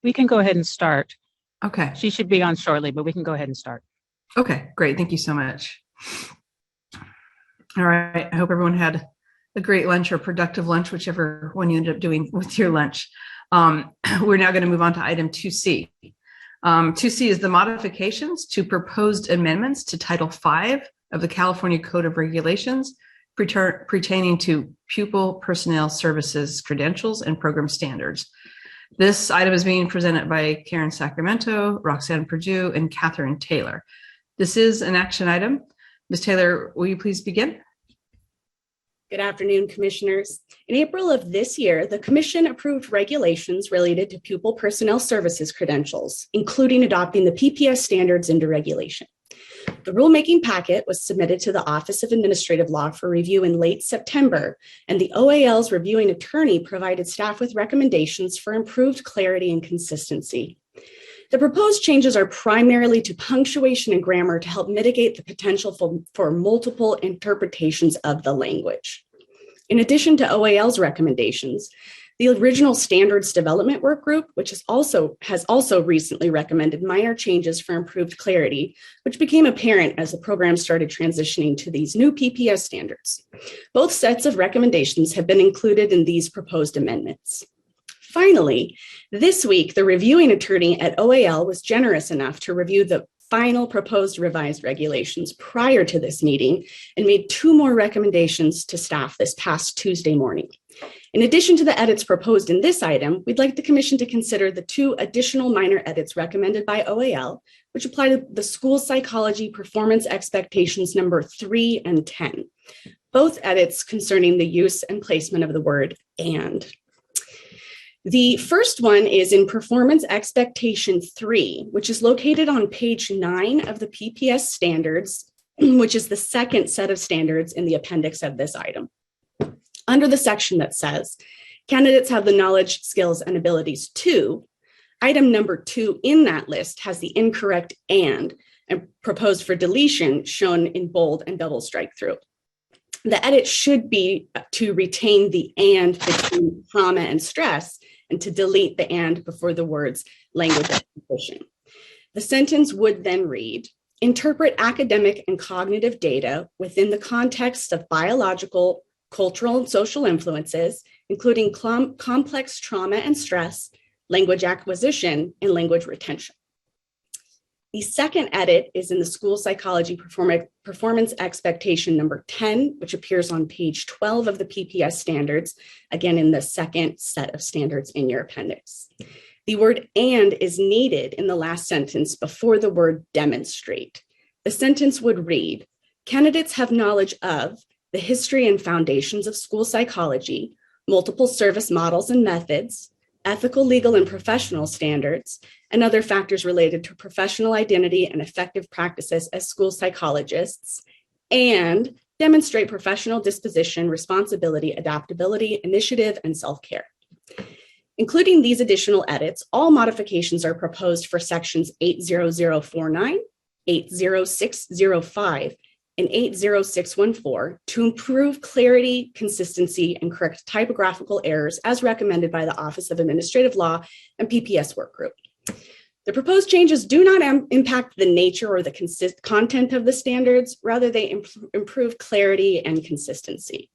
We can go ahead and start. Okay. She should be on shortly, but we can go ahead and start. Okay, great. Thank you so much. All right. I hope everyone had a great lunch or productive lunch, whichever one you ended up doing with your lunch. We're now going to move on to item 2C. 2C is the modifications to proposed amendments to Title V of the California Code of Regulations pertaining to pupil personnel services credentials and program standards. This item is being presented by Karen Sacramento, Roxanne Perdue, and Catherine Taylor. This is an action item. Ms. Taylor, will you please begin? Good afternoon, commissioners. In April of this year, the commission approved regulations related to pupil personnel services credentials, including adopting the PPS standards into regulation. The rulemaking packet was submitted to the Office of Administrative Law for review in late September, and the OAL's reviewing attorney provided staff with recommendations for improved clarity and consistency. The proposed changes are primarily to punctuation and grammar to help mitigate the potential for multiple interpretations of the language. In addition to OAL's recommendations, the original standards development work group, which has also recently recommended minor changes for improved clarity, which became apparent as the program started transitioning to these new PPS standards. Both sets of recommendations have been included in these proposed amendments. Finally, this week, the reviewing attorney at OAL was generous enough to review the final proposed revised regulations prior to this meeting and made 2 more recommendations to staff this past Tuesday morning. In addition to the edits proposed in this item, we'd like the commission to consider the 2 additional minor edits recommended by OAL, which apply to the school psychology performance expectations number 3 and 10. Both edits concerning the use and placement of the word "and." The first one is in Performance Expectation 3, which is located on page 9 of the PPS standards, which is the second set of standards in the appendix of this item. Under the section that says, candidates have the knowledge, skills, and abilities to, item number 2 in that list has the incorrect and proposed for deletion shown in bold and double strike through. The edit should be to retain the and between trauma and stress, and to delete the and before the words language acquisition. The sentence would then read, interpret academic and cognitive data within the context of biological, cultural, and social influences, including complex trauma and stress, language acquisition, and language retention. The second edit is in the school psychology performance expectation number 10, which appears on page 12 of the PPS standards, again in the second set of standards in your appendix. The word "and" is needed in the last sentence before the word "demonstrate." The sentence would read, candidates have knowledge of the history and foundations of school psychology, multiple service models and methods, ethical, legal, and professional standards, and other factors related to professional identity and effective practices as school psychologists, and demonstrate professional disposition, responsibility, adaptability, initiative, and self-care. Including these additional edits, all modifications are proposed for sections 80049, 80605, and 80614 to improve clarity, consistency, and correct typographical errors as recommended by the Office of Administrative Law and PPS Work Group. The proposed changes do not impact the nature or the content of the standards, rather they improve clarity and consistency.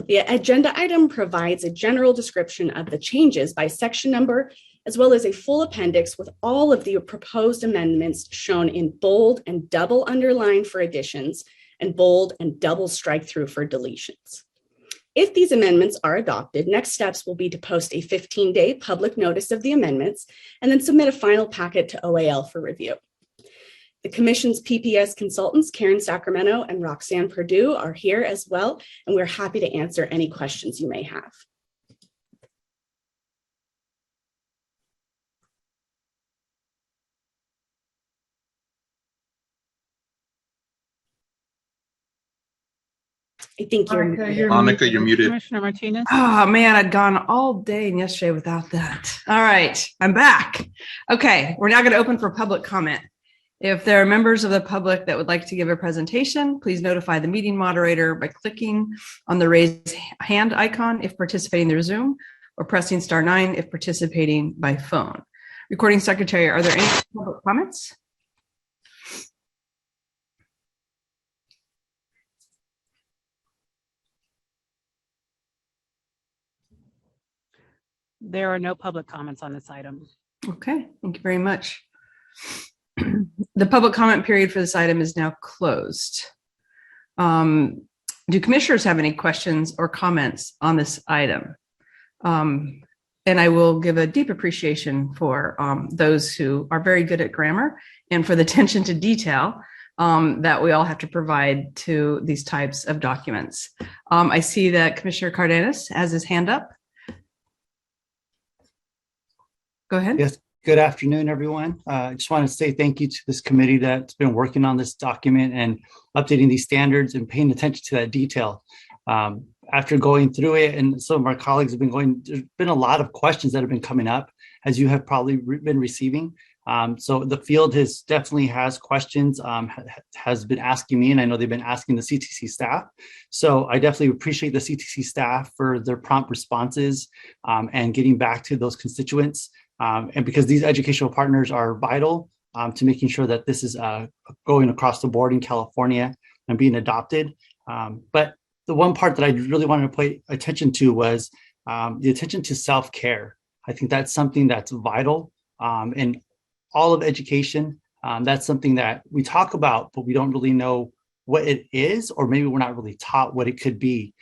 The agenda item provides a general description of the changes by section number, as well as a full appendix with all of the proposed amendments shown in bold and double underline for additions, and bold and double strike through for deletions. If these amendments are adopted, next steps will be to post a 15-day public notice of the amendments and then submit a final packet to OAL for review. The Commission's PPS consultants, Karen Sacramento and Roxanne Perdue, are here as well, and we're happy to answer any questions you may have. I think Monica, you're muted. Commissioner Martinez. Oh man, I'd gone all day and yesterday without that. All right, I'm back. Okay, we're now going to open for public comment. If there are members of the public that would like to give a presentation, please notify the meeting moderator by clicking on the raise hand icon if participating through Zoom, or pressing *9 if participating by phone. Recording Secretary, are there any public comments? There are no public comments on this item. Okay, thank you very much. The public comment period for this item is now closed. Do commissioners have any questions or comments on this item? And I will give a deep appreciation for those who are very good at grammar and for the attention to detail that we all have to provide to these types of documents. I see that Commissioner Cardenas has his hand up. Go ahead. Yes, good afternoon, everyone. I just want to say thank you to this committee that's been working on this document and updating these standards and paying attention to that detail. After going through it, and some of our colleagues have been going, there's been a lot of questions that have been coming up, as you have probably been receiving. So the field definitely has questions, has been asking me, and I know they've been asking the CTC staff. So I definitely appreciate the CTC staff for their prompt responses and getting back to those constituents. And because these educational partners are vital to making sure that this is going across the board in California and being adopted. But the one part that I really wanted to pay attention to was the attention to self-care. I think that's something that's vital in all of education. That's something that we talk about, but we don't really know what it is, or maybe we're not really taught what it could be.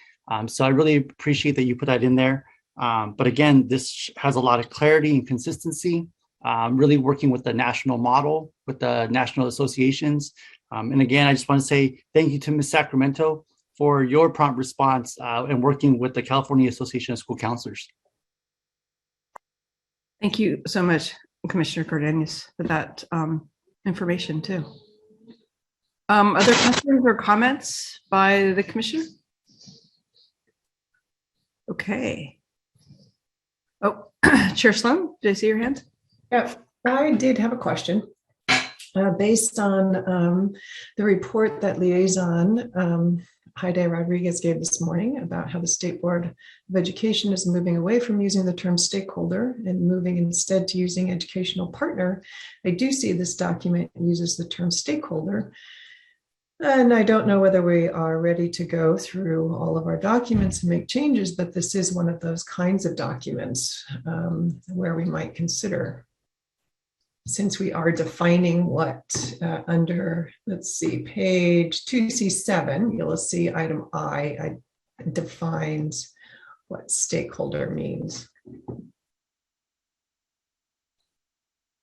So I really appreciate that you put that in there. But again, this has a lot of clarity and consistency, really working with the national model, with the national associations. And again, I just want to say thank you to Ms. Sacramento for your prompt response and working with the California Association of School Counselors. Thank you so much, Commissioner Cardenas, for that information too. Other questions or comments by the commissioner? Okay. Oh, Chair Sloan, did I see your hand? Yeah, I did have a question. Based on the report that Liaison Heide Rodriguez gave this morning about how the State Board of Education is moving away from using the term stakeholder and moving instead to using educational partner, I do see this document uses the term stakeholder. And I don't know whether we are ready to go through all of our documents and make changes, but this is one of those kinds of documents where we might consider, since we are defining what under, let's see, page 2C7, you'll see item I defines what stakeholder means.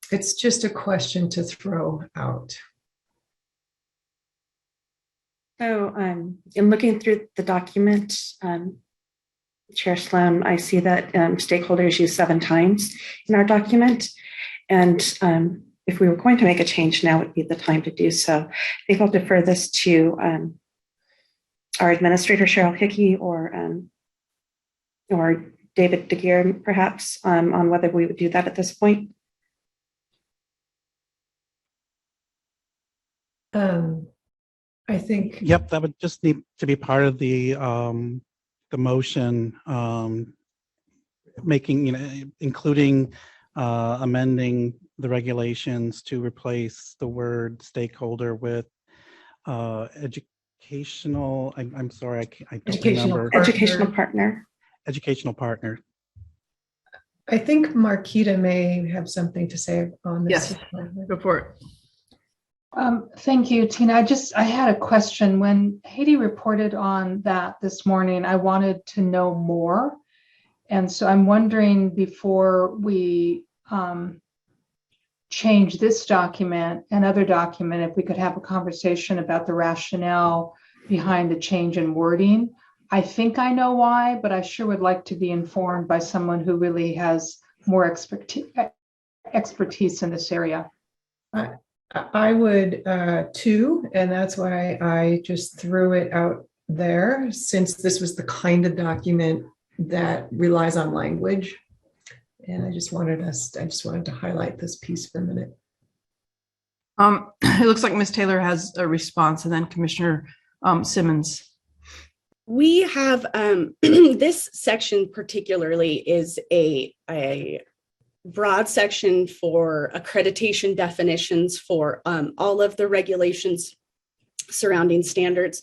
It's just a question to throw out. So in looking through the document, Chair Sloan, I see that stakeholders used 7 times in our document. And if we were going to make a change, now would be the time to do so. I think I'll defer this to our administrator, Cheryl Hickey, or David DeGear, perhaps, on whether we would do that at this point. I think. Yep, that would just need to be part of the motion, including amending the regulations to replace the word stakeholder with educational. I'm sorry, I don't remember. Educational partner. Educational partner. I think Marquita may have something to say on this. Yes, go for it. Thank you, Tina. I had a question. When Haiti reported on that this morning, I wanted to know more. And so I'm wondering, before we change this document, another document, if we could have a conversation about the rationale behind the change in wording. I think I know why, but I sure would like to be informed by someone who really has more expertise in this area. I would too, and that's why I just threw it out there, since this was the kind of document that relies on language. And I just wanted to highlight this piece for a minute. It looks like Ms. Taylor has a response, and then Commissioner Simmons. We have this section particularly is a broad section for accreditation definitions for all of the regulations surrounding standards.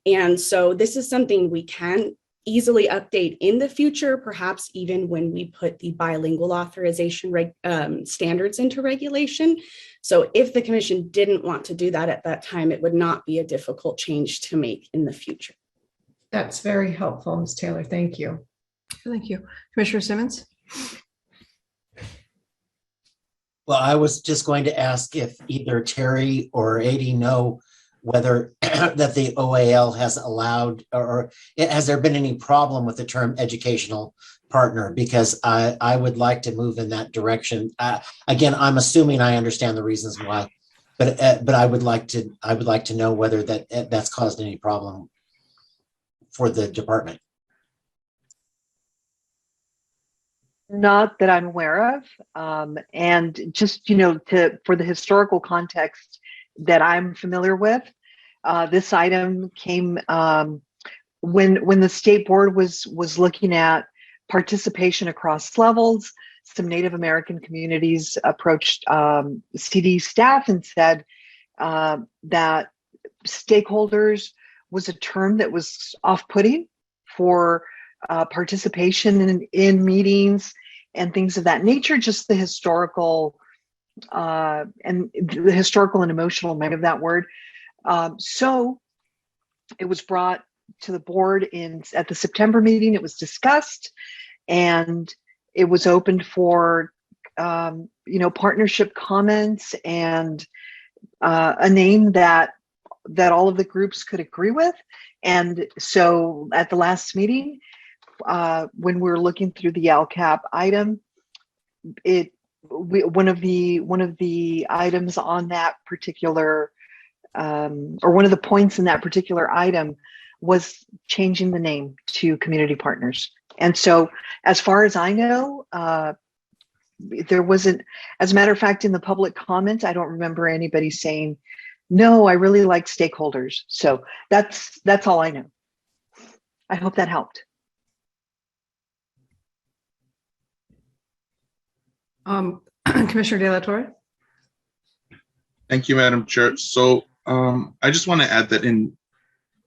And so this is something we can easily update in the future, perhaps even when we put the bilingual authorization standards into regulation. So if the commission didn't want to do that at that time, it would not be a difficult change to make in the future. That's very helpful, Ms. Taylor. Thank you. Thank you. Commissioner Simmons? Well, I was just going to ask if either Terry or Adi know whether that the OAL has allowed, or has there been any problem with the term educational partner? Because I would like to move in that direction. Again, I'm assuming I understand the reasons why, but I would like to know whether that's caused any problem for the department. Not that I'm aware of. And just, for the historical context that I'm familiar with, this item came when the state board was looking at participation across levels. Some Native American communities approached CD staff and said that stakeholders was a term that was off-putting for participation in meetings and things of that nature, just the historical and emotional meaning of that word. So it was brought to the board at the September meeting. It was discussed, and it was opened for partnership comments and a name that all of the groups could agree with. And so at the last meeting, when we were looking through the LCAP item, one of the items on that particular, or one of the points in that particular item was changing the name to community partners. And so, as far as I know, there wasn't, as a matter of fact, in the public comment, I don't remember anybody saying, no, I really like stakeholders. So that's all I know. I hope that helped. Commissioner De La Torre? Thank you, Madam Chair. So I just want to add that in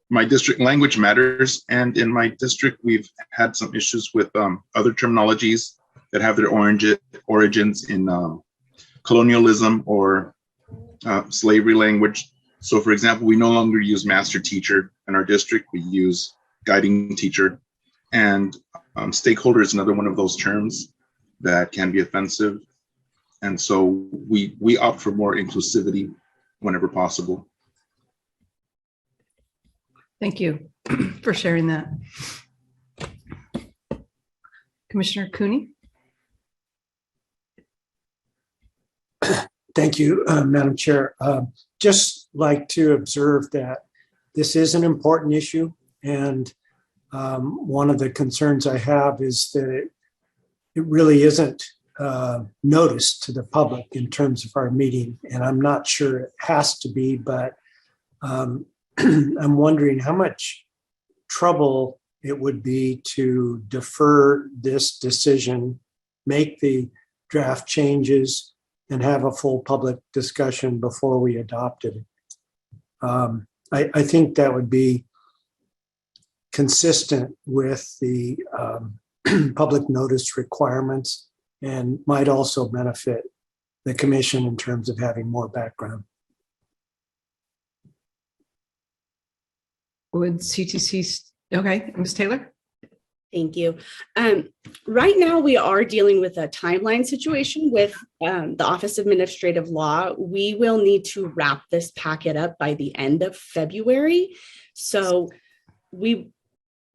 my district, language matters. And in my district, we've had some issues with other terminologies that have their origins in colonialism or slavery language. So for example, we no longer use master teacher in our district. We use guiding teacher. And stakeholder is another one of those terms that can be offensive. And so we opt for more inclusivity whenever possible. Thank you for sharing that. Commissioner Cooney? Thank you, Madam Chair. Just like to observe that this is an important issue. And one of the concerns I have is that it really isn't noticed to the public in terms of our meeting. And I'm not sure it has to be, but I'm wondering how much trouble it would be to defer this decision, make the draft changes, and have a full public discussion before we adopt it. I think that would be consistent with the public notice requirements and might also benefit the commission in terms of having more background. Would CTC, okay, Ms. Taylor? Thank you. Right now, we are dealing with a timeline situation with the Office of Administrative Law. We will need to wrap this packet up by the end of February. So we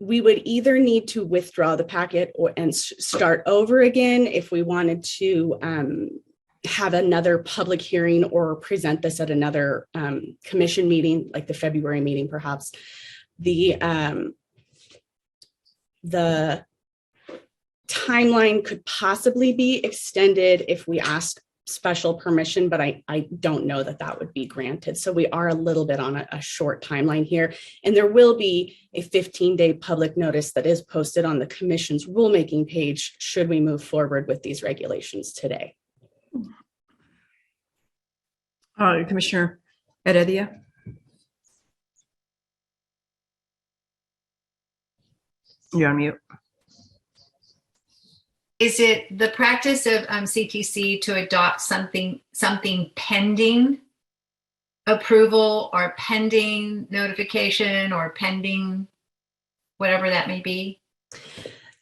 would either need to withdraw the packet and start over again if we wanted to have another public hearing or present this at another commission meeting, like the February meeting, perhaps. The timeline could possibly be extended if we asked special permission, but I don't know that that would be granted. So we are a little bit on a short timeline here. And there will be a 15-day public notice that is posted on the commission's rulemaking page should we move forward with these regulations today. Commissioner Heredia. You're on mute. Is it the practice of CTC to adopt something pending approval or pending notification or pending whatever that may be?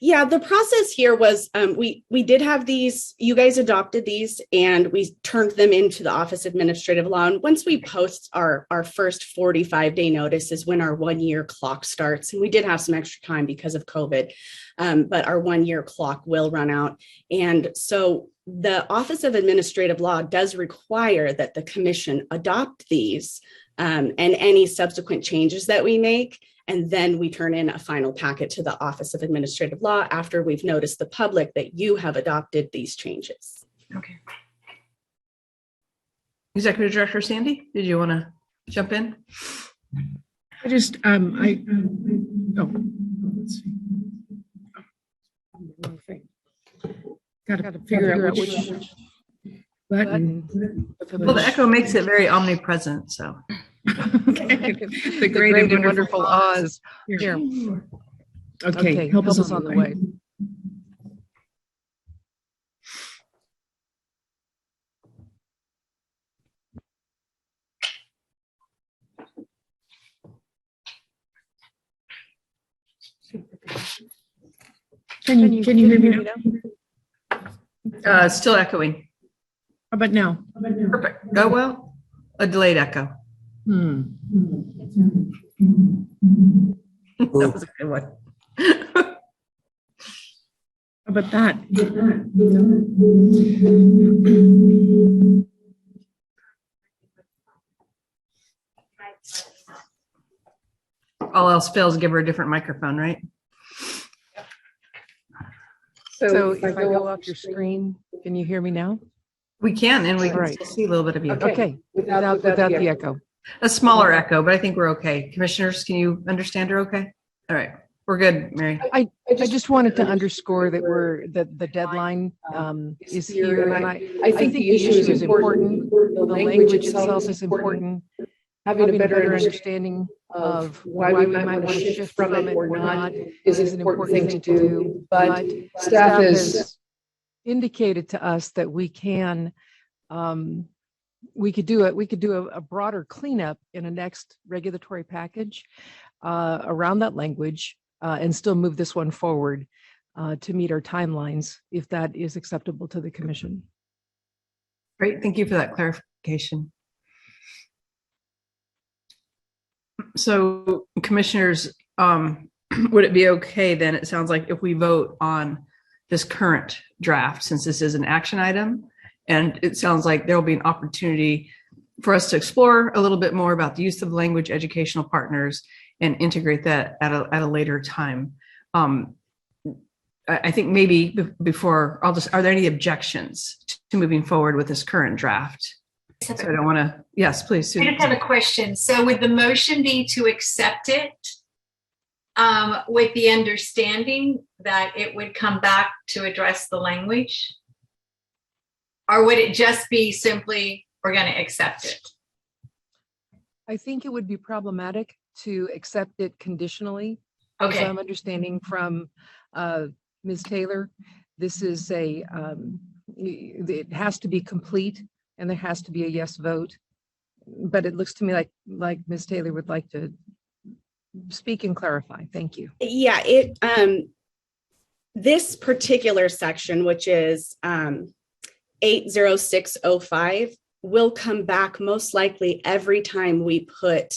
Yeah, the process here was we did have these, you guys adopted these and we turned them into the Office of Administrative Law. And once we post our first 45-day notice is when our 1-year clock starts. And we did have some extra time because of COVID, but our 1-year clock will run out. And so the Office of Administrative Law does require that the commission adopt these and any subsequent changes that we make. And then we turn in a final packet to the Office of Administrative Law after we've noticed the public that you have adopted these changes. Okay. Executive Director Sandy, did you want to jump in? I just, let's see. Got to figure out which button. Well, the echo makes it very omnipresent, so. Okay. The great and wonderful Oz. Here. Okay, help us on the way. Can you hear me now? Still echoing. How about now? Perfect. Oh, well, a delayed echo. That was a good one. How about that? All else fails, give her a different microphone, right? So if I go off your screen, can you hear me now? We can, and we can Right. still see a little bit of you. Okay, without the echo. A smaller echo, but I think we're okay. Commissioners, can you understand her okay? All right, we're good, Mary. I just wanted to underscore that the deadline is here, and I think the issue is important. The language itself is important. Having a better understanding of why we might want to shift from it or not is an important thing to do. But staff has indicated to us that we could do it. We could do a broader cleanup in a next regulatory package around that language and still move this one forward to meet our timelines, if that is acceptable to the commission. Great, thank you for that clarification. So commissioners, would it be okay then, it sounds like, if we vote on this current draft, since this is an action item, and it sounds like there'll be an opportunity for us to explore a little bit more about the use of language, educational partners, and integrate that at a later time. I think maybe before, are there any objections to moving forward with this current draft? So I don't want to, yes, please. I just have a question. So would the motion be to accept it with the understanding that it would come back to address the language? Or would it just be simply, we're going to accept it? I think it would be problematic to accept it conditionally. Okay. As I'm understanding from Ms. Taylor, this is it has to be complete and there has to be a yes vote. But it looks to me like Ms. Taylor would like to speak and clarify. Thank you. Yeah, this particular section, which is 80605, will come back most likely every time we put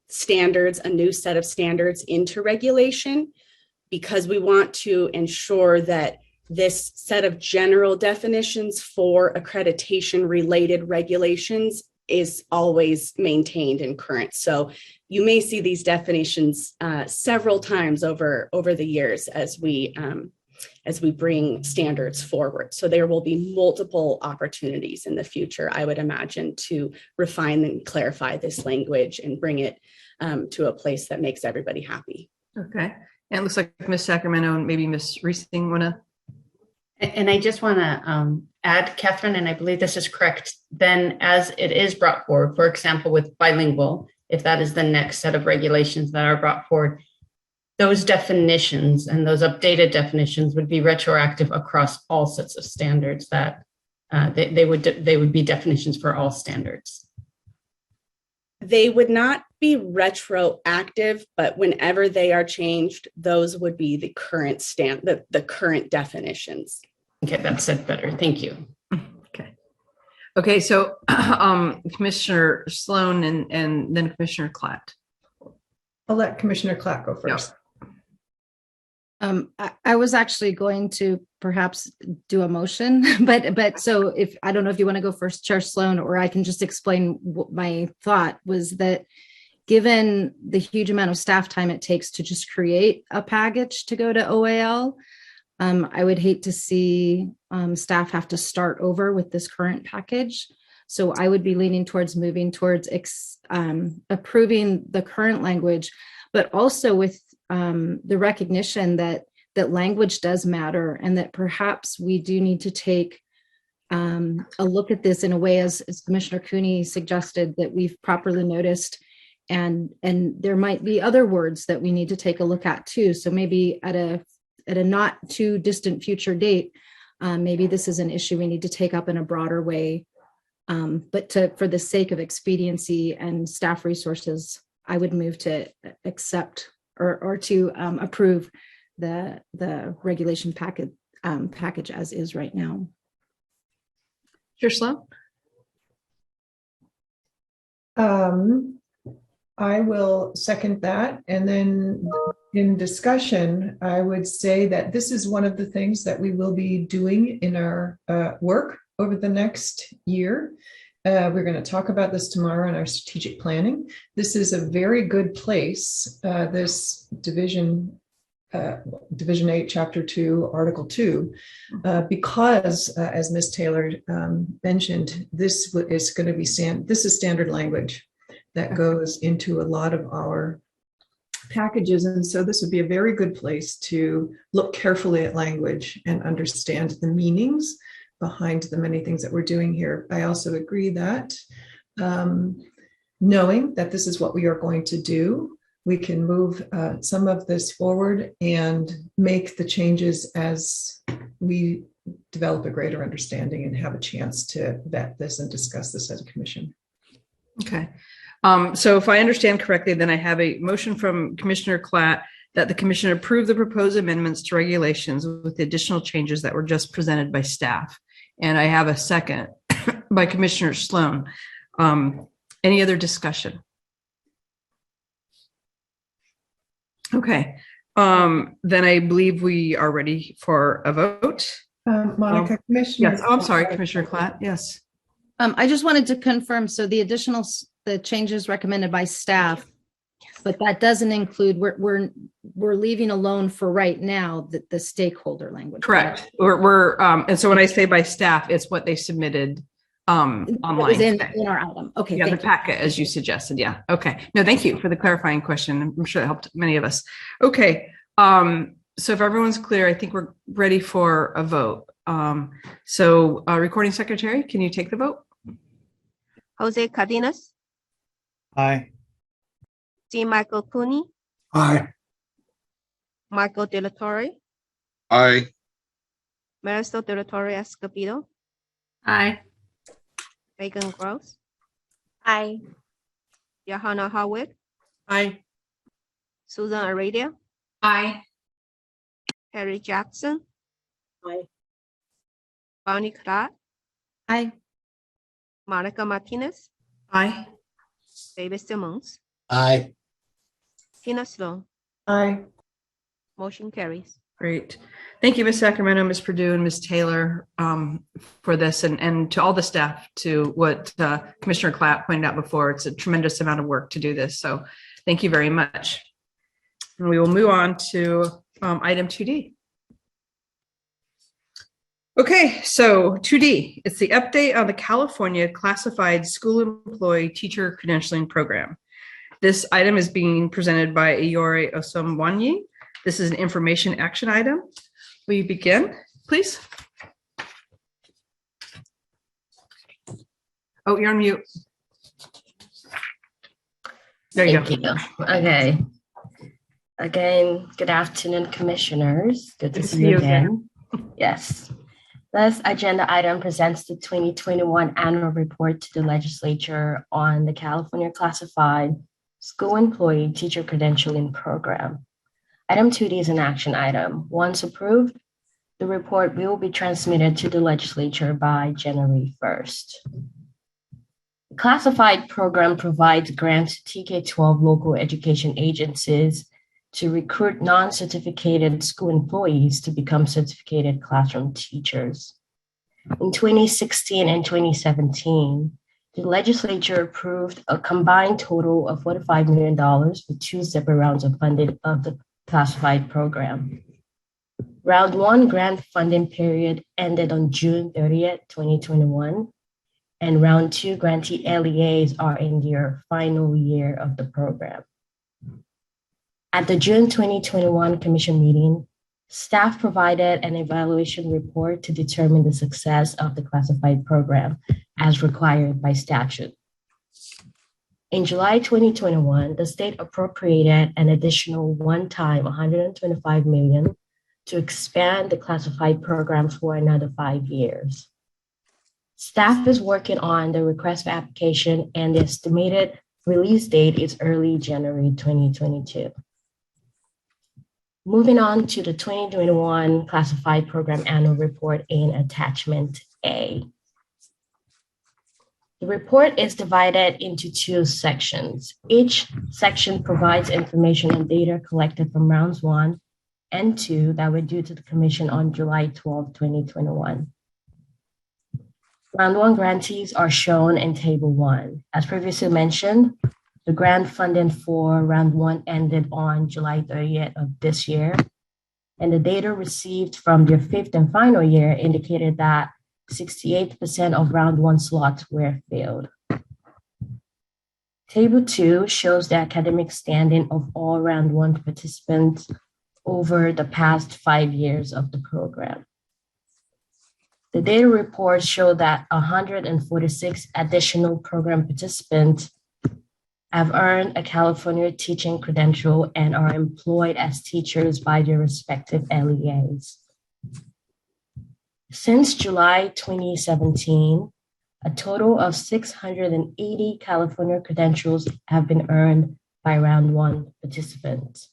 standards, a new set of standards into regulation, because we want to ensure that this set of general definitions for accreditation related regulations is always maintained and current. So you may see these definitions several times over the years as we as we bring standards forward. So there will be multiple opportunities in the future, I would imagine, to refine and clarify this language and bring it to a place that makes everybody happy. Okay. And it looks like Ms. Sacramento and maybe Ms. Reesing want to. And I just want to add, Catherine, and I believe this is correct, then as it is brought forward, for example, with bilingual, if that is the next set of regulations that are brought forward, those definitions and those updated definitions would be retroactive across all sets of standards that they would be definitions for all standards. They would not be retroactive, but whenever they are changed, those would be the current the current definitions. Okay, that said better. Thank you. Okay. Okay, so Commissioner Sloan and then Commissioner Klatt. I'll let Commissioner Klatt go first. I was actually going to perhaps do a motion, but so if I don't know if you want to go first, Chair Sloan, or I can just explain what my thought was that given the huge amount of staff time it takes to just create a package to go to OAL, I would hate to see staff have to start over with this current package. So I would be leaning towards moving towards approving the current language, but also with the recognition that language does matter, and that perhaps we do need to take a look at this in a way, as Commissioner Cooney suggested, that we've properly noticed, and there might be other words that we need to take a look at too. So maybe at a not too distant future date, maybe this is an issue we need to take up in a broader way. But for the sake of expediency and staff resources, I would move to accept or to approve the regulation package as is right now. Chair Sloan? I will second that. And then in discussion, I would say that this is one of the things that we will be doing in our work over the next year. We're going to talk about this tomorrow in our strategic planning. This is a very good place, this Division 8, Chapter 2, Article 2, because as Ms. Taylor mentioned, this is going to be this is standard language that goes into a lot of our packages. And so this would be a very good place to look carefully at language and understand the meanings behind the many things that we're doing here. I also agree that knowing that this is what we are going to do, we can move some of this forward and make the changes as we develop a greater understanding and have a chance to vet this and discuss this as a commission. Okay. So if I understand correctly, then I have a motion from Commissioner Klatt that the commission approve the proposed amendments to regulations with the additional changes that were just presented by staff. And I have a second by Commissioner Sloan. Any other discussion? Okay. Then I believe we are ready for a vote. Monica, Commissioner. Yes. Oh, I'm sorry, Commissioner Klatt. Yes. I just wanted to confirm. So the changes recommended by staff, but that doesn't include, we're leaving alone for right now the stakeholder language. Correct. We're and so when I say by staff, it's what they submitted online in our item. Okay. Yeah, the packet as you suggested. Yeah. Okay. No, thank you for the clarifying question. I'm sure it helped many of us. Okay. So if everyone's clear, I think we're ready for a vote. So recording secretary, can you take the vote? Jose Cardenas. Aye. G. Michael Cooney. Aye. Michael De La Torre. Aye. Marisol De La Torre Escobedo. Aye. Megan Gross. Aye. Johanna Howard. Aye. Susan Aradia. Aye. Harry Jackson. Aye. Bonnie Klatt. Aye. Monica Martinez. Aye. David Simmons. Aye. Tina Sloan. Aye. Motion carries. Great. Thank you, Ms. Sacramento, Ms. Perdue, and Ms. Taylor for this, and to all the staff, to what Commissioner Klatt pointed out before. It's a tremendous amount of work to do this. So thank you very much. And we will move on to item 2D. Okay, so 2D, it's the update on the California Classified School Employee Teacher Credentialing Program. This item is being presented by Iyori Osomwanyi. This is an information action item. Will you begin, please? Oh, you're on mute. There you Thank you. Okay. Again, good afternoon, commissioners. Good to see you again. Yes. This agenda item presents the 2021 annual report to the legislature on the California Classified School Employee Teacher Credentialing Program. Item 2D is an action item. Once approved, the report will be transmitted to the legislature by January 1st. The classified program provides grants to TK-12 local education agencies to recruit non-certificated school employees to become certificated classroom teachers. In 2016 and 2017, the legislature approved a combined total of $45 million for 2 separate rounds of funding of the classified program. Round 1 grant funding period ended on June 30th, 2021, and round 2 grantee LEAs are in their final year of the program. At the June 2021 commission meeting, staff provided an evaluation report to determine the success of the classified program as required by statute. In July 2021, the state appropriated an additional one-time $125 million to expand the classified program for another 5 years. Staff is working on the request for application, and the estimated release date is early January 2022. Moving on to the 2021 Classified Program Annual Report in Attachment A. The report is divided into 2 sections. Each section provides information and data collected from rounds 1 and 2 that were due to the Commission on July 12, 2021. Round 1 grantees are shown in Table 1. As previously mentioned, the grant funding for round 1 ended on July 30th of this year, and the data received from their 5th and final year indicated that 68% of round 1 slots were filled. Table 2 shows the academic standing of all round 1 participants over the past 5 years of the program. The data reports show that 146 additional program participants have earned a California teaching credential and are employed as teachers by their respective LEAs. Since July 2017, a total of 680 California credentials have been earned by round 1 participants.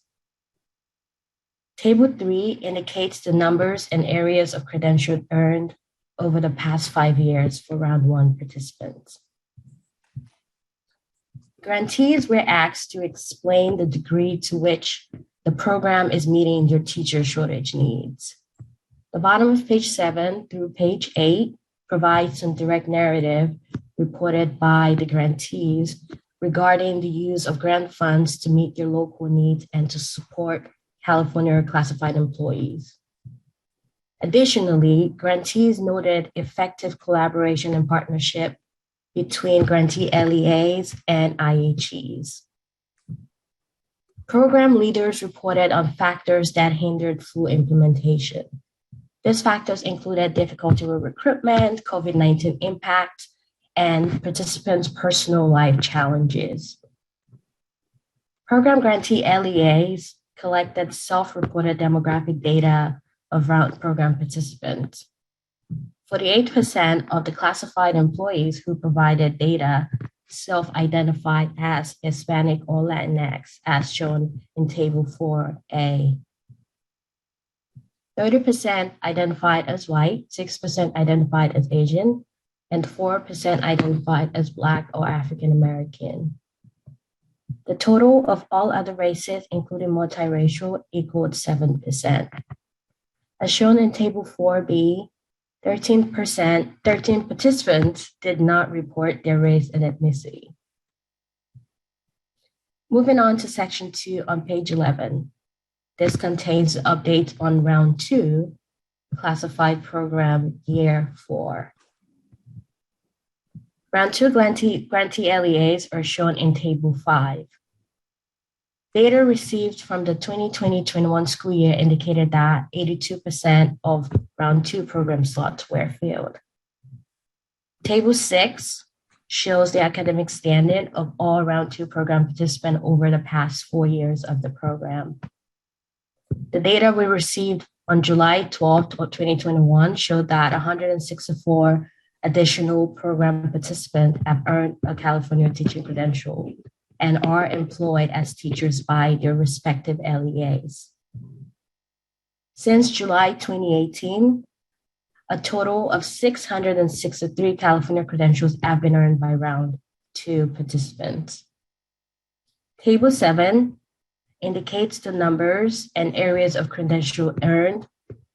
Table 3 indicates the numbers and areas of credentials earned over the past 5 years for round 1 participants. Grantees were asked to explain the degree to which the program is meeting their teacher shortage needs. The bottom of page 7 through page 8 provides some direct narrative reported by the grantees regarding the use of grant funds to meet their local needs and to support California classified employees. Additionally, grantees noted effective collaboration and partnership between grantee LEAs and IHEs. Program leaders reported on factors that hindered full implementation. These factors included difficulty with recruitment, COVID-19 impact, and participants' personal life challenges. Program grantee LEAs collected self-reported demographic data of round program participants. 48% of the classified employees who provided data self-identified as Hispanic or Latinx, as shown in Table 4A. 30% identified as white, 6% identified as Asian, and 4% identified as Black or African American. The total of all other races, including multiracial, equaled 7%. As shown in Table 4B, 13 participants did not report their race and ethnicity. Moving on to Section 2 on page 11. This contains updates on round 2 classified program year 4. Round 2 grantee LEAs are shown in Table 5. Data received from the 2020-21 school year indicated that 82% of Round 2 program slots were filled. Table 6 shows the academic standing of all Round 2 program participants over the past 4 years of the program. The data we received on July 12th of 2021 showed that 164 additional program participants have earned a California teaching credential and are employed as teachers by their respective LEAs. Since July 2018, a total of 663 California credentials have been earned by Round 2 participants. Table 7 indicates the numbers and areas of credential earned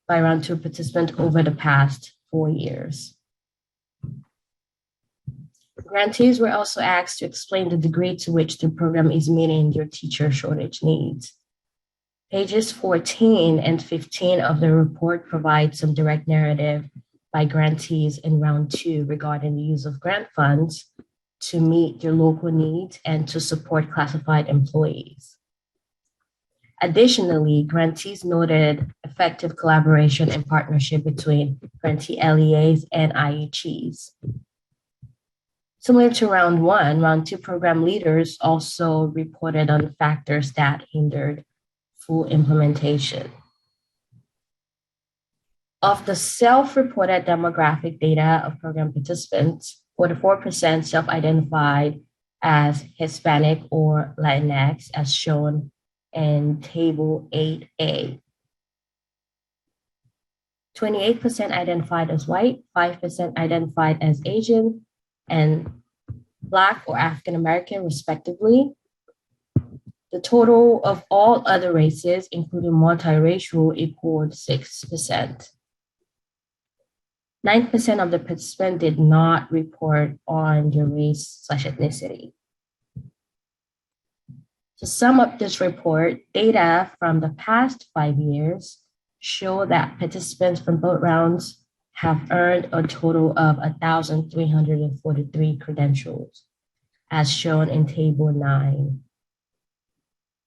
by Round 2 participants over the past 4 years. Grantees were also asked to explain the degree to which the program is meeting their teacher shortage needs. Pages 14 and 15 of the report provide some direct narrative by grantees in Round 2 regarding the use of grant funds to meet their local needs and to support classified employees. Additionally, grantees noted effective collaboration and partnership between grantee LEAs and IHEs. Similar to Round 1, Round 2 program leaders also reported on factors that hindered full implementation. Of the self-reported demographic data of program participants, 44% self-identified as Hispanic or Latinx, as shown in Table 8A. 28% identified as white, 5% identified as Asian, and Black or African American, respectively. The total of all other races, including multiracial, equaled 6%. 9% of the participants did not report on their race/ethnicity. To sum up this report, data from the past 5 years show that participants from both rounds have earned a total of 1,343 credentials, as shown in Table 9.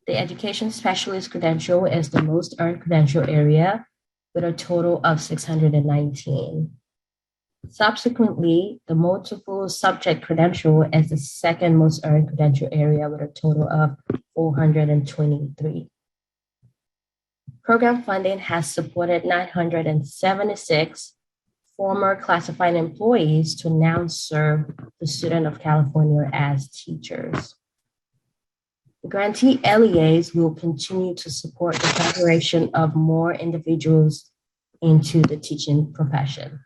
The Education Specialist credential is the most earned credential area with a total of 619. Subsequently, the Multiple Subject credential is the second most earned credential area with a total of 423. Program funding has supported 976 former classified employees to now serve the student of California as teachers. The grantee LEAs will continue to support the preparation of more individuals into the teaching profession.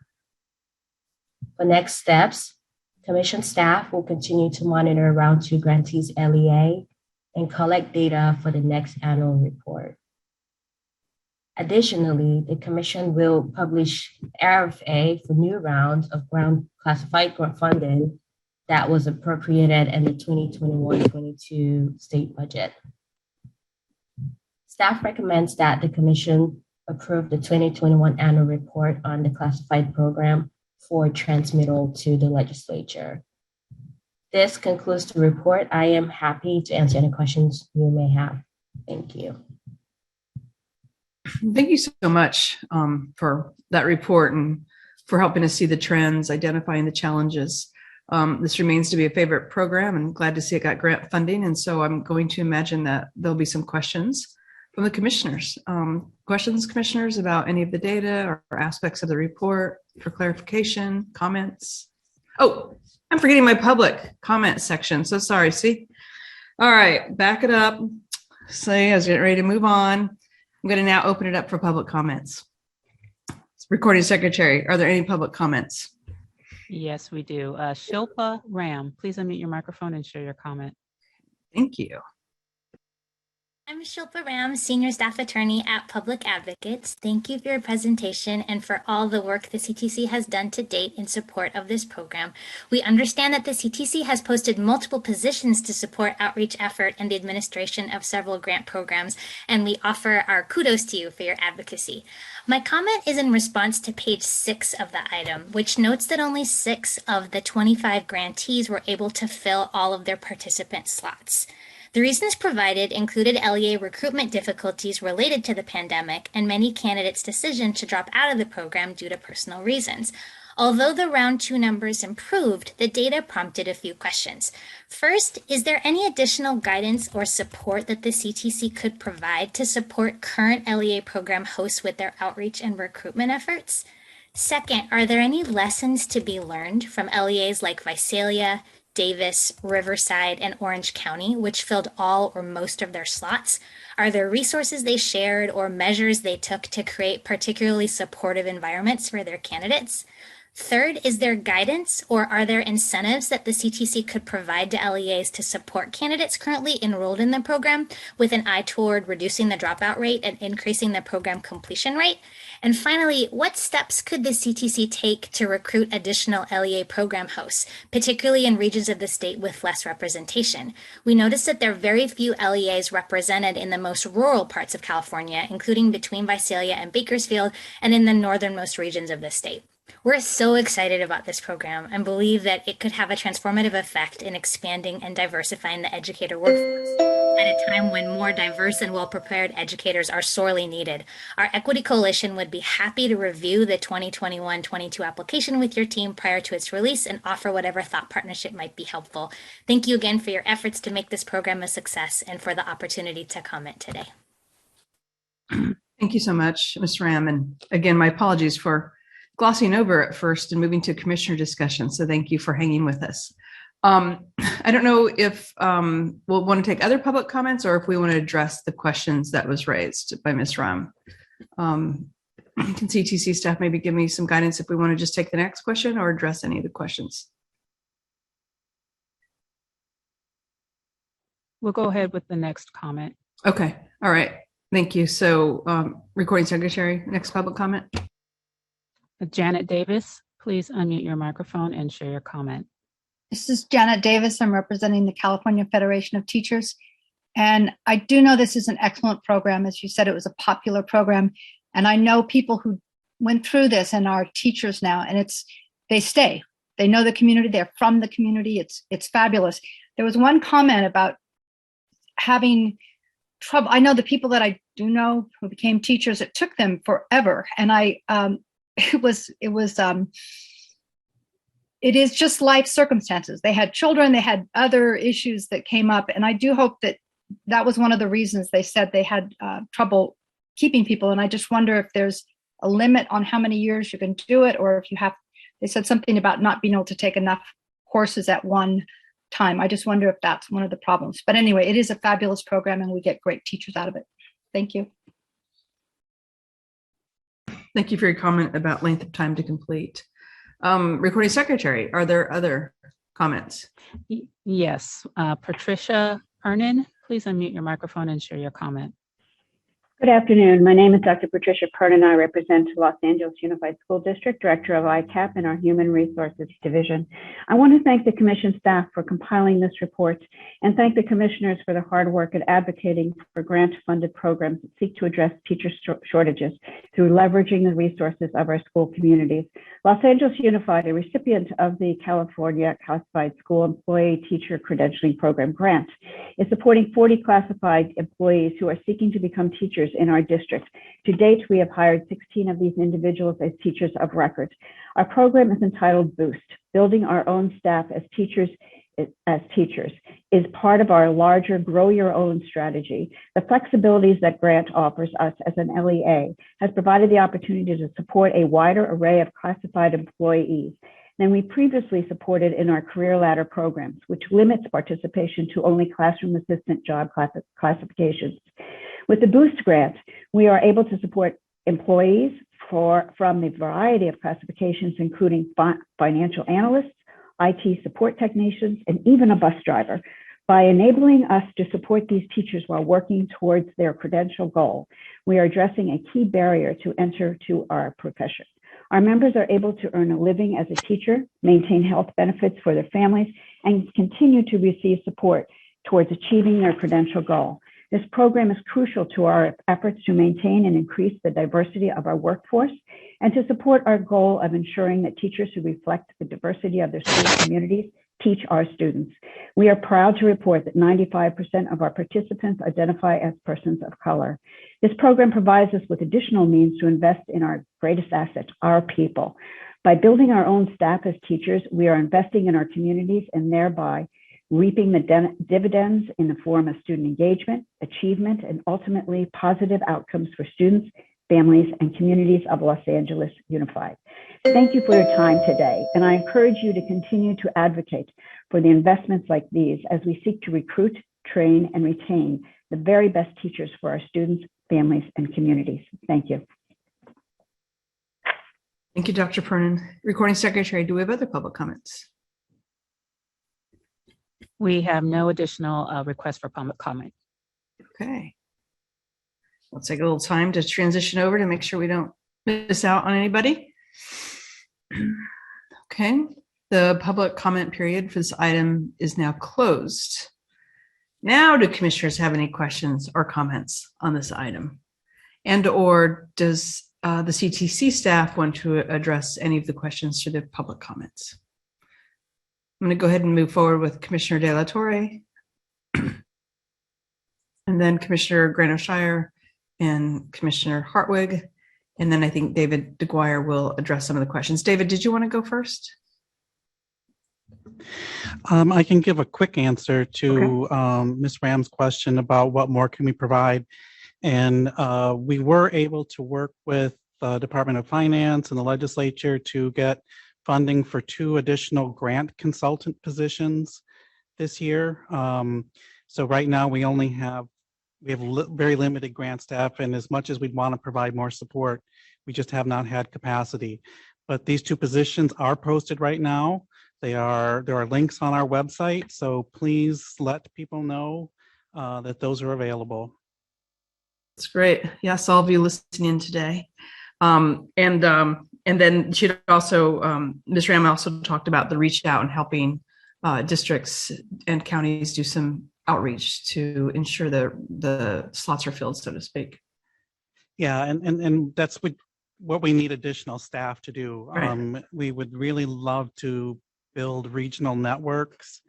For next steps, Commission staff will continue to monitor Round 2 grantees LEA and collect data for the next annual report. Additionally, the Commission will publish RFA for new rounds of ground classified grant funding that was appropriated in the 2021-22 state budget. Staff recommends that the Commission approve the 2021 annual report on the classified program for transmittal to the legislature. This concludes the report. I am happy to answer any questions you may have. Thank you. Thank you so much for that report and for helping us see the trends, identifying the challenges. This remains to be a favorite program and glad to see it got grant funding. And so I'm going to imagine that there'll be some questions from the commissioners. Questions, commissioners, about any of the data or aspects of the report for clarification, comments? Oh, I'm forgetting my public comment section. So sorry, see? All right, back it up. Say, I was getting ready to move on. I'm going to now open it up for public comments. Recording secretary, are there any public comments? Yes, we do. Shilpa Ram, please unmute your microphone and share your comment. Thank you. I'm Shilpa Ram, Senior Staff Attorney at Public Advocates. Thank you for your presentation and for all the work the CTC has done to date in support of this program. We understand that the CTC has posted multiple positions to support outreach effort and the administration of several grant programs, and we offer our kudos to you for your advocacy. My comment is in response to page 6 of the item, which notes that only 6 of the 25 grantees were able to fill all of their participant slots. The reasons provided included LEA recruitment difficulties related to the pandemic and many candidates' decision to drop out of the program due to personal reasons. Although the round 2 numbers improved, the data prompted a few questions. First, is there any additional guidance or support that the CTC could provide to support current LEA program hosts with their outreach and recruitment efforts? Second, are there any lessons to be learned from LEAs like Visalia, Davis, Riverside, and Orange County, which filled all or most of their slots? Are there resources they shared or measures they took to create particularly supportive environments for their candidates? Third, is there guidance or are there incentives that the CTC could provide to LEAs to support candidates currently enrolled in the program with an eye toward reducing the dropout rate and increasing the program completion rate? And finally, what steps could the CTC take to recruit additional LEA program hosts, particularly in regions of the state with less representation? We noticed that there are very few LEAs represented in the most rural parts of California, including between Visalia and Bakersfield and in the northernmost regions of the state. We're so excited about this program and believe that it could have a transformative effect in expanding and diversifying the educator workforce at a time when more diverse and well-prepared educators are sorely needed. Our Equity Coalition would be happy to review the 2021-22 application with your team prior to its release and offer whatever thought partnership might be helpful. Thank you again for your efforts to make this program a success and for the opportunity to comment today. Thank you so much, Ms. Ram. And again, my apologies for glossing over at first and moving to commissioner discussion. So thank you for hanging with us. I don't know if we'll want to take other public comments or if we want to address the questions that was raised by Ms. Ram. Can CTC staff maybe give me some guidance if we want to just take the next question or address any of the questions? We'll go ahead with the next comment. Okay. All right. Thank you. So recording secretary, next public comment. Janet Davis, please unmute your microphone and share your comment. This is Janet Davis. I'm representing the California Federation of Teachers. And I do know this is an excellent program. As you said, it was a popular program. And I know people who went through this and are teachers now, and they stay. They know the community. They're from the community. It's fabulous. There was one comment about having trouble. I know the people that I do know who became teachers, it took them forever. And it is just life circumstances. They had children, they had other issues that came up. And I do hope that was one of the reasons they said they had trouble keeping people. And I just wonder if there's a limit on how many years you can do it, or if you have, they said something about not being able to take enough courses at one time. I just wonder if that's one of the problems. But anyway, it is a fabulous program and we get great teachers out of it. Thank you. Thank you for your comment about length of time to complete. Recording secretary, are there other comments? Yes, Patricia Ernan, please unmute your microphone and share your comment. Good afternoon. My name is Dr. Patricia Pernin. I represent Los Angeles Unified School District, Director of ICAP in our Human Resources Division. I want to thank the Commission staff for compiling this report and thank the Commissioners for their hard work at advocating for grant-funded programs that seek to address teacher shortages through leveraging the resources of our school communities. Los Angeles Unified, a recipient of the California Classified School Employee Teacher Credentialing Program grant, is supporting 40 classified employees who are seeking to become teachers in our district. To date, we have hired 16 of these individuals as teachers of record. Our program is entitled Boost, Building Our Own Staff as Teachers, is part of our larger Grow Your Own strategy. The flexibilities that grant offers us as an LEA has provided the opportunity to support a wider array of classified employees than we previously supported in our career ladder programs, which limits participation to only classroom assistant job classifications. With the Boost grant, we are able to support employees from a variety of classifications, including financial analysts, IT support technicians, and even a bus driver By enabling us to support these teachers while working towards their credential goal, we are addressing a key barrier to enter to our profession. Our members are able to earn a living as a teacher, maintain health benefits for their families, and continue to receive support towards achieving their credential goal. This program is crucial to our efforts to maintain and increase the diversity of our workforce and to support our goal of ensuring that teachers who reflect the diversity of their school communities teach our students. We are proud to report that 95% of our participants identify as persons of color. This program provides us with additional means to invest in our greatest asset, our people. By building our own staff as teachers, we are investing in our communities and thereby reaping the dividends in the form of student engagement, achievement, and ultimately positive outcomes for students, families, and communities of Los Angeles Unified. Thank you for your time today, and I encourage you to continue to advocate for the investments like these as we seek to recruit, train, and retain the very best teachers for our students, families, and communities. Thank you. Thank you, Dr. Pernin. Recording Secretary, do we have other public comments? We have no additional requests for public comment. Okay. Let's take a little time to transition over to make sure we don't miss out on anybody. Okay, the public comment period for this item is now closed. Now, do commissioners have any questions or comments on this item? And or does the CTC staff want to address any of the questions through the public comments? I'm going to go ahead and move forward with Commissioner De La Torre, and then Commissioner Grano-Shire and Commissioner Hartwig. And then I think David DeGuire will address some of the questions. David, did you want to go first? I can give a quick answer to Ms. Ram's question about what more can we provide. And we were able to work with the Department of Finance and the legislature to get funding for 2 additional grant consultant positions this year. So right now we have very limited grant staff, and as much as we'd want to provide more support, we just have not had capacity. But these 2 positions are posted right now. There are links on our website, so please let people know that those are available. That's great. Yes, all of you listening in today. And then she'd also, Ms. Ram also talked about the reach out and helping districts and counties do some outreach to ensure that the slots are filled, so to speak. Yeah, and that's what we need additional staff to do. Right. We would really love to build regional networks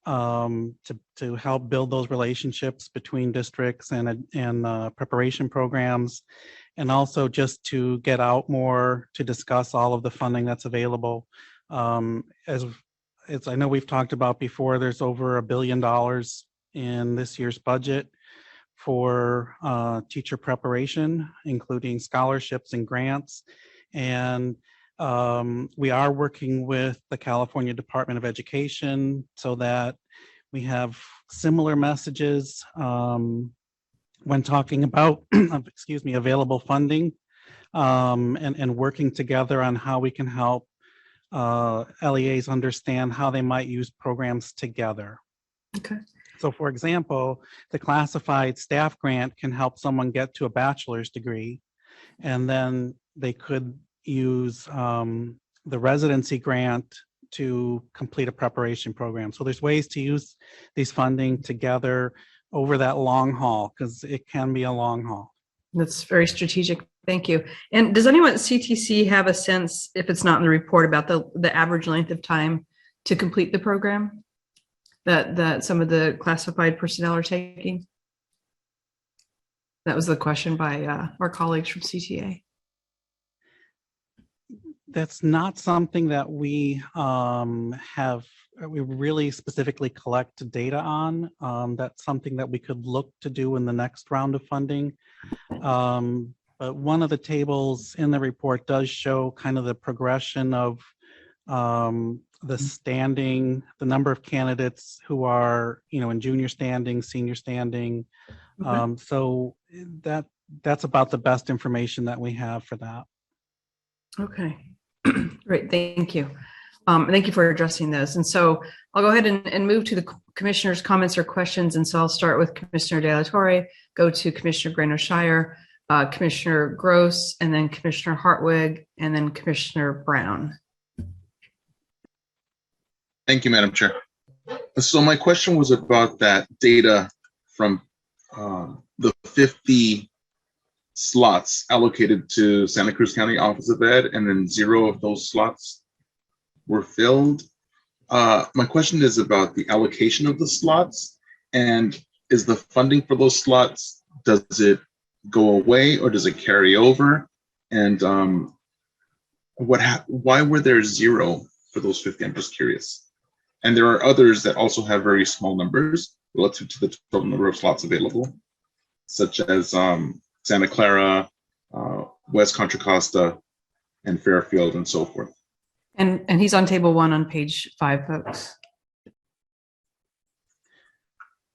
to help build those relationships between districts and preparation programs, and also just to get out more to discuss all of the funding that's available. As I know we've talked about before, there's over $1 billion in this year's budget for teacher preparation, including scholarships and grants. And we are working with the California Department of Education so that we have similar messages when talking about, available funding and working together on how we can help LEAs understand how they might use programs together. Okay. So for example, the classified staff grant can help someone get to a bachelor's degree, and then they could use the residency grant to complete a preparation program. So there's ways to use these funding together over that long haul, because it can be a long haul. That's very strategic. Thank you. And does anyone at CTC have a sense, if it's not in the report, about the average length of time to complete the program that some of the classified personnel are taking? That was the question by our colleagues from CTA. That's not something that we we really specifically collect data on. That's something that we could look to do in the next round of funding. But one of the tables in the report does show kind of the progression of the standing, the number of candidates who are, in junior standing, senior standing. Okay. So that's about the best information that we have for that. Okay, great, thank you. Thank you for addressing those. And so I'll go ahead and move to commissioners' comments or questions. And so I'll start with Commissioner De La Torre, go to Commissioner Grano-Shire, Commissioner Gross, and then Commissioner Hartwig, and then Commissioner Brown. Thank you, Madam Chair. So my question was about that data from the 50 slots allocated to Santa Cruz County Office of Ed, and then 0 of those slots were filled. My question is about the allocation of the slots, and is the funding for those slots, does it go away or does it carry over? And why were there 0 for those 50? I'm just curious. And there are others that also have very small numbers relative to the total number of slots available, such as Santa Clara, West Contra Costa, and Fairfield, and so forth. And he's on table 1 on page 5, folks.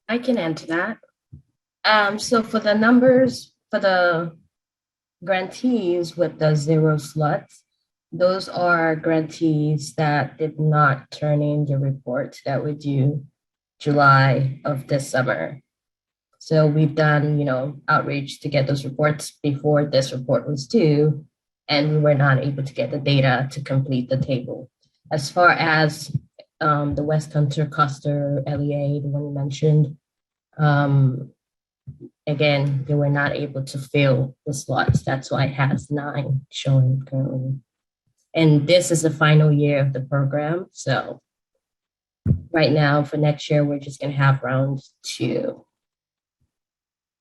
I can answer that. So for the numbers, for the grantees with the 0 slots, those are grantees that did not turn in the report that were due July of this summer. So we've done, outreach to get those reports before this report was due, and we were not able to get the data to complete the table. As far as the West Contra Costa LEA, the one you mentioned, again, they were not able to fill the slots. That's why it has 9 showing currently. And this is the final year of the program. So right now for next year, we're just going to have round 2.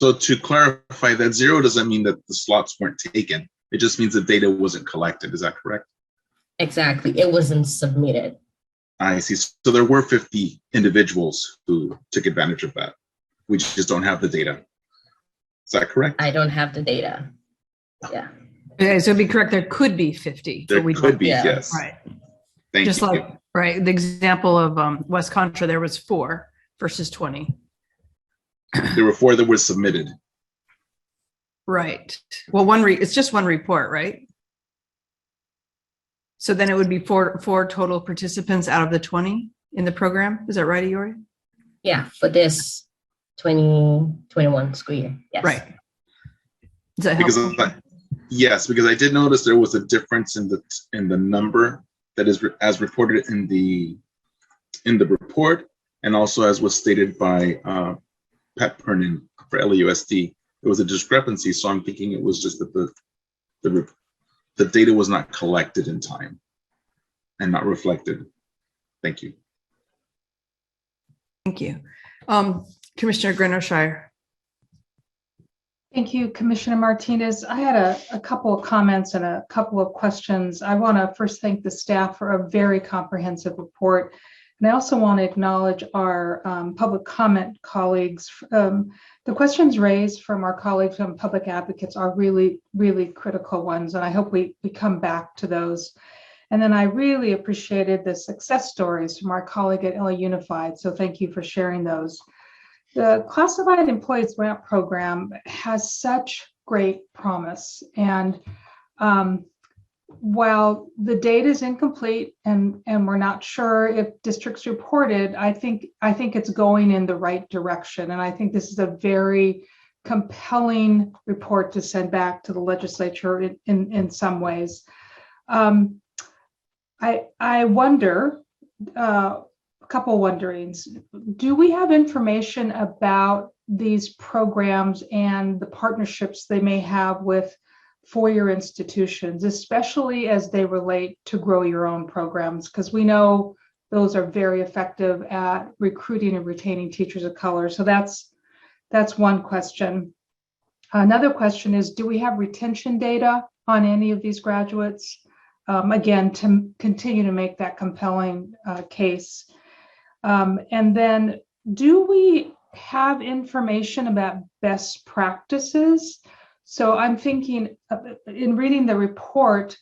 So to clarify, that 0 doesn't mean that the slots weren't taken. It just means the data wasn't collected. Is that correct? Exactly. It wasn't submitted. I see. So there were 50 individuals who took advantage of that. We just don't have the data. Is that correct? I don't have the data. Yeah. Okay, so it'd be correct. There could be 50. There could be, yes. Right. Thank Just you. like, right, the example of West Contra, there was 4 versus 20. There were 4 that were submitted. Right. Well, it's just 1 report, right? So then it would be 4 total participants out of the 20 in the program. Is that right, Iori? Yeah, for this 2021 school year. Yes. Right. Is that helpful? Yes, because I did notice there was a difference in the number that is as reported in the report, and also as was stated by Pat Pernin for LAUSD. There was a discrepancy, so I'm thinking it was just that the data was not collected in time and not reflected. Thank you. Thank you. Commissioner Grano-Shire. Thank you, Commissioner Martinez. I had a couple of comments and a couple of questions. I want to first thank the staff for a very comprehensive report. And I also want to acknowledge our public comment colleagues. The questions raised from our colleagues from public advocates are really, really critical ones. And I hope we come back to those. And then I really appreciated the success stories from our colleague at LA Unified. So thank you for sharing those. The Classified Employees Grant Program has such great promise. And while the data is incomplete and we're not sure if districts reported, I think it's going in the right direction. And I think this is a very compelling report to send back to the legislature in some ways. I wonder, a couple wonderings. Do we have information about these programs and the partnerships they may have with four-year institutions, especially as they relate to grow your own programs? Because we know those are very effective at recruiting and retaining teachers of color. So that's one question. Another question is, do we have retention data on any of these graduates? Again, to continue to make that compelling case. And then, do we have information about best practices? So I'm thinking, in reading the report,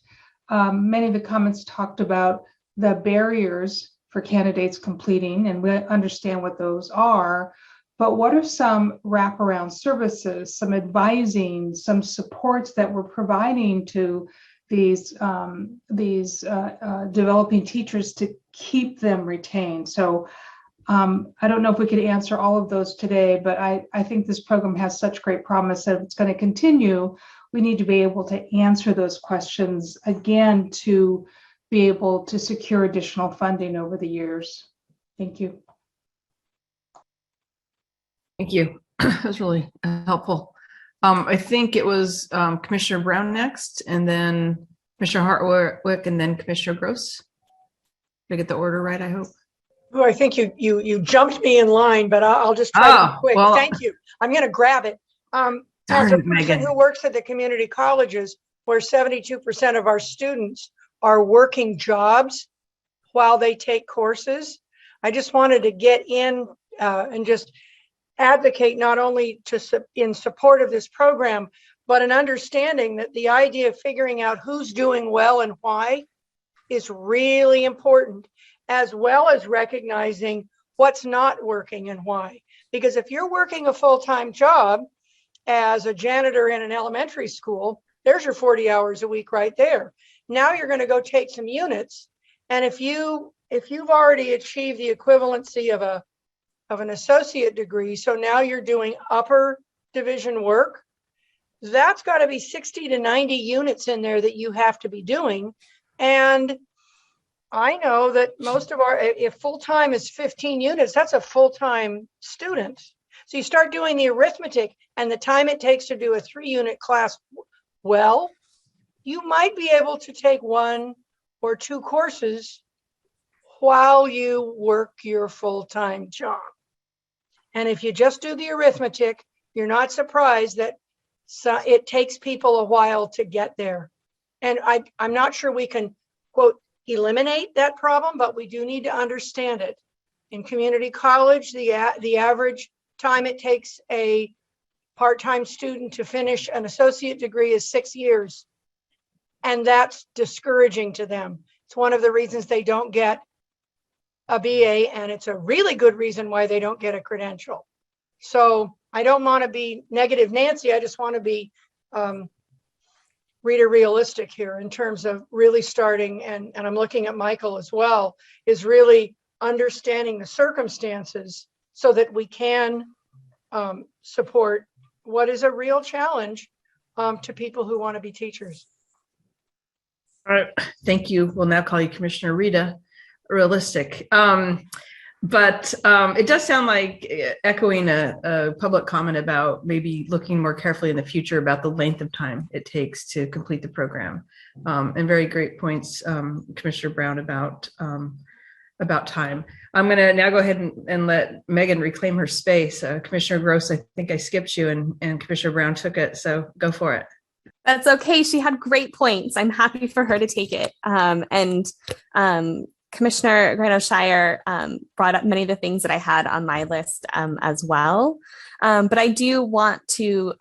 many of the comments talked about the barriers for candidates completing, and we understand what those are. But what are some wraparound services, some advising, some supports that we're providing to these developing teachers to keep them retained? So I don't know if we could answer all of those today, but I think this program has such great promise that if it's going to continue, we need to be able to answer those questions again to be able to secure additional funding over the years. Thank you. Thank you. That was really helpful. I think it was Commissioner Brown next, and then Commissioner Hartwick, and then Commissioner Gross. Did I get the order right, I hope? Oh, I think you jumped me in line, but I'll just try to be quick. Well, thank you. I'm going to grab it. As a person who works at the community colleges, where 72% of our students are working jobs while they take courses, I just wanted to get in and just advocate not only in support of this program, but an understanding that the idea of figuring out who's doing well and why is really important, as well as recognizing what's not working and why. Because if you're working a full-time job as a janitor in an elementary school, there's your 40 hours a week right there. Now you're going to go take some units. And if you've already achieved the equivalency of an associate degree, so now you're doing upper division work, that's got to be 60 to 90 units in there that you have to be doing. And I know that most of if full-time is 15 units, that's a full-time student. So you start doing the arithmetic and the time it takes to do a 3-unit class, well, you might be able to take 1 or 2 courses while you work your full-time job. And if you just do the arithmetic, you're not surprised that it takes people a while to get there. And I'm not sure we can, quote, eliminate that problem, but we do need to understand it. In community college, the average time it takes a part-time student to finish an associate degree is 6 years. And that's discouraging to them. It's one of the reasons they don't get a BA, and it's a really good reason why they don't get a credential. So I don't want to be negative Nancy. I just want to be reader realistic here in terms of really starting, and I'm looking at Michael as well, is really understanding the circumstances so that we can support what is a real challenge to people who want to be teachers. All right, thank you. We'll now call you Commissioner Rita Realistic. But it does sound like echoing a public comment about maybe looking more carefully in the future about the length of time it takes to complete the program. And very great points, Commissioner Brown, about time. I'm going to now go ahead and let Megan reclaim her space. Commissioner Gross, I think I skipped you, and Commissioner Brown took it, so go for it. That's okay. She had great points. I'm happy for her to take it. Commissioner Grano-Shire brought up many of the things that I had on my list as well. But I do want to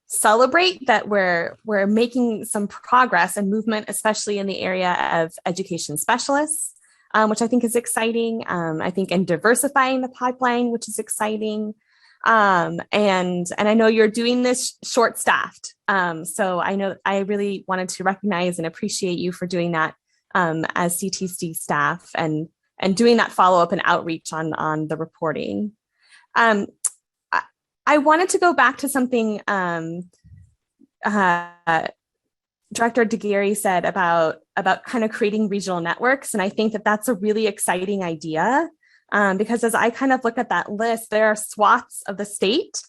celebrate that we're making some progress and movement, especially in the area of education specialists, which I think is exciting. I think in diversifying the pipeline, which is exciting. And I know you're doing this short-staffed. So I know I really wanted to recognize and appreciate you for doing that as CTC staff and doing that follow-up and outreach on the reporting. I wanted to go back to something Director DeGary said about kind of creating regional networks. And I think that that's a really exciting idea because as I kind of look at that list, there are swaths of the state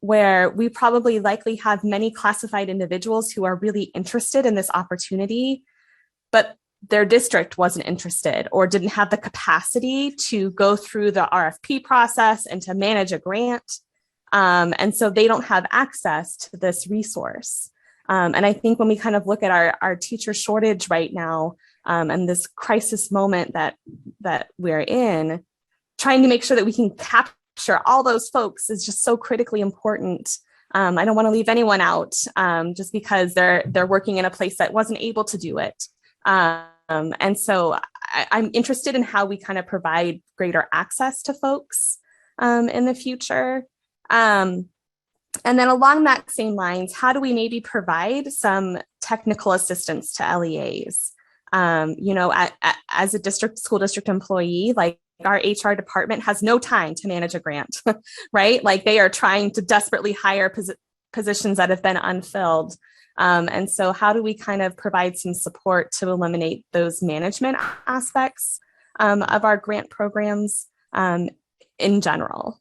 where we probably likely have many classified individuals who are really interested in this opportunity, but their district wasn't interested or didn't have the capacity to go through the RFP process and to manage a grant. And so they don't have access to this resource. And I think when we kind of look at our teacher shortage right now and this crisis moment that we're in, trying to make sure that we can capture all those folks is just so critically important. I don't want to leave anyone out just because they're working in a place that wasn't able to do it. And so I'm interested in how we kind of provide greater access to folks in the future. And then along that same lines, how do we maybe provide some technical assistance to LEAs? As a school district employee, like our HR department has no time to manage a grant, right? Like they are trying to desperately hire positions that have been unfilled. And so how do we kind of provide some support to eliminate those management aspects of our grant programs in general?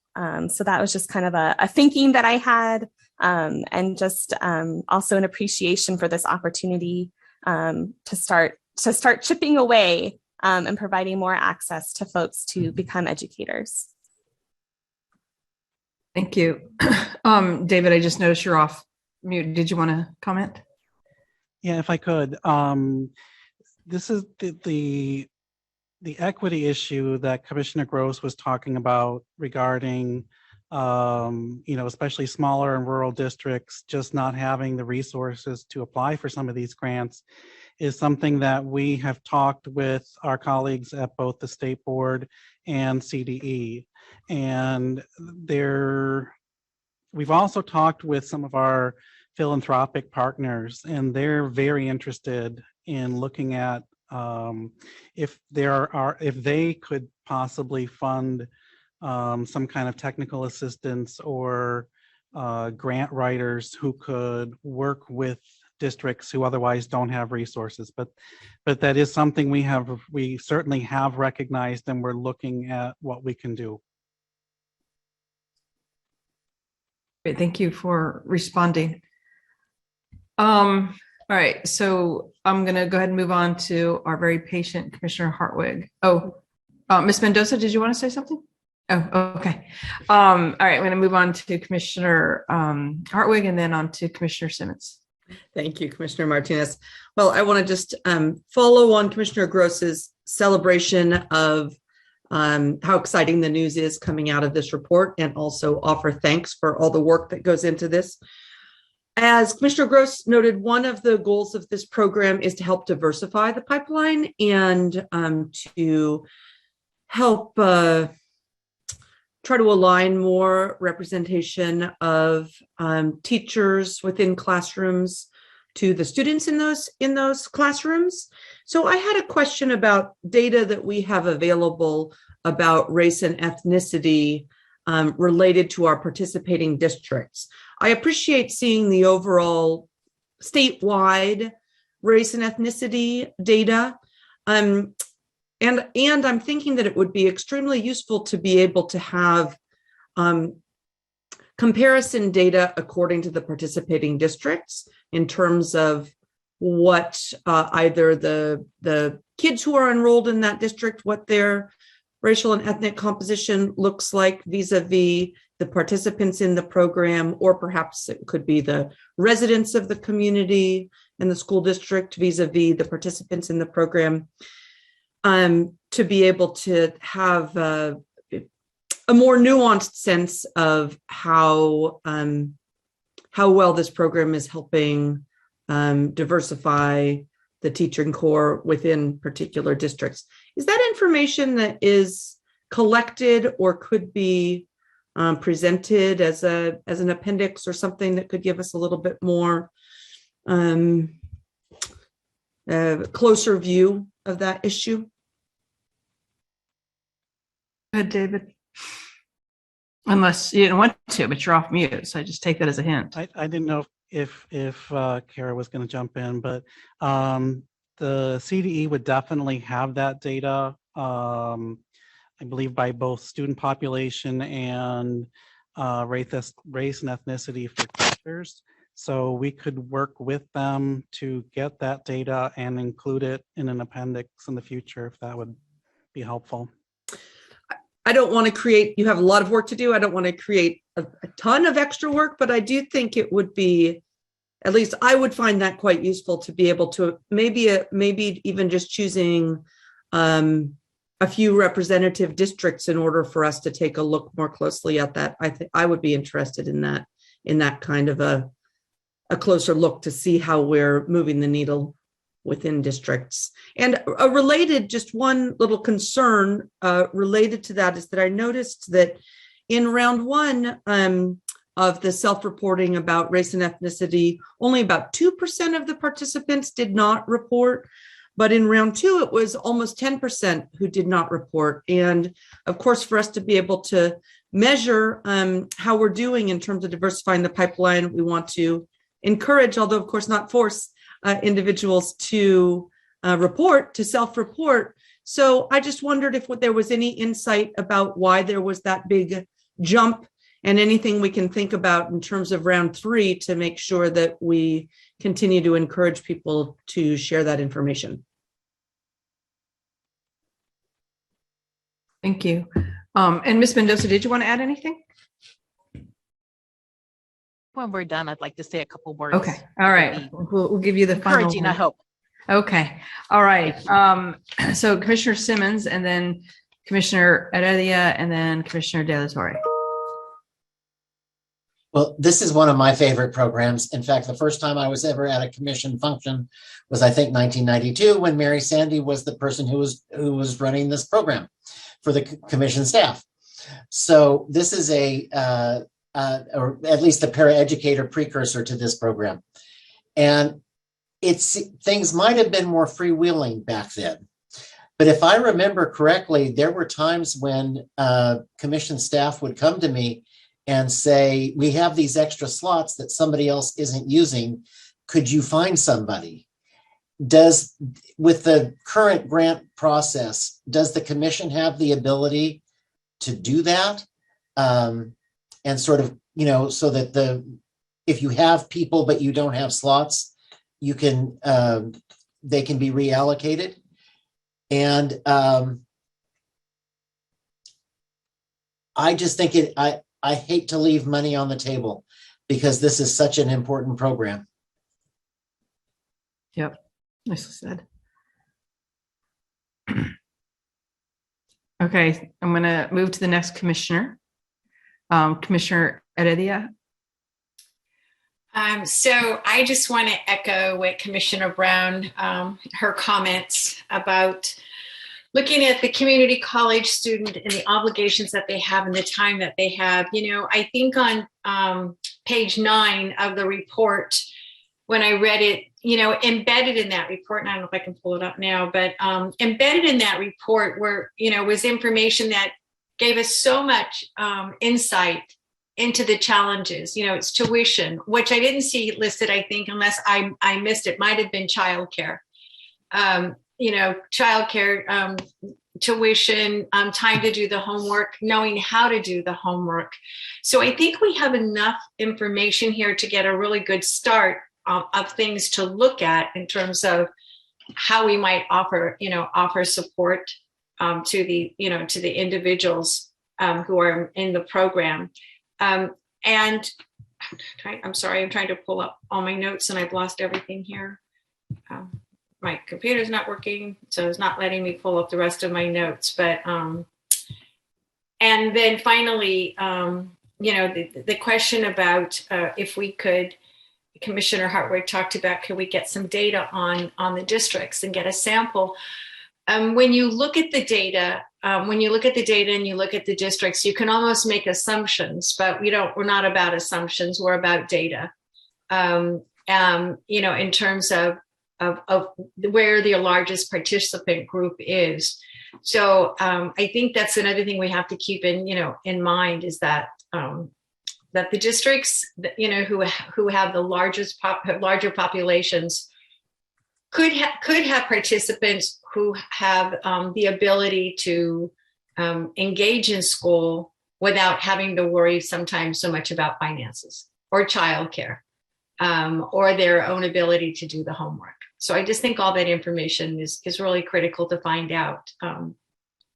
So that was just kind of a thinking that I had, and just also an appreciation for this opportunity to start chipping away and providing more access to folks to become educators. Thank you. David, I just noticed you're off mute. Did you want to comment? Yeah, if I could. This is the equity issue that Commissioner Gross was talking about regarding, especially smaller and rural districts just not having the resources to apply for some of these grants, is something that we have talked with our colleagues at both the State Board and CDE. And we've also talked with some of our philanthropic partners, and they're very interested in looking at if they could possibly fund some kind of technical assistance or grant writers who could work with districts who otherwise don't have resources. But that is something we certainly have recognized, and we're looking at what we can do. Great, thank you for responding. All right, so I'm going to go ahead and move on to our very patient Commissioner Hartwig. Ms. Mendoza, did you want to say something? Oh, okay. All right, I'm going to move on to Commissioner Hartwig and then on to Commissioner Simmons. Thank you, Commissioner Martinez. Well, I want to just follow on Commissioner Gross's celebration of how exciting the news is coming out of this report, and also offer thanks for all the work that goes into this. As Commissioner Gross noted, one of the goals of this program is to help diversify the pipeline and to help try to align more representation of teachers within classrooms to the students in those classrooms. So I had a question about data that we have available about race and ethnicity related to our participating districts. I appreciate seeing the overall statewide race and ethnicity data. And I'm thinking that it would be extremely useful to be able to have comparison data according to the participating districts in terms of what either the kids who are enrolled in that district, what their racial and ethnic composition looks like vis-a-vis the participants in the program, or perhaps it could be the residents of the community and the school district vis-a-vis the participants in the program, to be able to have a more nuanced sense of how well this program is helping diversify the teaching corps within particular districts. Is that information that is collected or could be presented as an appendix or something that could give us a little bit more closer view of that issue? Go ahead, David. Unless you don't want to, but you're off mute, so I just take that as a hint. I didn't know if Kara was going to jump in, but the CDE would definitely have that data, I believe, by both student population and race and ethnicity for teachers. So we could work with them to get that data and include it in an appendix in the future, if that would be helpful. I don't want to create, you have a lot of work to do. I don't want to create a ton of extra work, but I do think it would be, at least I would find that quite useful to be able to maybe even just choosing a few representative districts in order for us to take a look more closely at that. I think I would be interested in that kind of a closer look to see how we're moving the needle within districts. And a related, just one little concern related to that is that I noticed that in round one of the self-reporting about race and ethnicity, only about 2% of the participants did not report. But in round two, it was almost 10% who did not report. And of course, for us to be able to measure how we're doing in terms of diversifying the pipeline, we want to encourage, although of course not force individuals to report, to self-report. So I just wondered if there was any insight about why there was that big jump, and anything we can think about in terms of round three to make sure that we continue to encourage people to share that information. Thank you. And Ms. Mendoza, did you want to add anything? When we're done, I'd like to say a couple words. Okay. All right. We'll give you the final Encouraging, I hope. Okay. All right. So Commissioner Simmons, and then Commissioner Heredia, and then Commissioner De La Torre. Well, this is one of my favorite programs. In fact, the first time I was ever at a commission function was, I think, 1992, when Mary Sandy was the person who was running this program for the commission staff. So this is or at least a paraeducator precursor to this program. And things might have been more freewheeling back then. But if I remember correctly, there were times when commission staff would come to me and say, we have these extra slots that somebody else isn't using. Could you find somebody? With the current grant process, does the commission have the ability to do that? And sort of, so that if you have people, but you don't have slots, they can be reallocated. And I just think I hate to leave money on the table because this is such an important program. Yep. Nicely said. Okay. I'm going to move to the next commissioner. Commissioner Heredia. So I just want to echo what Commissioner Brown, her comments about looking at the community college student and the obligations that they have and the time that they have. I think on page 9 of the report, when I read it, embedded in that report, and I don't know if I can pull it up now, but embedded in that report was information that gave us so much insight into the challenges. It's tuition, which I didn't see listed, I think, unless I missed it, might have been childcare. Childcare, tuition, time to do the homework, knowing how to do the homework. So I think we have enough information here to get a really good start of things to look at in terms of how we might offer support to the individuals who are in the program. And I'm sorry, I'm trying to pull up all my notes and I've lost everything here. My computer's not working, so it's not letting me pull up the rest of my notes. But and then finally, the question about if we could, Commissioner Hartwig talked about, could we get some data on the districts and get a sample? When you look at the data, and you look at the districts, you can almost make assumptions, but we're not about assumptions, we're about data. In terms of where the largest participant group is. So I think that's another thing we have to keep in mind, is that that the districts who have the larger populations could have participants who have the ability to engage in school without having to worry sometimes so much about finances or childcare or their own ability to do the homework. So I just think all that information is really critical to find out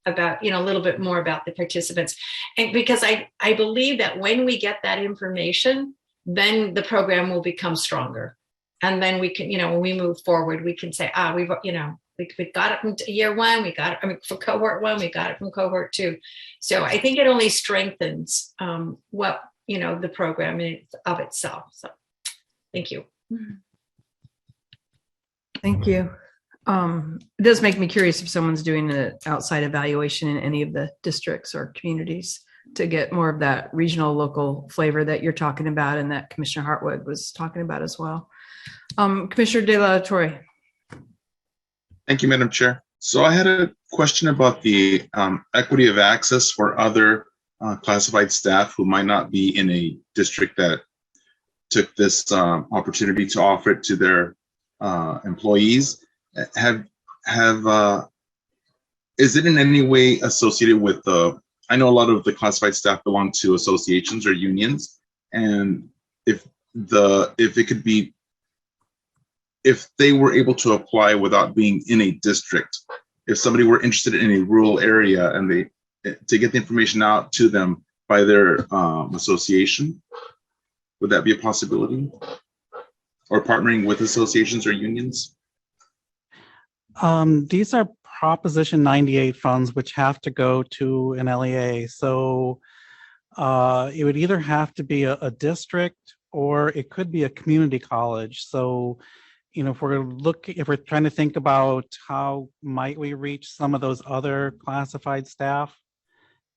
about, a little bit more about the participants. And because I believe that when we get that information, then the program will become stronger. And then we can, when we move forward, we can say, we got it from year one, we got it from cohort 1, we got it from cohort 2. So I think it only strengthens what, the program of itself. So thank you. Thank you. It does make me curious if someone's doing an outside evaluation in any of the districts or communities to get more of that regional local flavor that you're talking about and that Commissioner Hartwig was talking about as well. Commissioner De La Torre. Thank you, Madam Chair. So I had a question about the equity of access for other classified staff who might not be in a district that took this opportunity to offer it to their employees. Is it in any way associated with I know a lot of the classified staff belong to associations or unions, and if it could be, if they were able to apply without being in a district, if somebody were interested in a rural area and to get the information out to them by their association, would that be a possibility? Or partnering with associations or unions? These are Proposition 98 funds, which have to go to an LEA. So it would either have to be a district or it could be a community college. So, you know, if we're trying to think about how might we reach some of those other classified staff,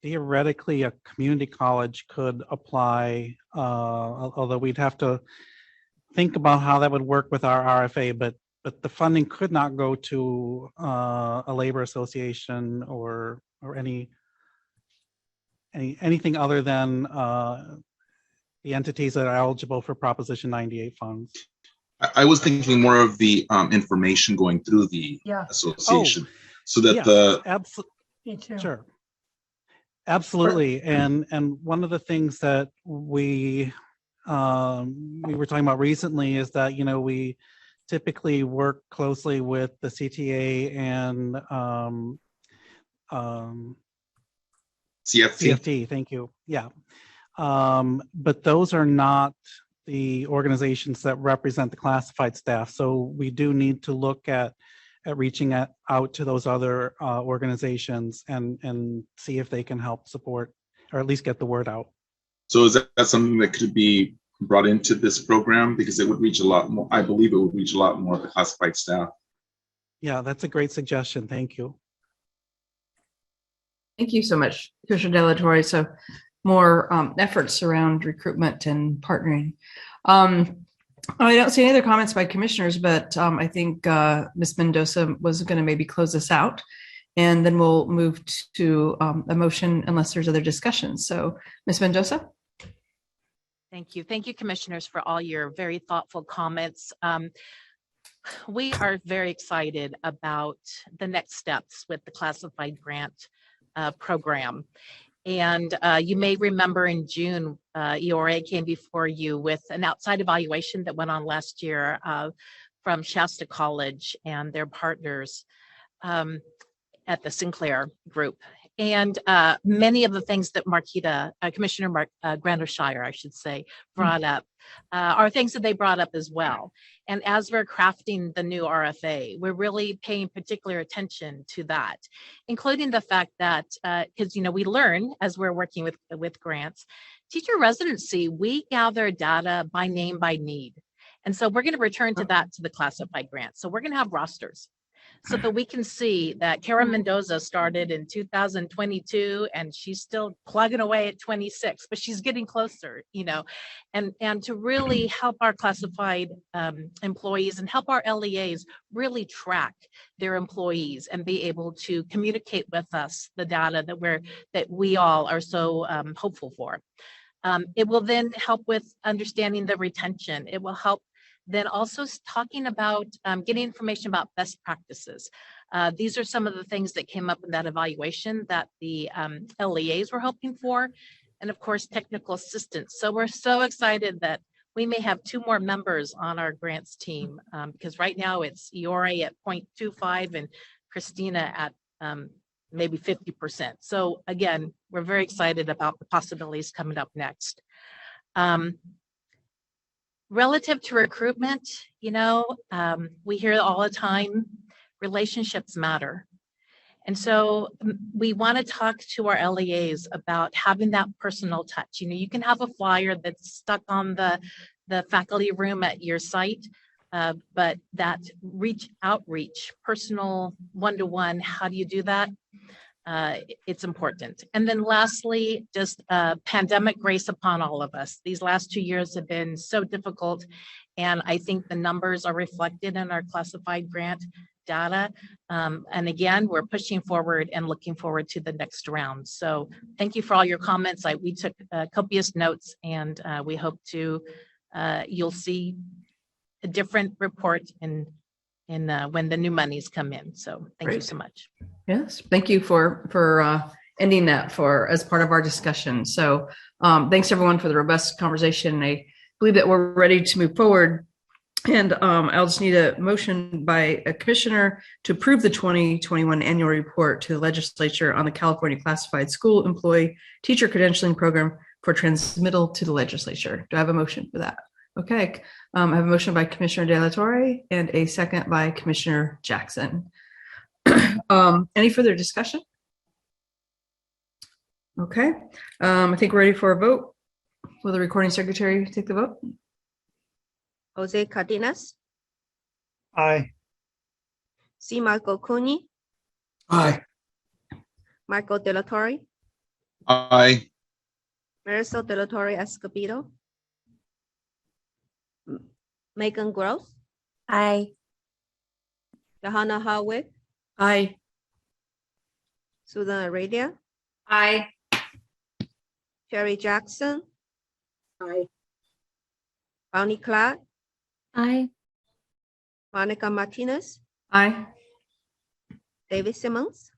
theoretically a community college could apply, although we'd have to think about how that would work with our RFA, but the funding could not go to a labor association or anything other than the entities that are eligible for Proposition 98 funds. I was thinking more of the information going through the association, so that Me too. Sure. Absolutely. And one of the things that we were talking about recently is that, you know, we typically work closely with the CTA and CFT. Thank you. Yeah. But those are not the organizations that represent the classified staff. So we do need to look at reaching out to those other organizations and see if they can help support or at least get the word out. So is that something that could be brought into this program? Because it would reach a lot more, I believe it would reach a lot more of the classified staff. Yeah, that's a great suggestion. Thank you. Thank you so much, Commissioner De La Torre. So more efforts around recruitment and partnering. I don't see any other comments by commissioners, but I think Ms. Mendoza was going to maybe close us out, and then we'll move to a motion unless there's other discussion. So Ms. Mendoza. Thank you. Thank you, commissioners, for all your very thoughtful comments. We are very excited about the next steps with the classified grant program. And you may remember in June, EORA came before you with an outside evaluation that went on last year from Shasta College and their partners at the Sinclair Group. And many of the things that Commissioner Grandershire, I should say, brought up are things that they brought up as well. And as we're crafting the new RFA, we're really paying particular attention to that, including the fact that, because, you know, we learn as we're working with grants, teacher residency, we gather data by name, by need. And so we're going to return to that to the classified grant. So we're going to have rosters, so that we can see that Kara Mendoza started in 2022 and she's still plugging away at 26, but she's getting closer, you know, and to really help our classified employees and help our LEAs really track their employees and be able to communicate with us the data that we all are so hopeful for. It will then help with understanding the retention. It will help then also talking about getting information about best practices. These are some of the things that came up in that evaluation that the LEAs were hoping for, and of course, technical assistance. So we're so excited that we may have 2 more members on our grants team, because right now it's EORA at 0.25 and Christina at maybe 50%. So again, we're very excited about the possibilities coming up next. Relative to recruitment, you know, we hear all the time, relationships matter. And so we want to talk to our LEAs about having that personal touch. You know, you can have a flyer that's stuck on the faculty room at your site, but that outreach, personal one-to-one, how do you do that? It's important. And then lastly, just pandemic grace upon all of us. These last 2 years have been so difficult, and I think the numbers are reflected in our classified grant. data. And again, we're pushing forward and looking forward to the next round. So thank you for all your comments. We took copious notes, and we hope to, you'll see a different report in when the new monies come in. So thank you so much. Yes, thank you for ending that as part of our discussion. So thanks everyone for the robust conversation. I believe that we're ready to move forward. And I'll just need a motion by a commissioner to approve the 2021 annual report to the legislature on the California Classified School Employee Teacher Credentialing Program for transmittal to the legislature. Do I have a motion for that? Okay, I have a motion by Commissioner De La Torre and a second by Commissioner Jackson. Any further discussion? Okay, I think we're ready for a vote. Will the recording secretary take the vote? Jose Cardenas, Aye. C. Marco Cuni, Aye. Marco De La Torre, Aye. Marisol De La Torre Escobedo, Megan Gross, Aye. Johanna Howick, Aye. Susan Aradia, Aye. Sherry Jackson, Aye. Bonnie Clark, Aye. Monica Martinez, Aye. David Simmons,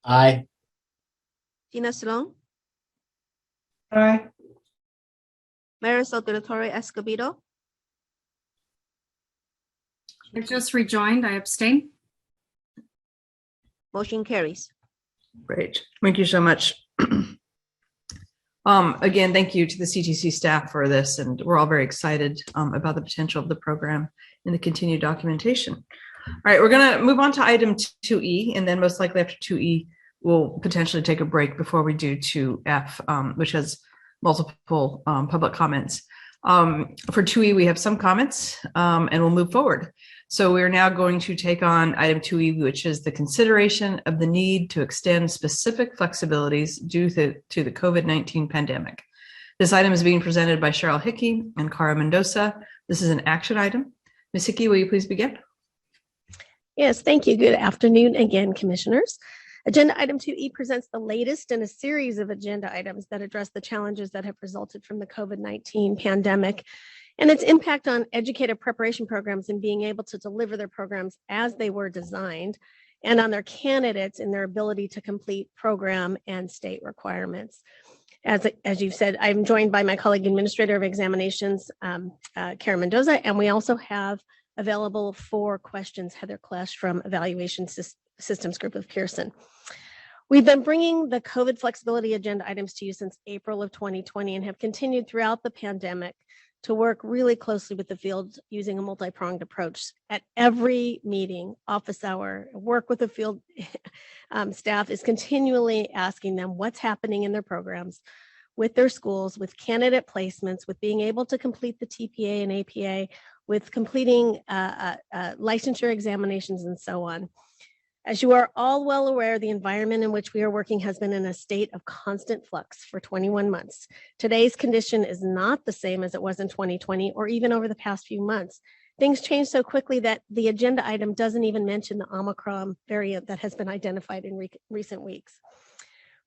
Aye. Tina Sloan, Aye. Marisol De La Torre Escobedo, I just rejoined. I abstain. motion carries. Great. Thank you so much. Again, thank you to the CTC staff for this, and we're all very excited about the potential of the program and the continued documentation. All right, we're going to move on to item 2E, and then most likely after 2E, we'll potentially take a break before we do 2F, which has multiple public comments. For 2E, we have some comments, and we'll move forward. So we're now going to take on item 2E, which is the consideration of the need to extend specific flexibilities due to the COVID-19 pandemic. This item is being presented by Cheryl Hickey and Cara Mendoza. This is an action item. Ms. Hickey, will you please begin? Yes, thank you. Good afternoon again, commissioners. Agenda item 2E presents the latest in a series of agenda items that address the challenges that have resulted from the COVID-19 pandemic and its impact on educator preparation programs and being able to deliver their programs as they were designed, and on their candidates in their ability to complete program and state requirements. As you've said, I'm joined by my colleague Administrator of Examinations, Cara Mendoza, and we also have available for questions Heather Klesch from Evaluation Systems Group of Pearson. We've been bringing the COVID flexibility agenda items to you since April of 2020 and have continued throughout the pandemic to work really closely with the field using a multi-pronged approach. At every meeting, office hour, work with the field staff is continually asking them what's happening in their programs, with their schools, with candidate placements, with being able to complete the TPA and APA, with completing licensure examinations and so on. As you are all well aware, the environment in which we are working has been in a state of constant flux for 21 months. Today's condition is not the same as it was in 2020 or even over the past few months. Things change so quickly that the agenda item doesn't even mention the Omicron variant that has been identified in recent weeks.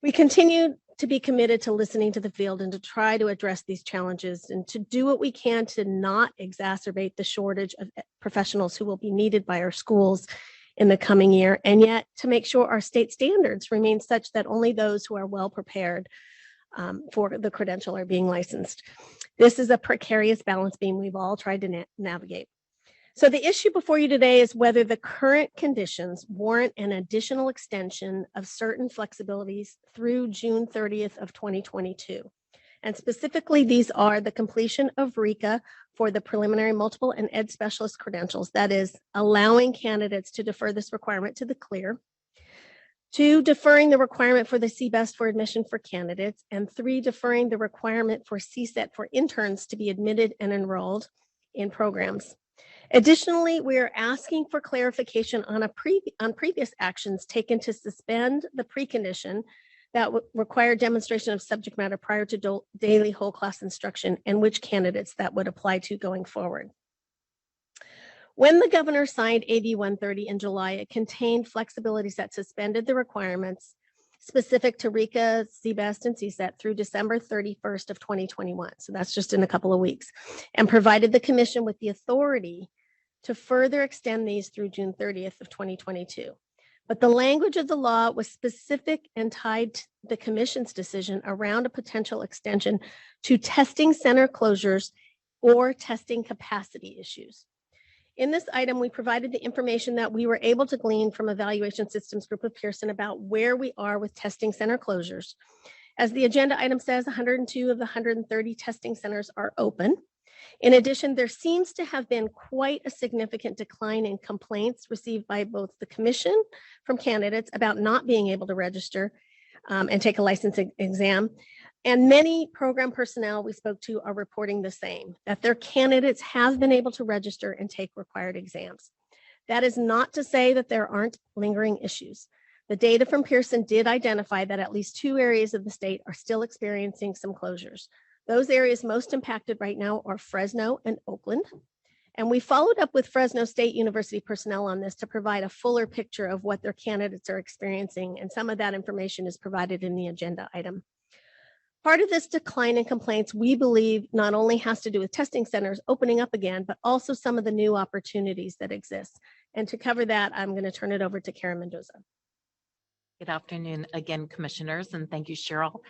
We continue to be committed to listening to the field and to try to address these challenges and to do what we can to not exacerbate the shortage of professionals who will be needed by our schools in the coming year, and yet to make sure our state standards remain such that only those who are well prepared for the credential are being licensed. This is a precarious balance beam we've all tried to navigate. So the issue before you today is whether the current conditions warrant an additional extension of certain flexibilities through June 30th of 2022. And specifically, these are the completion of RECA for the preliminary multiple and ed specialist credentials, that is allowing candidates to defer this requirement to the clear. 2, deferring the requirement for the CBEST for admission for candidates. And 3, deferring the requirement for CSET for interns to be admitted and enrolled in programs. Additionally, we are asking for clarification on previous actions taken to suspend the precondition that require demonstration of subject matter prior to daily whole class instruction and which candidates that would apply to going forward. When the governor signed AB 130 in July, it contained flexibilities that suspended the requirements specific to RECA, CBEST, and CSET through December 31st of 2021. So that's just in a couple of weeks, and provided the commission with the authority to further extend these through June 30th of 2022. But the language of the law was specific and tied to the commission's decision around a potential extension to testing center closures or testing capacity issues. In this item, we provided the information that we were able to glean from Evaluation Systems Group of Pearson about where we are with testing center closures. As the agenda item says, 102 of the 130 testing centers are open. In addition, there seems to have been quite a significant decline in complaints received by both the commission from candidates about not being able to register and take a license exam. And many program personnel we spoke to are reporting the same, that their candidates have been able to register and take required exams. That is not to say that there aren't lingering issues. The data from Pearson did identify that at least 2 areas of the state are still experiencing some closures. Those areas most impacted right now are Fresno and Oakland. And we followed up with Fresno State University personnel on this to provide a fuller picture of what their candidates are experiencing. And some of that information is provided in the agenda item. Part of this decline in complaints, we believe, not only has to do with testing centers opening up again, but also some of the new opportunities that exist. And to cover that, I'm going to turn it over to Karen Mendoza. Good afternoon again, commissioners, and thank you, Cheryl.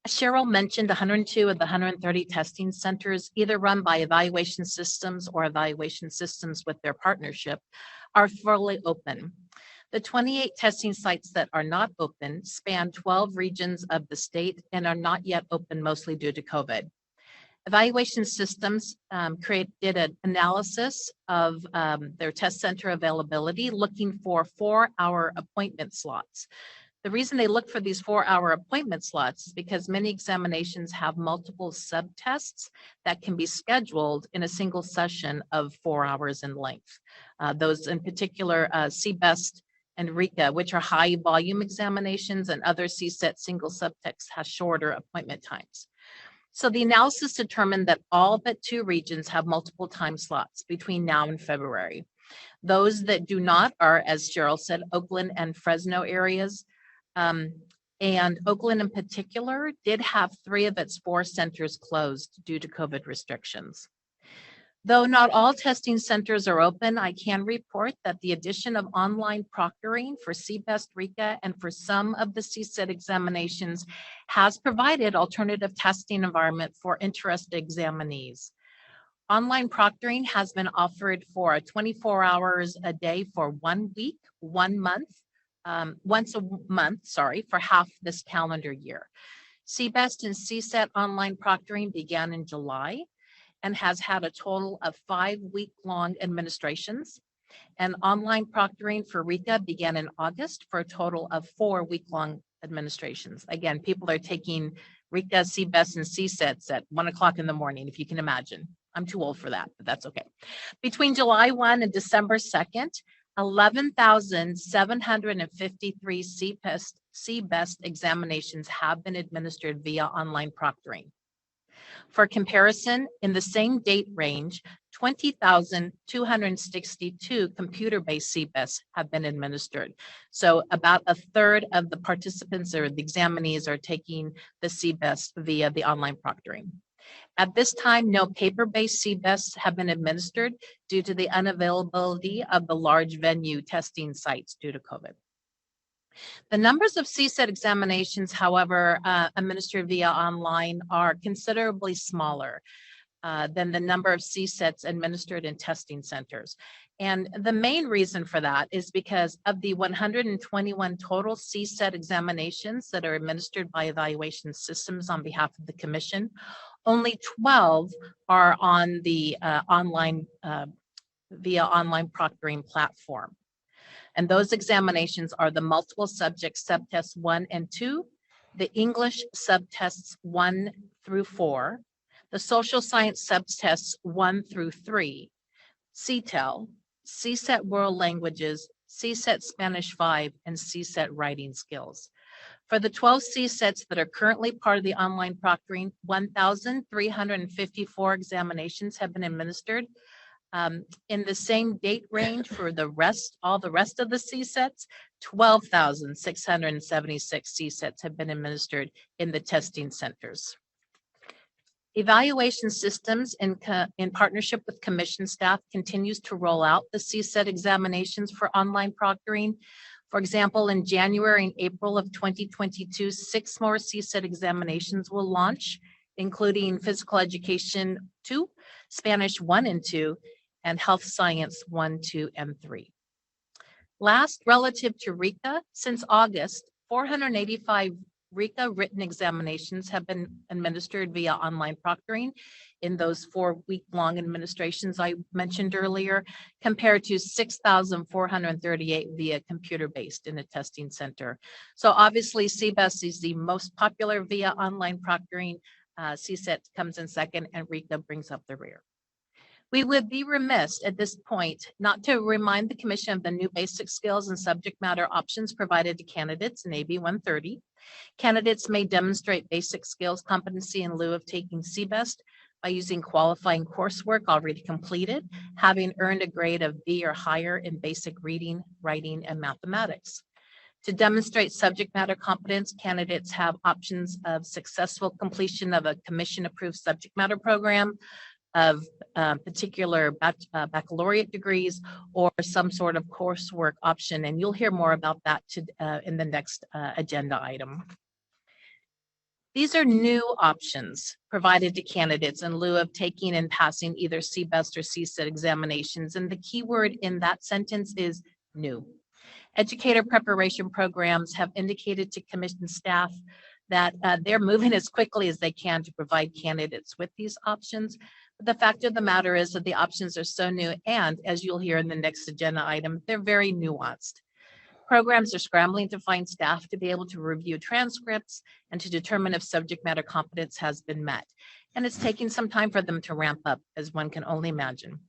As Cheryl mentioned, 102 of the 130 testing centers, either run by Evaluation Systems or Evaluation Systems with their partnership, are fully open. The 28 testing sites that are not open span 12 regions of the state and are not yet open, mostly due to COVID. Evaluation Systems did an analysis of their test center availability, looking for 4-hour appointment slots. The reason they look for these 4-hour appointment slots is because many examinations have multiple subtests that can be scheduled in a single session of 4 hours in length. Those in particular, CBEST and RECA, which are high volume examinations, and other CSET single subtests have shorter appointment times. So the analysis determined that all but 2 regions have multiple time slots between now and February. Those that do not are, as Cheryl said, Oakland and Fresno areas. And Oakland in particular did have 3 of its 4 centers closed due to COVID restrictions. Though not all testing centers are open, I can report that the addition of online proctoring for CBEST, RECA, and for some of the CSET examinations has provided alternative testing environment for interested examinees. Online proctoring has been offered for 24 hours a day for 1 week, 1 month, once a month, for half this calendar year. CBEST and CSET online proctoring began in July and has had a total of 5-week-long administrations. And online proctoring for RECA began in August for a total of 4-week-long administrations. Again, people are taking RECA, CBEST, and CSETs at 1 o'clock in the morning, if you can imagine. I'm too old for that, but that's okay. Between July 1 and December 2nd, 11,753 CBEST examinations have been administered via online proctoring. For comparison, in the same date range, 20,262 computer-based CBEST have been administered. So about a third of the participants or the examinees are taking the CBEST via the online proctoring. At this time, no paper-based CBEST have been administered due to the unavailability of the large venue testing sites due to COVID. The numbers of CSET examinations, however, administered via online are considerably smaller than the number of CSETs administered in testing centers. And the main reason for that is because of the 121 total CSET examinations that are administered by Evaluation Systems on behalf of the Commission, only 12 are on the via online proctoring platform. And those examinations are the multiple subject subtests 1 and 2, the English subtests 1 through 4, the social science subtests 1 through 3, CTEL, CSET World Languages, CSET Spanish 5, and CSET Writing Skills. For the 12 CSETs that are currently part of the online proctoring, 1,354 examinations have been administered. In the same date range for all the rest of the CSETs, 12,676 CSETs have been administered in the testing centers. Evaluation Systems, in partnership with commission staff, continues to roll out the CSET examinations for online proctoring. For example, in January and April of 2022, 6 more CSET examinations will launch, including Physical Education 2, Spanish 1 and 2, and Health Science 1, 2, and 3. Last, relative to RECA, since August, 485 RECA written examinations have been administered via online proctoring in those 4-week-long administrations I mentioned earlier, compared to 6,438 via computer-based in a testing center. So obviously, CBEST is the most popular via online proctoring. CSET comes in second, and RECA brings up the rear. We would be remiss at this point not to remind the Commission of the new basic skills and subject matter options provided to candidates in AB 130. Candidates may demonstrate basic skills competency in lieu of taking CBEST by using qualifying coursework already completed, having earned a grade of B or higher in basic reading, writing, and mathematics. To demonstrate subject matter competence, candidates have options of successful completion of a commission-approved subject matter program, of particular baccalaureate degrees, or some sort of coursework option. And you'll hear more about that in the next agenda item. These are new options provided to candidates in lieu of taking and passing either CBEST or CSET examinations. And the key word in that sentence is new. Educator preparation programs have indicated to commission staff that they're moving as quickly as they can to provide candidates with these options. But the fact of the matter is that the options are so new, and as you'll hear in the next agenda item, they're very nuanced. Programs are scrambling to find staff to be able to review transcripts and to determine if subject matter competence has been met. And it's taking some time for them to ramp up, as one can only imagine.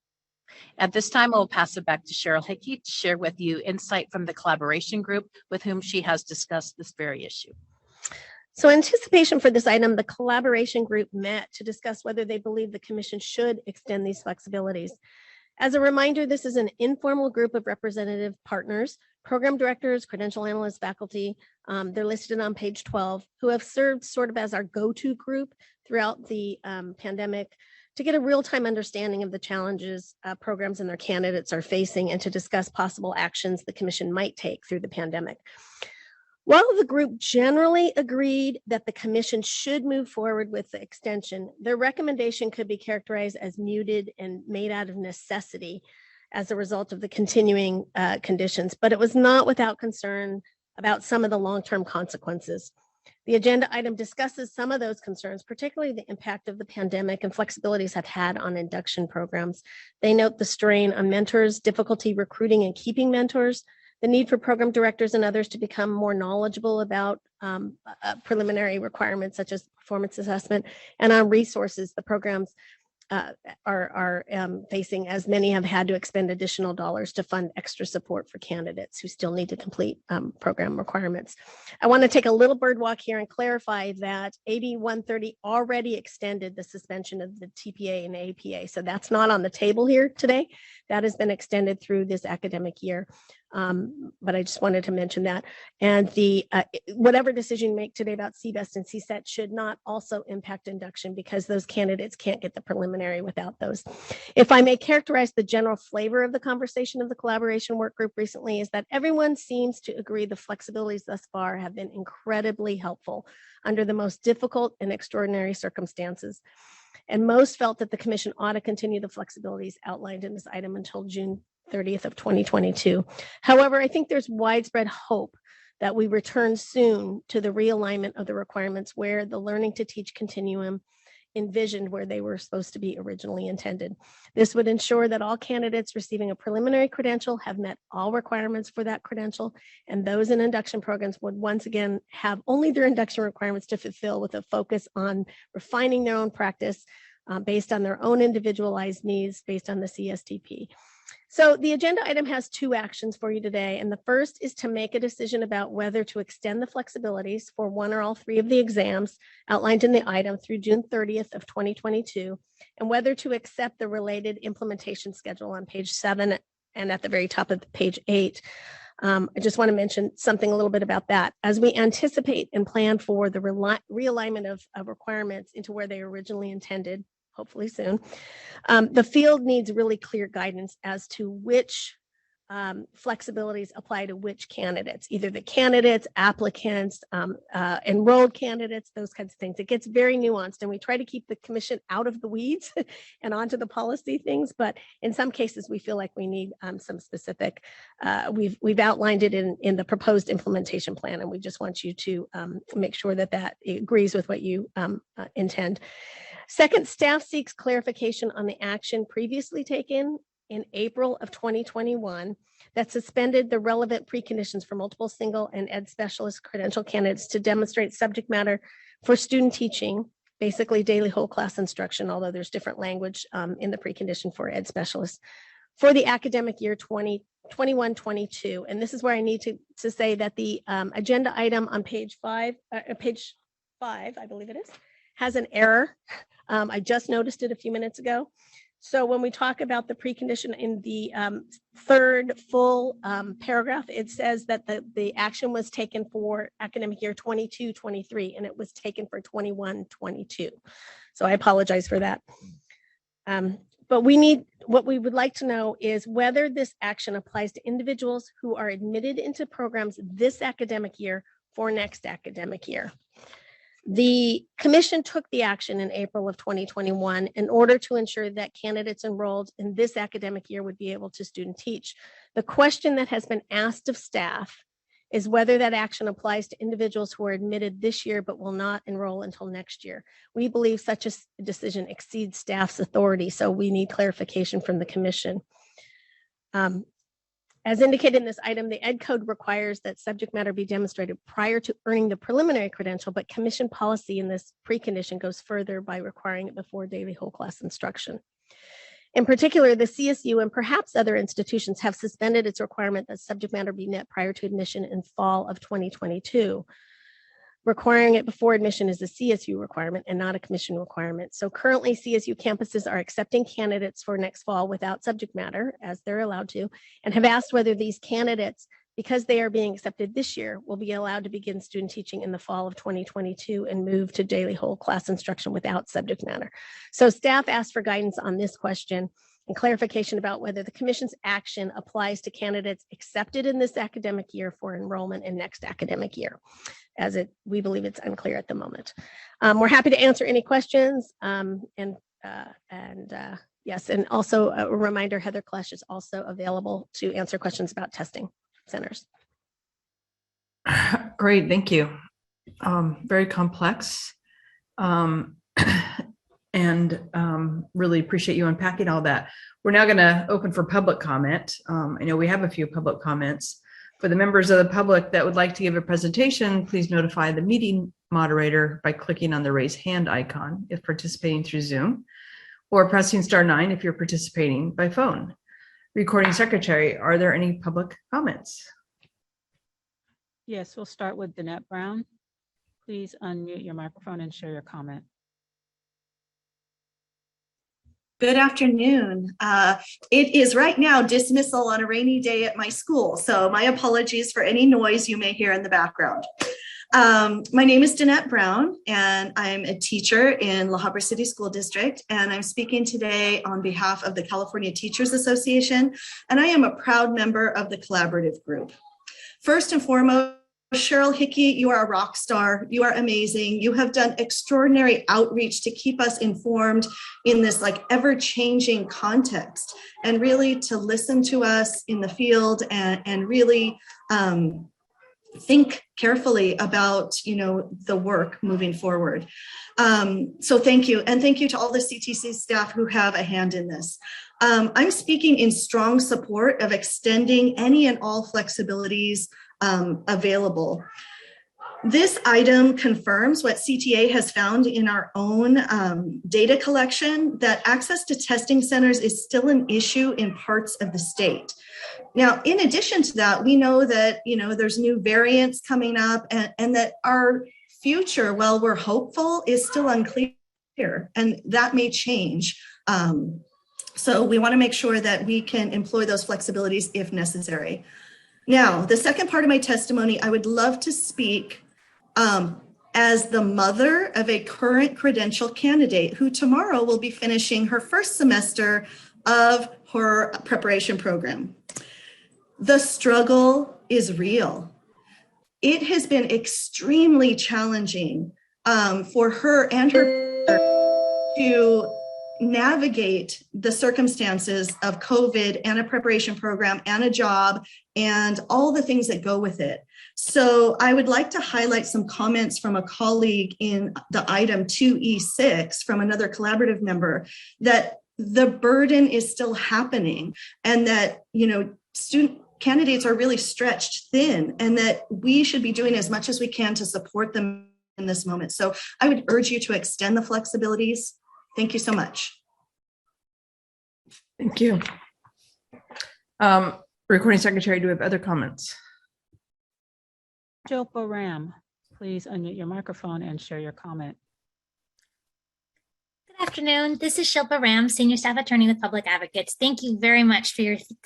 At this time, I will pass it back to Cheryl Hickey to share with you insight from the collaboration group with whom she has discussed this very issue. So in anticipation for this item, the collaboration group met to discuss whether they believe the commission should extend these flexibilities. As a reminder, this is an informal group of representative partners, program directors, credential analysts, faculty. They're listed on page 12, who have served sort of as our go-to group throughout the pandemic to get a real-time understanding of the challenges programs and their candidates are facing and to discuss possible actions the commission might take through the pandemic. While the group generally agreed that the commission should move forward with the extension, their recommendation could be characterized as muted and made out of necessity as a result of the continuing conditions, but it was not without concern about some of the long-term consequences. The agenda item discusses some of those concerns, particularly the impact of the pandemic and flexibilities have had on induction programs. They note the strain on mentors, difficulty recruiting and keeping mentors, the need for program directors and others to become more knowledgeable about preliminary requirements such as performance assessment, and on resources the programs are facing, as many have had to expend additional dollars to fund extra support for candidates who still need to complete program requirements. I want to take a little bird walk here and clarify that AB 130 already extended the suspension of the TPA and APA. So that's not on the table here today. That has been extended through this academic year. But I just wanted to mention that. And the whatever decision you make today about CBEST and CSET should not also impact induction, because those candidates can't get the preliminary without those. If I may characterize the general flavor of the conversation of the collaboration work group recently, is that everyone seems to agree the flexibilities thus far have been incredibly helpful under the most difficult and extraordinary circumstances. And most felt that the commission ought to continue the flexibilities outlined in this item until June 30th of 2022. However, I think there's widespread hope that we return soon to the realignment of the requirements where the learning to teach continuum envisioned where they were supposed to be originally intended. This would ensure that all candidates receiving a preliminary credential have met all requirements for that credential, and those in induction programs would once again have only their induction requirements to fulfill, with a focus on refining their own practice based on their own individualized needs based on the CSTP. So the agenda item has two actions for you today. And the first is to make a decision about whether to extend the flexibilities for one or all three of the exams outlined in the item through June 30th of 2022, and whether to accept the related implementation schedule on page 7 and at the very top of page 8. I just want to mention something a little bit about that. As we anticipate and plan for the realignment of requirements into where they originally intended, hopefully soon, the field needs really clear guidance as to which flexibilities apply to which candidates, either the candidates, applicants, enrolled candidates, those kinds of things. It gets very nuanced, and we try to keep the commission out of the weeds and onto the policy things. But in some cases, we feel like we need some specific. We've outlined it in the proposed implementation plan, and we just want you to make sure that that agrees with what you intend. Second, staff seeks clarification on the action previously taken in April of 2021 that suspended the relevant preconditions for multiple single and ed specialist credential candidates to demonstrate subject matter for student teaching, basically daily whole class instruction, although there's different language in the precondition for ed specialists, for the academic year 2021-22. And this is where I need to say that the agenda item on page 5, I believe it is, has an error. I just noticed it a few minutes ago. So when we talk about the precondition in the third full paragraph, it says that the action was taken for academic year 22-23, and it was taken for 21-22. So I apologize for that. But what we would like to know is whether this action applies to individuals who are admitted into programs this academic year for next academic year. The commission took the action in April of 2021 in order to ensure that candidates enrolled in this academic year would be able to student teach. The question that has been asked of staff is whether that action applies to individuals who are admitted this year but will not enroll until next year. We believe such a decision exceeds staff's authority, so we need clarification from the commission. As indicated in this item, the Ed Code requires that subject matter be demonstrated prior to earning the preliminary credential, but commission policy in this precondition goes further by requiring it before daily whole class instruction. In particular, the CSU and perhaps other institutions have suspended its requirement that subject matter be met prior to admission in fall of 2022. Requiring it before admission is a CSU requirement and not a commission requirement. So currently CSU campuses are accepting candidates for next fall without subject matter, as they're allowed to, and have asked whether these candidates, because they are being accepted this year, will be allowed to begin student teaching in the fall of 2022 and move to daily whole class instruction without subject matter. So staff asked for guidance on this question and clarification about whether the commission's action applies to candidates accepted in this academic year for enrollment in next academic year, as we believe it's unclear at the moment. We're happy to answer any questions. Yes, and also a reminder, Heather Klesch is also available to answer questions about testing centers. Great, thank you. Very complex. And really appreciate you unpacking all that. We're now going to open for public comment. I know we have a few public comments. For the members of the public that would like to give a presentation, please notify the meeting moderator by clicking on the raise hand icon if participating through Zoom, or pressing *9 if you're participating by phone. Recording secretary, are there any public comments? Yes, we'll start with Danette Brown. Please unmute your microphone and share your comment. Good afternoon. It is right now dismissal on a rainy day at my school, so my apologies for any noise you may hear in the background. My name is Danette Brown, and I'm a teacher in La Habra City School District, and I'm speaking today on behalf of the California Teachers Association, and I am a proud member of the collaborative group. First and foremost, Cheryl Hickey, you are a rock star. You are amazing. You have done extraordinary outreach to keep us informed in this ever-changing context, and really to listen to us in the field and really think carefully about the work moving forward. So thank you, and thank you to all the CTC staff who have a hand in this. I'm speaking in strong support of extending any and all flexibilities available. This item confirms what CTA has found in our own data collection, that access to testing centers is still an issue in parts of the state. Now, in addition to that, we know that, there's new variants coming up, and that our future, while we're hopeful, is still unclear, and that may change. So we want to make sure that we can employ those flexibilities if necessary. Now, the second part of my testimony, I would love to speak as the mother of a current credential candidate who tomorrow will be finishing her first semester of her preparation program. The struggle is real. It has been extremely challenging for her and her to navigate the circumstances of COVID and a preparation program and a job and all the things that go with it. So I would like to highlight some comments from a colleague in the item 2E6 from another collaborative member, that the burden is still happening, and that, student candidates are really stretched thin, and that we should be doing as much as we can to support them in this moment. So I would urge you to extend the flexibilities. Thank you so much. Thank you. Recording secretary, do we have other comments? Shilpa Ram, please unmute your microphone and share your comment. Good afternoon. This is Shilpa Ram, Senior Staff Attorney with Public Advocates. Thank you very much for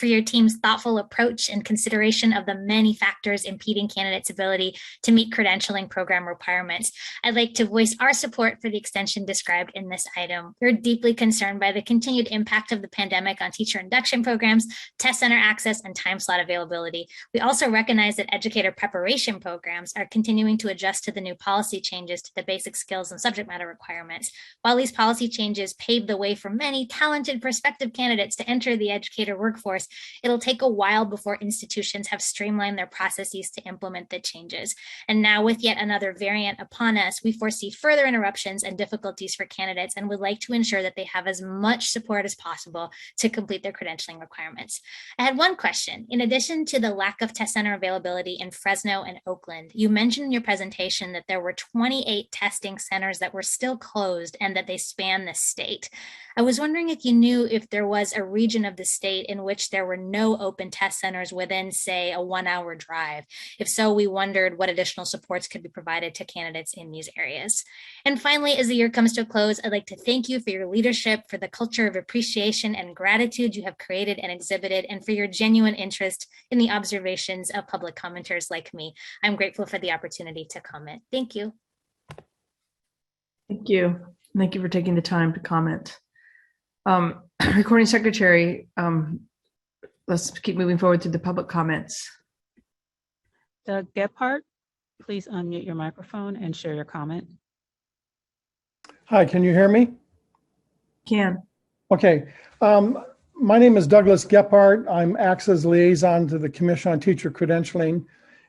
your team's thoughtful approach and consideration of the many factors impeding candidates' ability to meet credentialing program requirements. I'd like to voice our support for the extension described in this item. We're deeply concerned by the continued impact of the pandemic on teacher induction programs, test center access, and time slot availability. We also recognize that educator preparation programs are continuing to adjust to the new policy changes to the basic skills and subject matter requirements. While these policy changes pave the way for many talented prospective candidates to enter the educator workforce, it'll take a while before institutions have streamlined their processes to implement the changes. And now, with yet another variant upon us, we foresee further interruptions and difficulties for candidates and would like to ensure that they have as much support as possible to complete their credentialing requirements. I had one question. In addition to the lack of test center availability in Fresno and Oakland, you mentioned in your presentation that there were 28 testing centers that were still closed and that they span the state. I was wondering if you knew if there was a region of the state in which there were no open test centers within, say, a 1-hour drive. If so, we wondered what additional supports could be provided to candidates in these areas. And finally, as the year comes to a close, I'd like to thank you for your leadership, for the culture of appreciation and gratitude you have created and exhibited, and for your genuine interest in the observations of public commenters like me. I'm grateful for the opportunity to comment. Thank you. Thank you. Thank you for taking the time to comment. Recording secretary, let's keep moving forward to the public comments. Doug Gephardt, please unmute your microphone and share your comment. Hi, can you hear me? Can. Okay. My name is Douglas Gephardt. I'm ACSA's liaison to the Commission on Teacher Credentialing,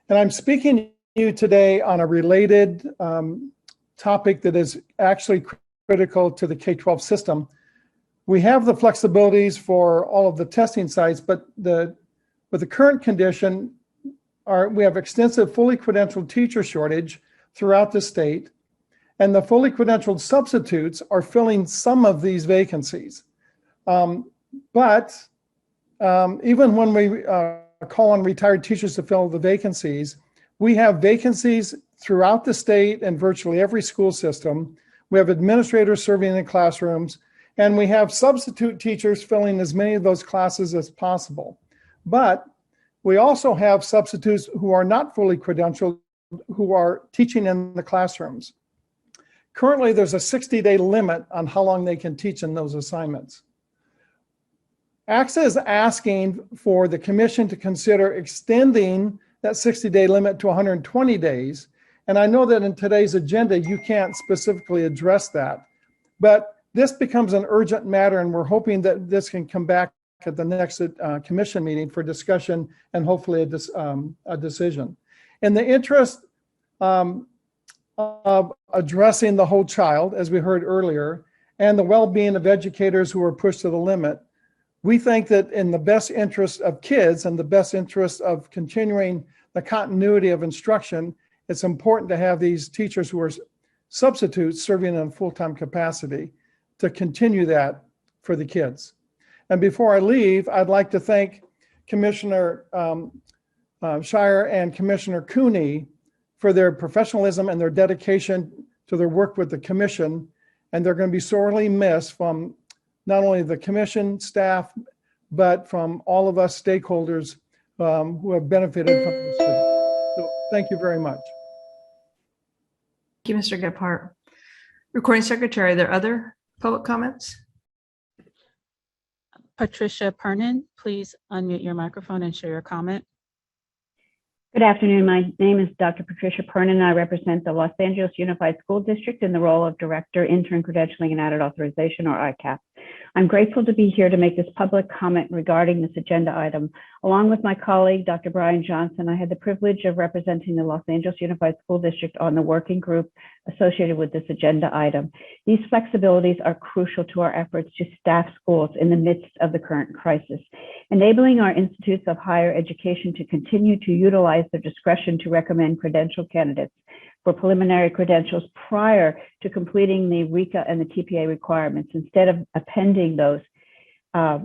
and I'm speaking to you today on a related topic that is actually critical to the K-12 system. We have the flexibilities for all of the testing sites, but with the current condition, we have extensive fully credentialed teacher shortage throughout the state, and the fully credentialed substitutes are filling some of these vacancies. But even when we call on retired teachers to fill the vacancies, we have vacancies throughout the state and virtually every school system. We have administrators serving in classrooms, and we have substitute teachers filling as many of those classes as possible. But we also have substitutes who are not fully credentialed, who are teaching in the classrooms. Currently, there's a 60-day limit on how long they can teach in those assignments. ACSA is asking for the commission to consider extending that 60-day limit to 120 days. And I know that in today's agenda, you can't specifically address that, but this becomes an urgent matter, and we're hoping that this can come back at the next commission meeting for discussion and hopefully a decision. In the interest of addressing the whole child, as we heard earlier, and the well-being of educators who are pushed to the limit, we think that in the best interest of kids and the best interest of continuing the continuity of instruction it's important to have these teachers who are substitutes serving in full-time capacity to continue that for the kids. And before I leave, I'd like to thank Commissioner Shire and Commissioner Cooney for their professionalism and their dedication to their work with the commission. And they're going to be sorely missed from not only the commission staff, but from all of us stakeholders who have benefited from this. So thank you very much. Thank you, Mr. Gephardt. Recording Secretary, are there other public comments? Patricia Pernin, please unmute your microphone and share your comment. Good afternoon. My name is Dr. Patricia Pernin. I represent the Los Angeles Unified School District in the role of Director, Intern Credentialing and Added Authorization, or ICAP. I'm grateful to be here to make this public comment regarding this agenda item. Along with my colleague, Dr. Brian Johnson, I had the privilege of representing the Los Angeles Unified School District on the working group associated with this agenda item. These flexibilities are crucial to our efforts to staff schools in the midst of the current crisis, enabling our institutes of higher education to continue to utilize their discretion to recommend credential candidates for preliminary credentials prior to completing the RECA and the TPA requirements, instead of appending those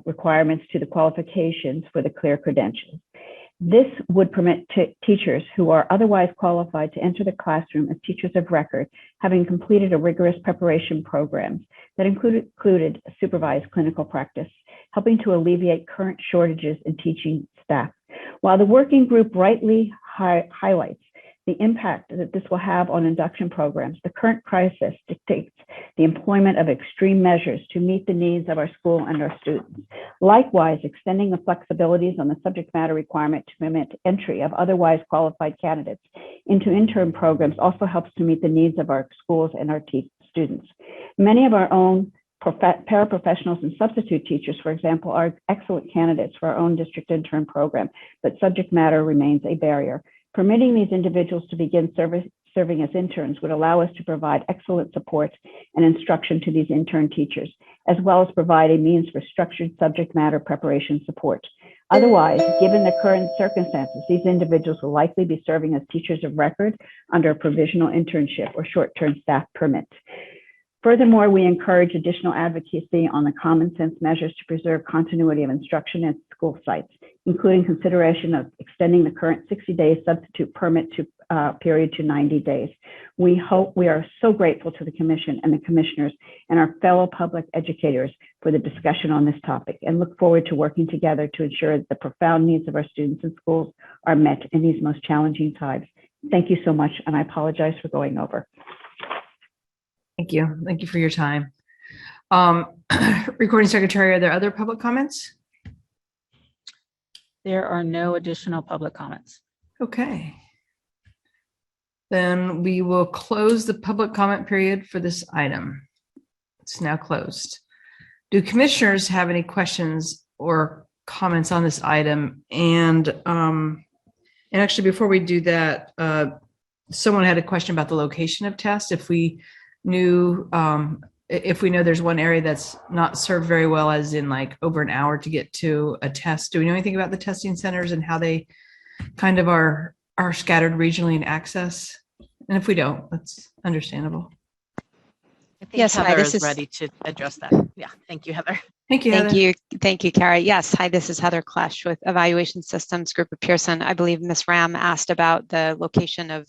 requirements to the qualifications for the clear credentials. This would permit teachers who are otherwise qualified to enter the classroom as teachers of record, having completed a rigorous preparation programs that included supervised clinical practice, helping to alleviate current shortages in teaching staff. While the working group rightly highlights the impact that this will have on induction programs, the current crisis dictates the employment of extreme measures to meet the needs of our school and our students. Likewise, extending the flexibilities on the subject matter requirement to permit entry of otherwise qualified candidates into intern programs also helps to meet the needs of our schools and our students. Many of our own paraprofessionals and substitute teachers, for example, are excellent candidates for our own district intern program, but subject matter remains a barrier. Permitting these individuals to begin serving as interns would allow us to provide excellent support and instruction to these intern teachers, as well as provide a means for structured subject matter preparation support. Otherwise, given the current circumstances, these individuals will likely be serving as teachers of record under a provisional internship or short-term staff permit. Furthermore, we encourage additional advocacy on the common sense measures to preserve continuity of instruction at school sites, including consideration of extending the current 60-day substitute permit period to 90 days. We are so grateful to the Commission and the Commissioners and our fellow public educators for the discussion on this topic, and look forward to working together to ensure that the profound needs of our students and schools are met in these most challenging times. Thank you so much, and I apologize for going over. Thank you. Thank you for your time. Recording Secretary, are there other public comments? There are no additional public comments. Okay. Then we will close the public comment period for this item. It's now closed. Do commissioners have any questions or comments on this item? And actually, before we do that, someone had a question about the location of tests. If we know there's one area that's not served very well, as in like over an hour to get to a test, do we know anything about the testing centers and how they kind of are scattered regionally in access? And if we don't, that's understandable. I think Heather is ready to address that. Yeah, thank you, Heather. Thank you, Heather. Thank you, Kara. Yes, hi, this is Heather Klesch with Evaluation Systems Group of Pearson. I believe Ms. Ram asked about the location of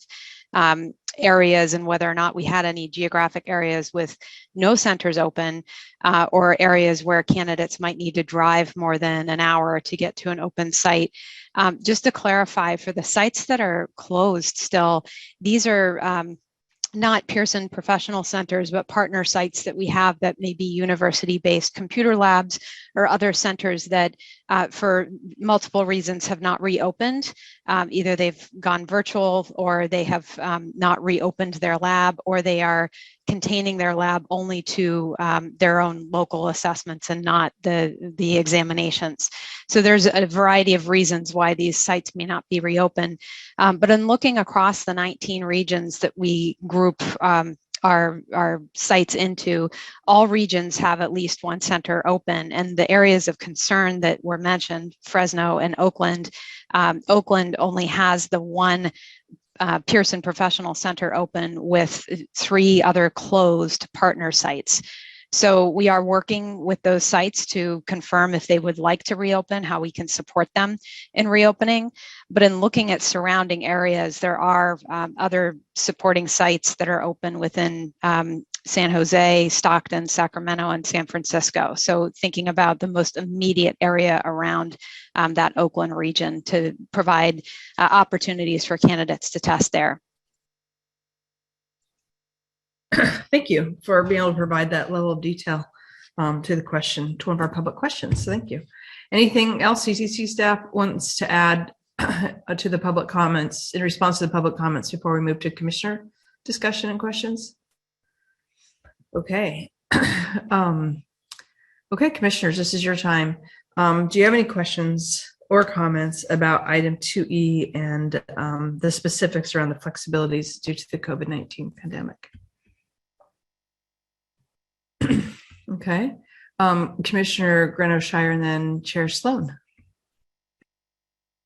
areas and whether or not we had any geographic areas with no centers open or areas where candidates might need to drive more than an hour to get to an open site. Just to clarify, for the sites that are closed still, these are not Pearson professional centers, but partner sites that we have that may be university-based computer labs or other centers that for multiple reasons have not reopened. Either they've gone virtual or they have not reopened their lab, or they are containing their lab only to their own local assessments and not the examinations. So there's a variety of reasons why these sites may not be reopened. But in looking across the 19 regions that we group our sites into, all regions have at least one center open, and the areas of concern that were mentioned, Fresno and Oakland, Oakland only has the one Pearson Professional Center open with 3 other closed partner sites. So we are working with those sites to confirm if they would like to reopen, how we can support them in reopening. But in looking at surrounding areas, there are other supporting sites that are open within San Jose, Stockton, Sacramento, and San Francisco. So thinking about the most immediate area around that Oakland region to provide opportunities for candidates to test there. Thank you for being able to provide that level of detail to the question, to one of our public questions. So thank you. Anything else CCC staff wants to add to the public comments, in response to the public comments, before we move to commissioner discussion and questions? Okay. Okay, commissioners, this is your time. Do you have any questions or comments about item 2E and the specifics around the flexibilities due to the COVID-19 pandemic? Okay. Commissioner Greno-Shire and then Chair Sloan.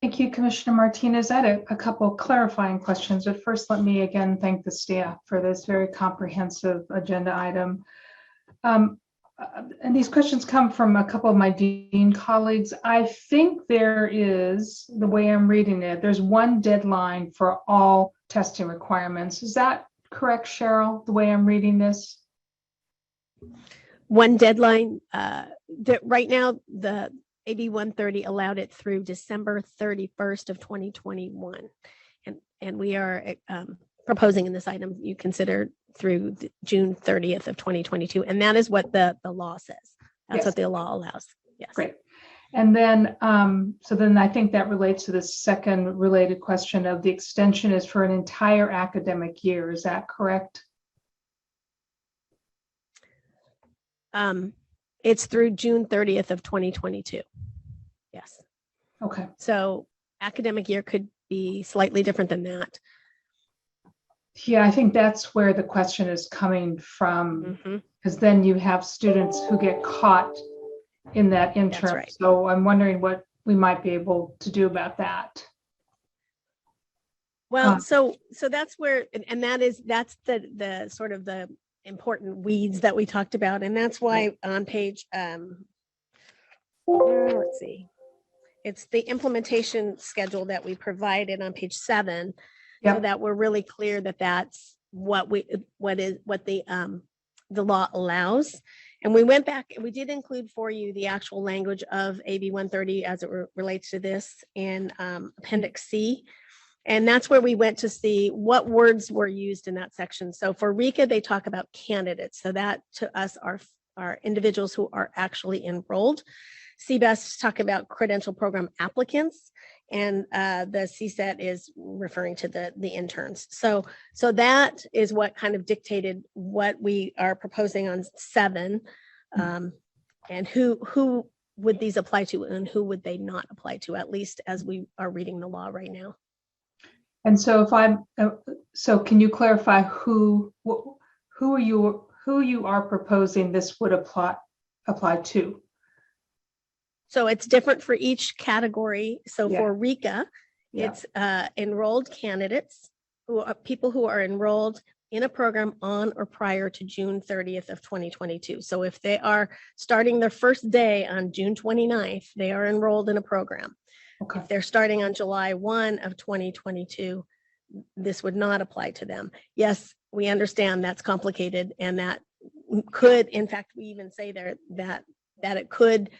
Thank you, Commissioner Martinez. I had a couple clarifying questions, but first let me again thank the staff for this very comprehensive agenda item. And these questions come from a couple of my dean colleagues. I think there is, the way I'm reading it, there's one deadline for all testing requirements. Is that correct, Cheryl, the way I'm reading this? One deadline, right now, the AB 130 allowed it through December 31st of 2021. And we are proposing in this item, you consider through June 30th of 2022. And that is what the law says. That's what the law allows. Yes. Great. And then, so then I think that relates to the second related question of the extension is for an entire academic year. Is that correct? It's through June 30th of 2022. Yes. Okay. So academic year could be slightly different than that. Yeah, I think that's where the question is coming from, because then you have students who get caught in that interim. That's right. So I'm wondering what we might be able to do about that. Well, so that's where, and that's the sort of the important weeds that we talked about, and that's why on page let's see, it's the implementation schedule that we provided on page 7, so that we're really clear that that's what the law allows. And we went back and we did include for you the actual language of AB 130 as it relates to this in Appendix C. And that's where we went to see what words were used in that section. So for RECA, they talk about candidates. So that to us are individuals who are actually enrolled. CBEST talk about credential program applicants, and the CSET is referring to the interns. So that is what kind of dictated what we are proposing on 7, and who would these apply to and who would they not apply to, at least as we are reading the law right now. And so if I'm, so can you clarify who you are proposing this would apply to? So it's different for each category. So for RECA, it's enrolled candidates, who are people who are enrolled in a program on or prior to June 30th of 2022. So if they are starting their first day on June 29th, they are enrolled in a program. Okay. If they're starting on July 1 of 2022, this would not apply to them. Yes, we understand that's complicated, and that could, in fact, we even say there that it could,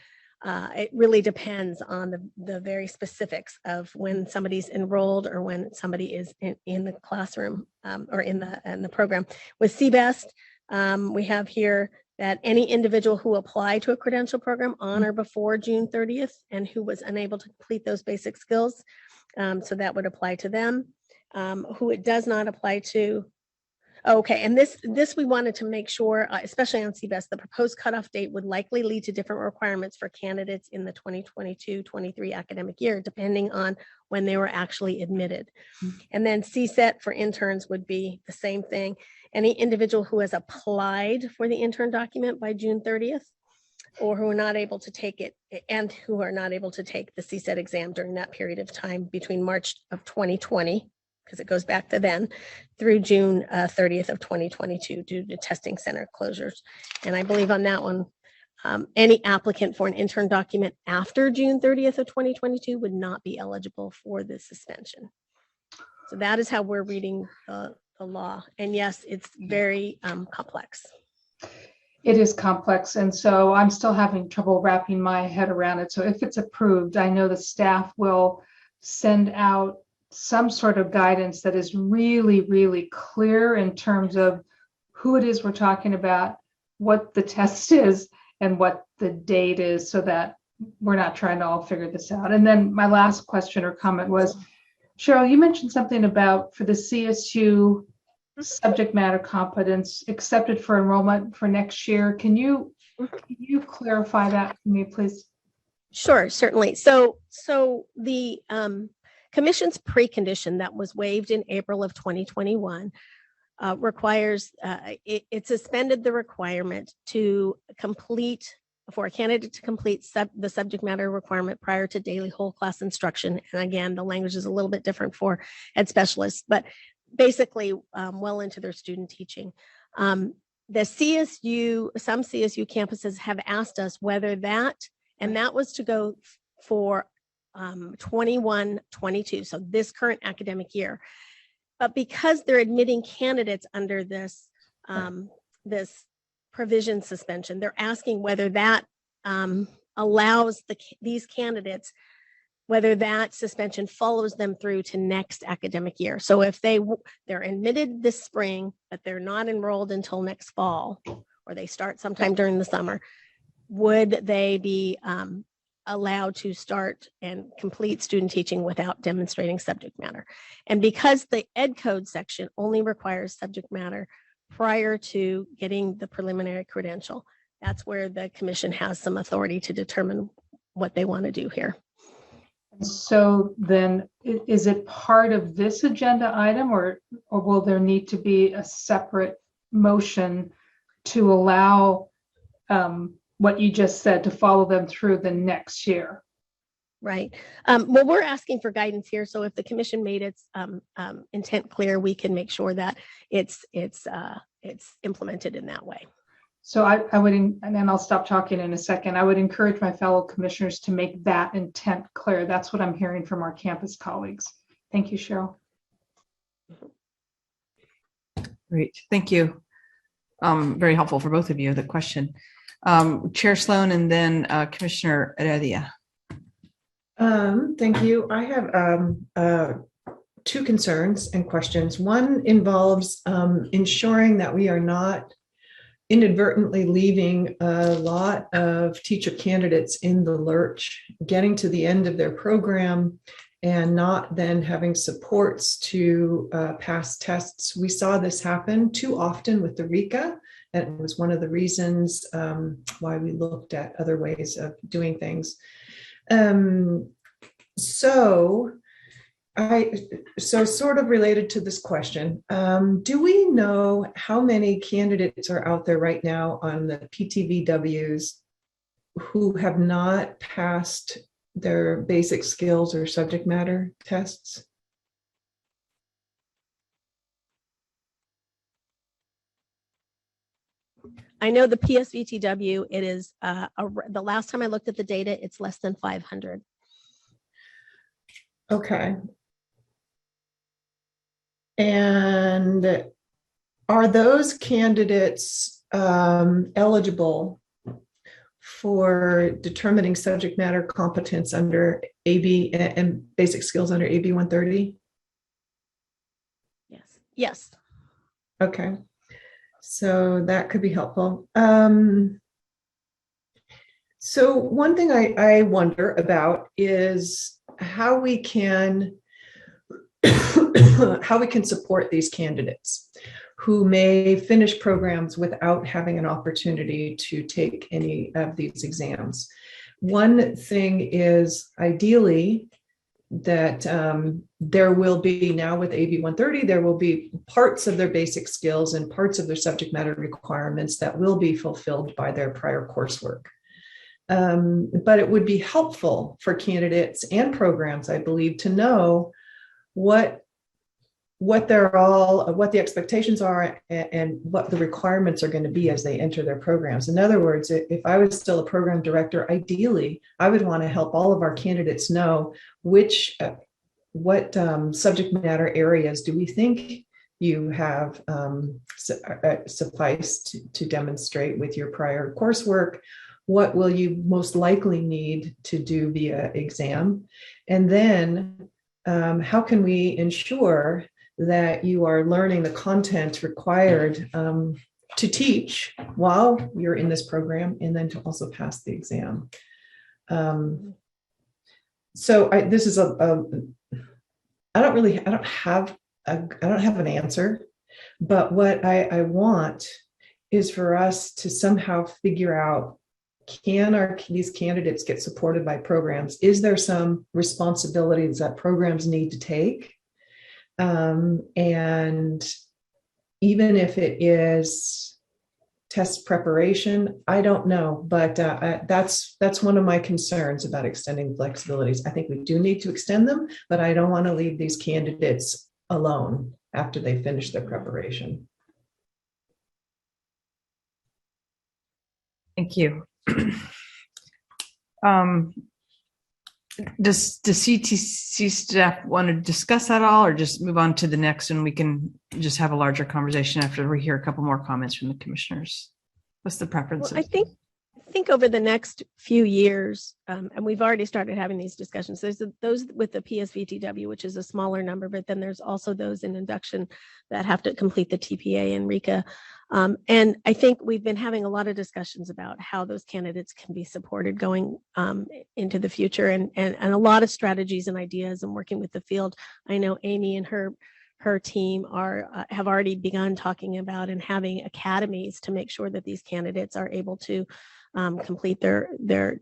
it really depends on the very specifics of when somebody's enrolled or when somebody is in the classroom or in the program. With CBEST, we have here that any individual who applied to a credential program on or before June 30th and who was unable to complete those basic skills, so that would apply to them. Who it does not apply to. Okay, and this we wanted to make sure, especially on CBEST, the proposed cutoff date would likely lead to different requirements for candidates in the 2022-23 academic year, depending on when they were actually admitted. And then CSET for interns would be the same thing. Any individual who has applied for the intern document by June 30th, or who are not able to take it, and who are not able to take the CSET exam during that period of time between March of 2020, because it goes back to then, through June 30th of 2022 due to testing center closures. And I believe on that one, any applicant for an intern document after June 30th of 2022 would not be eligible for this suspension. So that is how we're reading the law. And yes, it's very complex. It is complex. And so I'm still having trouble wrapping my head around it. So if it's approved, I know the staff will send out some sort of guidance that is really, really clear in terms of who it is we're talking about, what the test is, and what the date is, so that we're not trying to all figure this out. And then my last question or comment was, Cheryl, you mentioned something about for the CSU subject matter competence accepted for enrollment for next year. Can you clarify that for me, please? Sure, certainly. So the Commission's precondition that was waived in April of 2021 requires, it suspended the requirement to complete, for a candidate to complete the subject matter requirement prior to daily whole class instruction. And again, the language is a little bit different for ed specialists, but basically well into their student teaching. The CSU, some CSU campuses have asked us whether that, and that was to go for 21-22, so this current academic year. But because they're admitting candidates under this this provision suspension, they're asking whether that allows these candidates, whether that suspension follows them through to next academic year. So if they're admitted this spring, but they're not enrolled until next fall, or they start sometime during the summer, would they be allowed to start and complete student teaching without demonstrating subject matter? And because the ed code section only requires subject matter prior to getting the preliminary credential, that's where the commission has some authority to determine what they want to do here. So then is it part of this agenda item, or will there need to be a separate motion to allow what you just said to follow them through the next year? Right. Well, we're asking for guidance here. So if the commission made its intent clear, we can make sure that it's implemented in that way. So I would, and then I'll stop talking in a second. I would encourage my fellow commissioners to make that intent clear. That's what I'm hearing from our campus colleagues. Thank you, Cheryl. Great, thank you. Very helpful for both of you, the question. Chair Sloan and then Commissioner Heredia. Thank you. I have two concerns and questions. One involves ensuring that we are not inadvertently leaving a lot of teacher candidates in the lurch, getting to the end of their program and not then having supports to pass tests. We saw this happen too often with the RECA, and it was one of the reasons why we looked at other ways of doing things. So sort of related to this question, do we know how many candidates are out there right now on the PTVWs who have not passed their basic skills or subject matter tests? I know the PSVTW, it is, the last time I looked at the data, it's less than 500. Okay. And are those candidates eligible for determining subject matter competence under AB and basic skills under AB 130? Yes. Yes. Okay. So that could be helpful. So one thing I wonder about is how we can support these candidates who may finish programs without having an opportunity to take any of these exams. One thing is ideally that there will be, now with AB 130, there will be parts of their basic skills and parts of their subject matter requirements that will be fulfilled by their prior coursework. But it would be helpful for candidates and programs, I believe, to know what what the expectations are and what the requirements are going to be as they enter their programs. In other words, if I was still a program director, ideally, I would want to help all of our candidates know what subject matter areas do we think you have sufficed to demonstrate with your prior coursework. What will you most likely need to do via exam? And then how can we ensure that you are learning the content required to teach while you're in this program, and then to also pass the exam. So this is I don't have an answer, but what I want is for us to somehow figure out, can these candidates get supported by programs? Is there some responsibilities that programs need to take? And even if it is test preparation, I don't know, but that's one of my concerns about extending flexibilities. I think we do need to extend them, but I don't want to leave these candidates alone after they finish their preparation. Thank you. Does the CTC staff want to discuss that all, or just move on to the next and we can just have a larger conversation after we hear a couple more comments from the commissioners? What's the preference? Well, I think over the next few years, and we've already started having these discussions, there's those with the PSVTW, which is a smaller number, but then there's also those in induction that have to complete the TPA and RECA. And I think we've been having a lot of discussions about how those candidates can be supported going into the future, and a lot of strategies and ideas, and working with the field. I know Amy and her team have already begun talking about and having academies to make sure that these candidates are able to complete their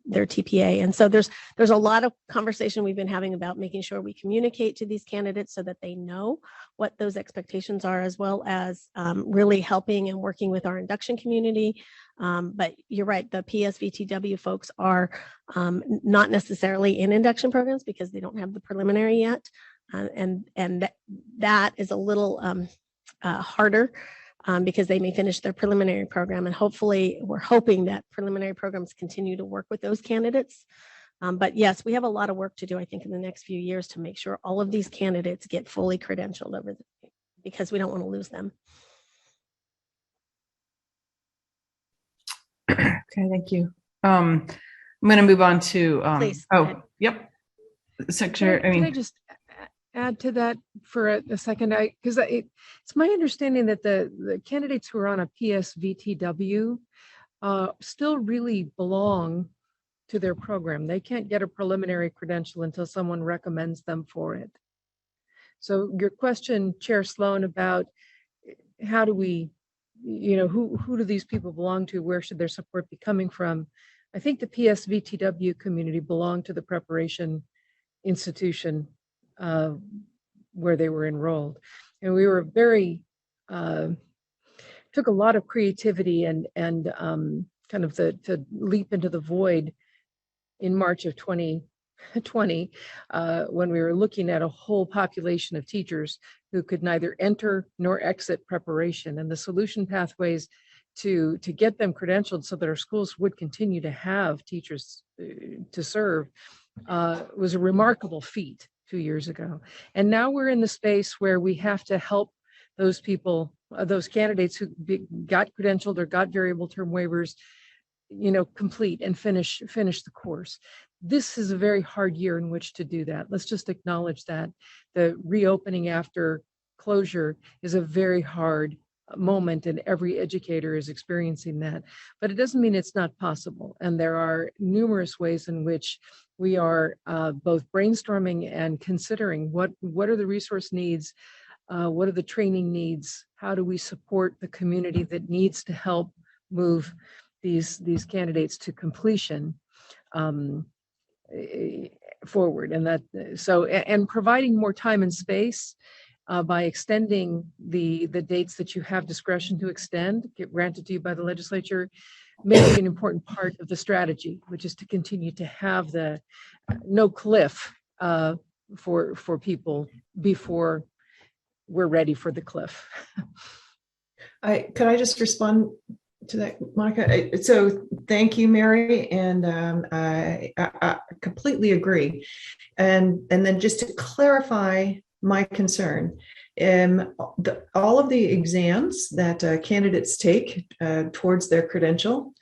TPA. And so there's a lot of conversation we've been having about making sure we communicate to these candidates so that they know what those expectations are, as well as really helping and working with our induction community. But you're right, the PSVTW folks are not necessarily in induction programs because they don't have the preliminary yet. And that is a little harder because they may finish their preliminary program, and hopefully we're hoping that preliminary programs continue to work with those candidates. But yes, we have a lot of work to do, I think, in the next few years to make sure all of these candidates get fully credentialed because we don't want to lose them. Okay, thank you. I'm going to move on to, Please. Yep. Secretary, Can I just add to that for a second? Because it's my understanding that the candidates who are on a PSVTW still really belong to their program. They can't get a preliminary credential until someone recommends them for it. So your question, Chair Sloan, about how do we, who do these people belong to? Where should their support be coming from? I think the PSVTW community belonged to the preparation institution where they were enrolled. And we were took a lot of creativity and kind of to leap into the void in March of 2020 when we were looking at a whole population of teachers who could neither enter nor exit preparation, and the solution pathways to get them credentialed so that our schools would continue to have teachers to serve was a remarkable feat 2 years ago. And now we're in the space where we have to help those people, those candidates who got credentialed or got variable term waivers, complete and finish the course. This is a very hard year in which to do that. Let's just acknowledge that. The reopening after closure is a very hard moment, and every educator is experiencing that. But it doesn't mean it's not possible. And there are numerous ways in which we are both brainstorming and considering what are the resource needs, what are the training needs, how do we support the community that needs to help move these candidates to completion forward. And providing more time and space by extending the dates that you have discretion to extend, get granted to you by the legislature, may be an important part of the strategy, which is to continue to have the no cliff for people before we're ready for the cliff. Could I just respond to that, Monica? So thank you, Mary, and I completely agree. And then just to clarify my concern, all of the exams that candidates take towards their credential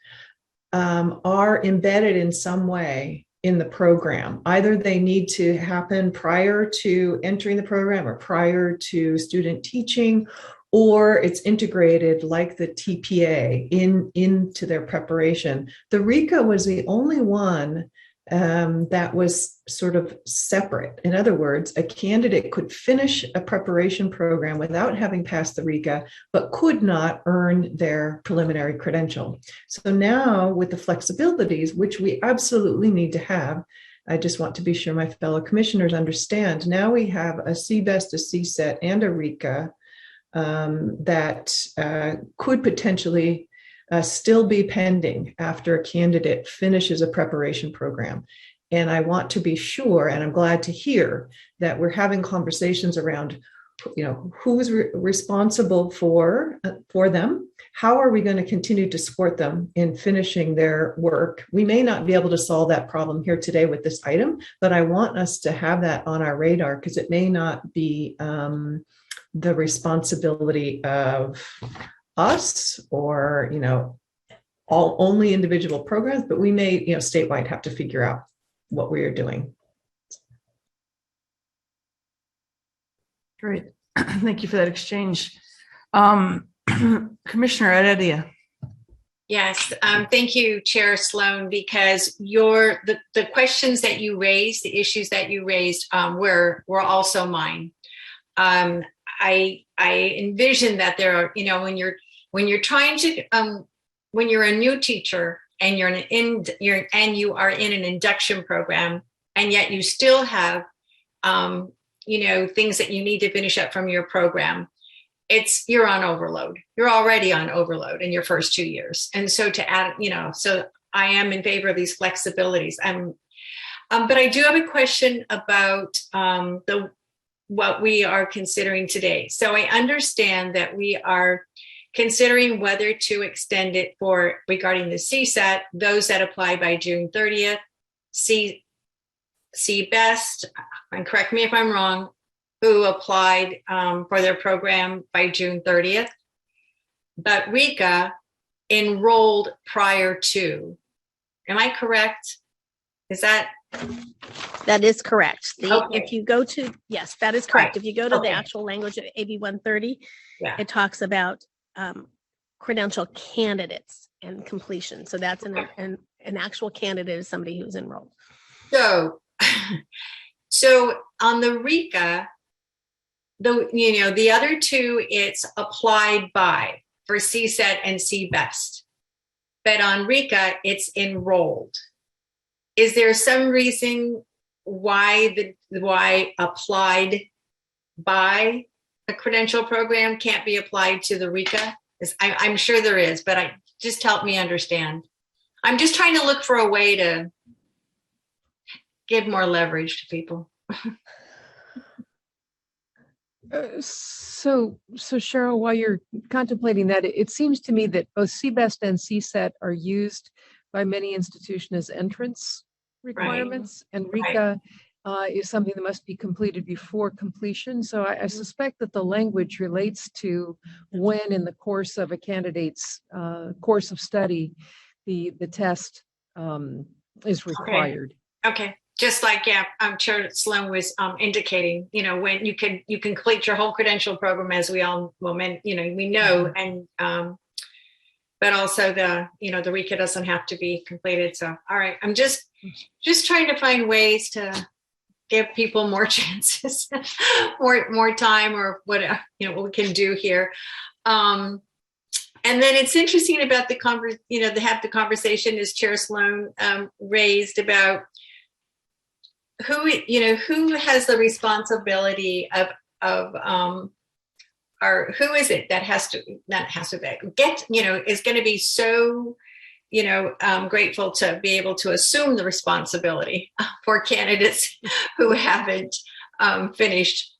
are embedded in some way in the program. Either they need to happen prior to entering the program or prior to student teaching, or it's integrated like the TPA into their preparation. The RICA was the only one that was sort of separate. In other words, a candidate could finish a preparation program without having passed the RICA, but could not earn their preliminary credential. So now with the flexibilities, which we absolutely need to have, I just want to be sure my fellow commissioners understand, now we have a CBEST, a CSET, and a RICA that could potentially still be pending after a candidate finishes a preparation program. And I want to be sure, and I'm glad to hear that we're having conversations around, who's responsible for them. How are we going to continue to support them in finishing their work? We may not be able to solve that problem here today with this item, but I want us to have that on our radar because it may not be the responsibility of us or, all only individual programs, but we may, statewide have to figure out what we are doing. Great. Thank you for that exchange. Commissioner Heredia. Yes, thank you, Chair Sloan, because the questions that you raised, the issues that you raised were also mine. I envision that there are, when you're trying to, when you're a new teacher and you are in an induction program, and yet you still have, things that you need to finish up from your program, you're on overload. You're already on overload in your first 2 years. And so to add, so I am in favor of these flexibilities. But I do have a question about what we are considering today. So I understand that we are considering whether to extend it regarding the CSAT, those that apply by June 30th, CBEST, and correct me if I'm wrong, who applied for their program by June 30th, but RICA enrolled prior to. Am I correct? Is that? That is correct. Okay. If you go to, yes, that is correct. Right. If you go to Okay. the actual language of AB 130, Yeah. it talks about credential candidates and completion. So that's an actual candidate is somebody who's enrolled. So on the RICA, the other two, it's applied by for CSET and CBEST, but on RICA, it's enrolled. Is there some reason why applied by a credential program can't be applied to the RICA? I'm sure there is, but just help me understand. I'm just trying to look for a way to give more leverage to people. So Cheryl, while you're contemplating that, it seems to me that both CBEST and CSET are used by many institutions as entrance requirements, and RICA is something that must be completed before completion. So I suspect that the language relates to when in the course of a candidate's course of study, the test is required. Okay. Just like, Chair Sloan was indicating, when you can complete your whole credential program, as we all we know, and but also the RICA doesn't have to be completed. So, all right, I'm just trying to find ways to give people more chances, more time, or whatever what we can do here. And then it's interesting about the conversation as Chair Sloan raised about who has the responsibility of or who is it that is going to be so grateful to be able to assume the responsibility for candidates who haven't finished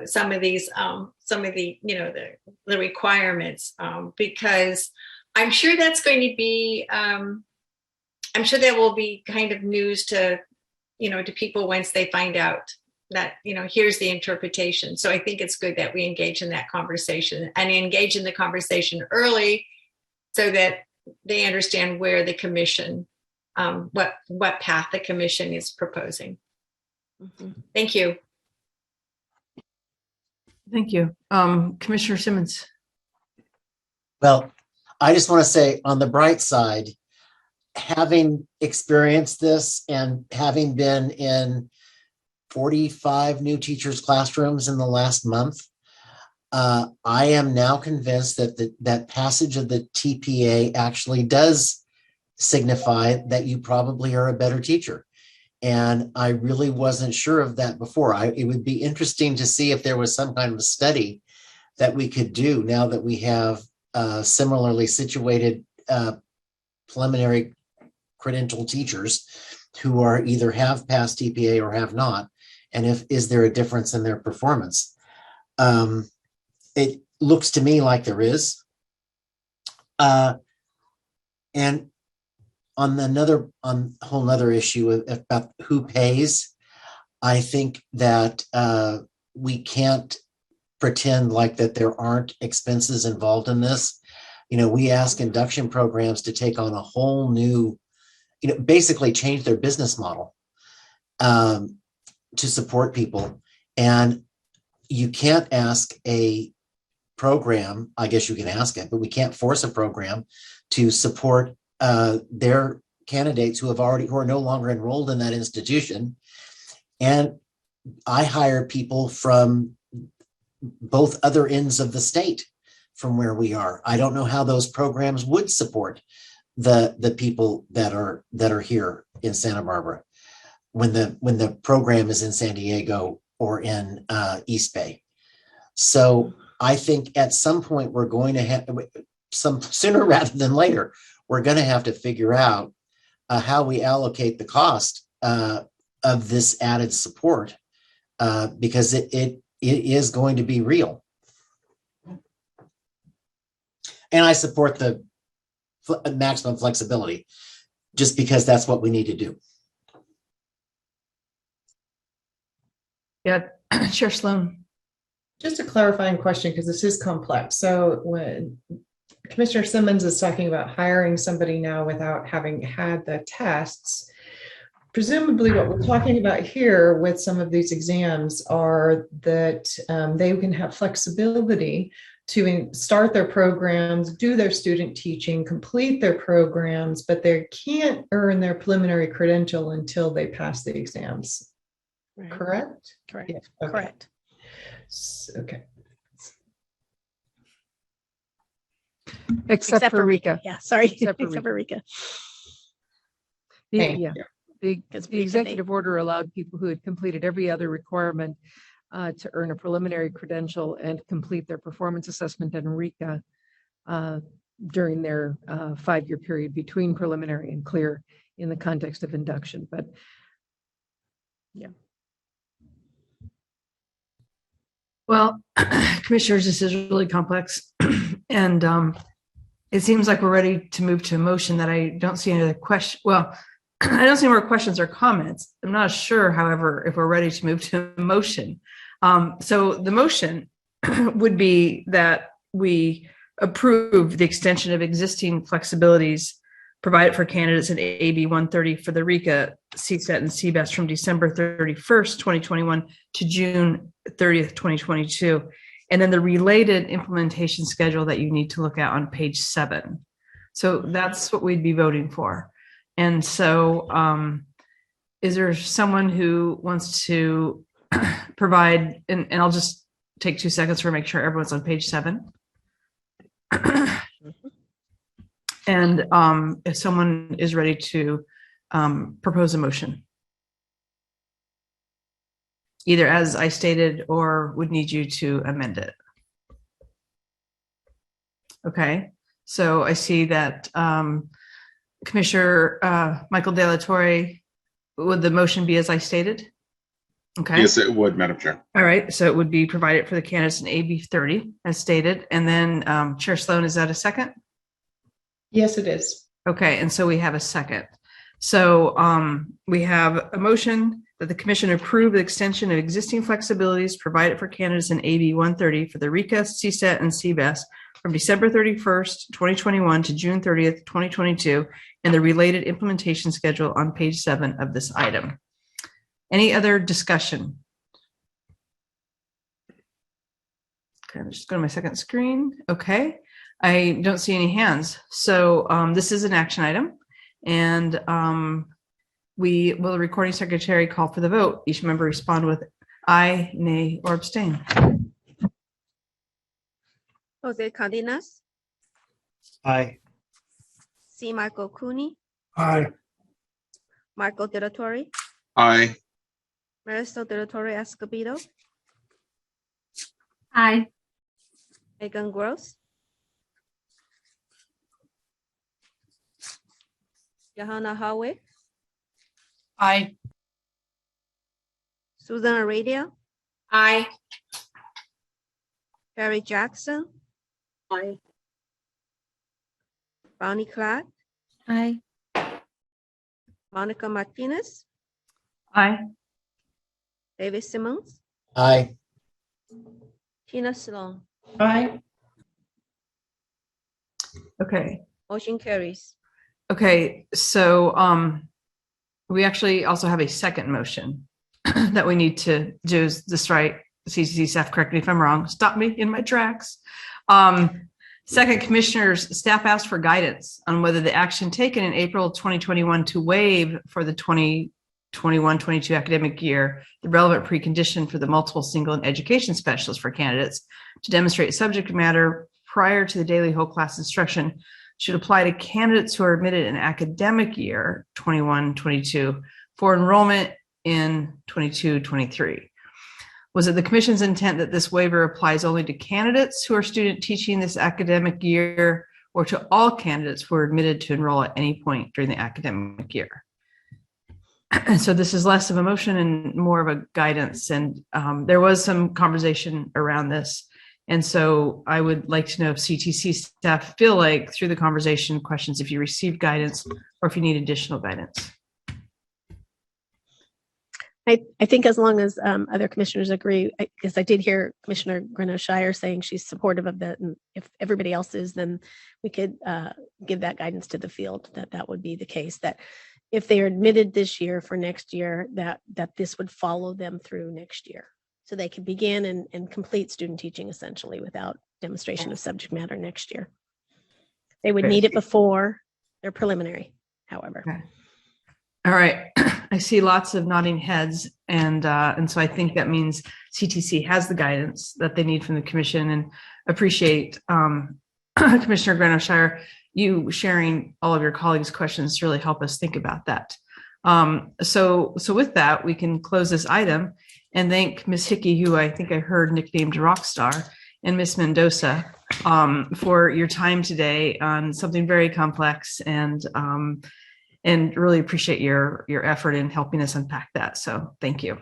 some of these, the requirements, because I'm sure that's going to be, I'm sure that will be kind of news to, to people once they find out that, here's the interpretation. So I think it's good that we engage in that conversation and engage in the conversation early so that they understand where the commission, what path the commission is proposing. Thank you. Thank you. Commissioner Simmons. Well, I just want to say on the bright side, having experienced this and having been in 45 new teachers' classrooms in the last month, I am now convinced that that passage of the TPA actually does signify that you probably are a better teacher. And I really wasn't sure of that before. It would be interesting to see if there was some kind of a study that we could do now that we have similarly situated preliminary credential teachers who are either have passed TPA or have not, and is there a difference in their performance? It looks to me like there is. And on a whole nother issue about who pays, I think that we can't pretend like that there aren't expenses involved in this. We ask induction programs to take on a whole new, basically change their business model to support people. And you can't ask a program, I guess you can ask it, but we can't force a program to support their candidates who are no longer enrolled in that institution. And I hire people from both other ends of the state from where we are. I don't know how those programs would support the people that are here in Santa Barbara when the program is in San Diego or in East Bay. So I think at some point we're going to have sooner rather than later, we're going to have to figure out how we allocate the cost of this added support because it is going to be real. And I support the maximum flexibility just because that's what we need to do. Yeah, Chair Sloan. Just a clarifying question, because this is complex. So when Commissioner Simmons is talking about hiring somebody now without having had the tests, presumably what we're talking about here with some of these exams are that they can have flexibility to start their programs, do their student teaching, complete their programs, but they can't earn their preliminary credential until they pass the exams. Right. Correct? Correct. Yeah. Okay. Correct. Okay. Except for Rika. Yeah, sorry. Except for Rika. The executive order allowed people who had completed every other requirement to earn a preliminary credential and complete their performance assessment and Rika during their 5-year period between preliminary and clear in the context of induction. But yeah. Well, commissioners, this is really complex. And it seems like we're ready to move to a motion that I don't see any other question. Well, I don't see more questions or comments. I'm not sure, however, if we're ready to move to a motion. So the motion would be that we approve the extension of existing flexibilities provided for candidates in AB 130 for the RICA, CSET, and CBEST from December 31st, 2021 to June 30th, 2022. And then the related implementation schedule that you need to look at on page 7. So that's what we'd be voting for. And so is there someone who wants to provide, and I'll just take 2 seconds to make sure everyone's on page 7. And if someone is ready to propose a motion, either as I stated or would need you to amend it. Okay, so I see that Commissioner Michael De La Torre, would the motion be as I stated? Okay. Yes, it would, Madam Chair. All right. So it would be provided for the candidates in AB 30 as stated. And then Chair Sloan, is that a second? Yes, it is. Okay. And so we have a second. So we have a motion that the commission approve the extension of existing flexibilities provided for candidates in AB 130 for the RECA, CSET, and CBES from December 31st, 2021 to June 30th, 2022, and the related implementation schedule on page 7 of this item. Any other discussion? Okay, I'm just going to my second screen. Okay, I don't see any hands. So this is an action item, and the recording secretary call for the vote. Each member respond with aye, nay, or abstain. Jose Cardenas, Aye. C. Michael Cooney, Aye. Marco De La Torre, Aye. Marisol De La Torre Escobedo, Aye. Megan Gross, Johanna Howitt, Aye. Susan Aradia, Aye. Harry Jackson, Aye. Bonnie Clark, Aye. Monica Martinez, Aye. David Simmons, Aye. Tina Sloan. Aye. Okay. Motion carries. Okay. So we actually also have a second motion that we need to do. Is this right? CCC staff, correct me if I'm wrong. Stop me in my tracks. Second, commissioners, staff asked for guidance on whether the action taken in April 2021 to waive for the 2021-22 academic year the relevant precondition for the multiple single and education specialists for candidates to demonstrate subject matter prior to the daily whole class instruction should apply to candidates who are admitted in academic year 21-22 for enrollment in 22-23. Was it the commission's intent that this waiver applies only to candidates who are student teaching this academic year or to all candidates who are admitted to enroll at any point during the academic year? And so this is less of a motion and more of a guidance. And there was some conversation around this. And so I would like to know if CTC staff feel like through the conversation questions, if you received guidance or if you need additional guidance. I think as long as other commissioners agree, because I did hear Commissioner Greno-Shire saying she's supportive of that, and if everybody else is, then we could give that guidance to the field that would be the case, that if they are admitted this year for next year, that this would follow them through next year. So they can begin and complete student teaching essentially without demonstration of subject matter next year. They would need it before their preliminary, however. Okay. All right. I see lots of nodding heads. And so I think that means CTC has the guidance that they need from the commission, and appreciate Commissioner Greno-Shire, you sharing all of your colleagues' questions to really help us think about that. So with that, we can close this item and thank Ms. Hickey, who I think I heard nicknamed Rockstar, and Ms. Mendoza for your time today on something very complex, and really appreciate your effort in helping us unpack that. So thank you.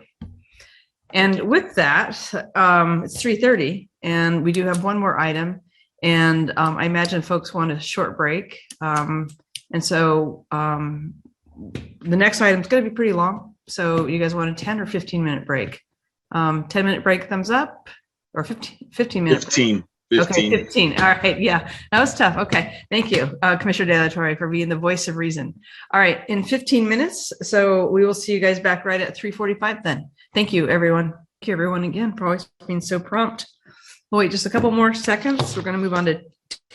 And with that, it's 3:30 and we do have one more item, and I imagine folks want a short break. And so the next item is going to be pretty long. So you guys want a 10 or 15-minute break? 10-minute break, thumbs up, or 15 minutes? 15. Okay, 15. All right. Yeah, that was tough. Okay. Thank you, Commissioner De La Torre, for being the voice of reason. All right. In 15 minutes. So we will see you guys back right at 3:45 then. Thank you, everyone. Thank you, everyone, again, for always being so prompt. We'll wait just a couple more seconds. We're going to move on to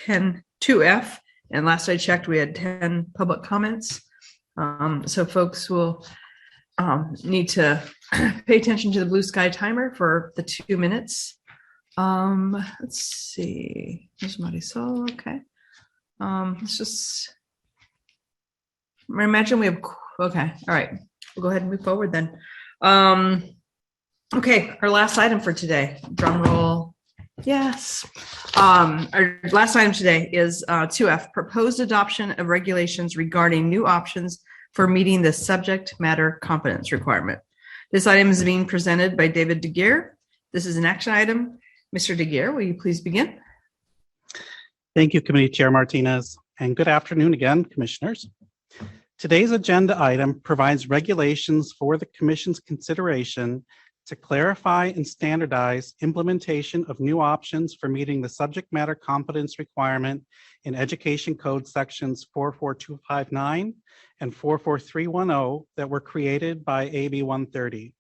10-2F. And last I checked, we had 10 public comments. So folks will need to pay attention to the blue sky timer for the 2 minutes. Let's see. There's Marisol. Okay. Let's just imagine we have. Okay. All right. We'll go ahead and move forward then. Okay. Our last item for today. Drum roll. Yes. Our last item today is 2F, proposed adoption of regulations regarding new options for meeting the subject matter competence requirement. This item is being presented by David DeGear. This is an action item. Mr. DeGear, will you please begin? Thank you, Committee Chair Martinez, and good afternoon again, Commissioners. Today's agenda item provides regulations for the Commission's consideration to clarify and standardize implementation of new options for meeting the subject matter competence requirement in Education Code sections 44259 and 44310 that were created by AB 130.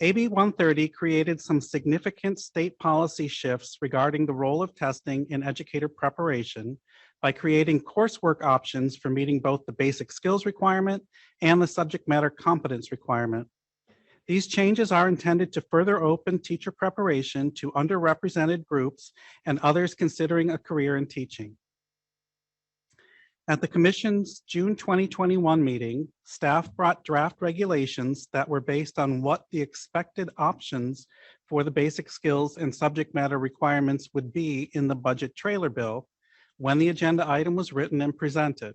AB 130 created some significant state policy shifts regarding the role of testing in educator preparation by creating coursework options for meeting both the basic skills requirement and the subject matter competence requirement. These changes are intended to further open teacher preparation to underrepresented groups and others considering a career in teaching. At the Commission's June 2021 meeting, staff brought draft regulations that were based on what the expected options for the basic skills and subject matter requirements would be in the budget trailer bill when the agenda item was written and presented.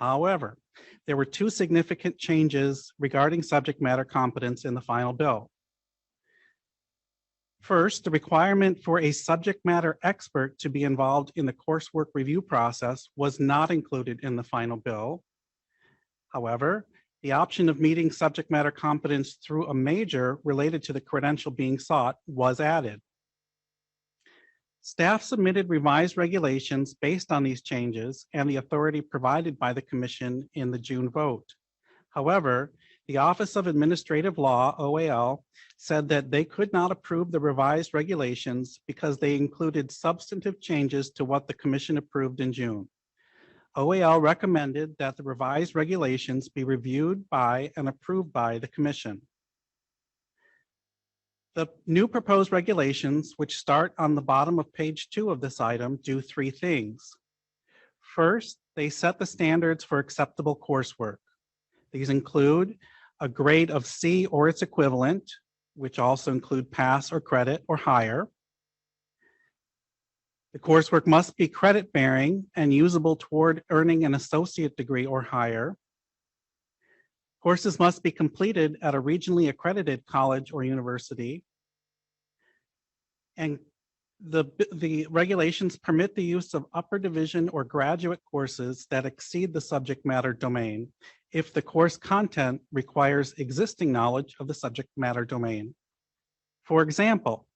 However, there were two significant changes regarding subject matter competence in the final bill. First, the requirement for a subject matter expert to be involved in the coursework review process was not included in the final bill. However, the option of meeting subject matter competence through a major related to the credential being sought was added. Staff submitted revised regulations based on these changes and the authority provided by the Commission in the June vote. However, the Office of Administrative Law, OAL, said that they could not approve the revised regulations because they included substantive changes to what the Commission approved in June. OAL recommended that the revised regulations be reviewed by and approved by the Commission. The new proposed regulations, which start on the bottom of page 2 of this item, do three things. First, they set the standards for acceptable coursework. These include a grade of C or its equivalent, which also include pass or credit or higher. The coursework must be credit bearing and usable toward earning an associate degree or higher. Courses must be completed at a regionally accredited college or university. And the regulations permit the use of upper division or graduate courses that exceed the subject matter domain if the course content requires existing knowledge of the subject matter domain. For example,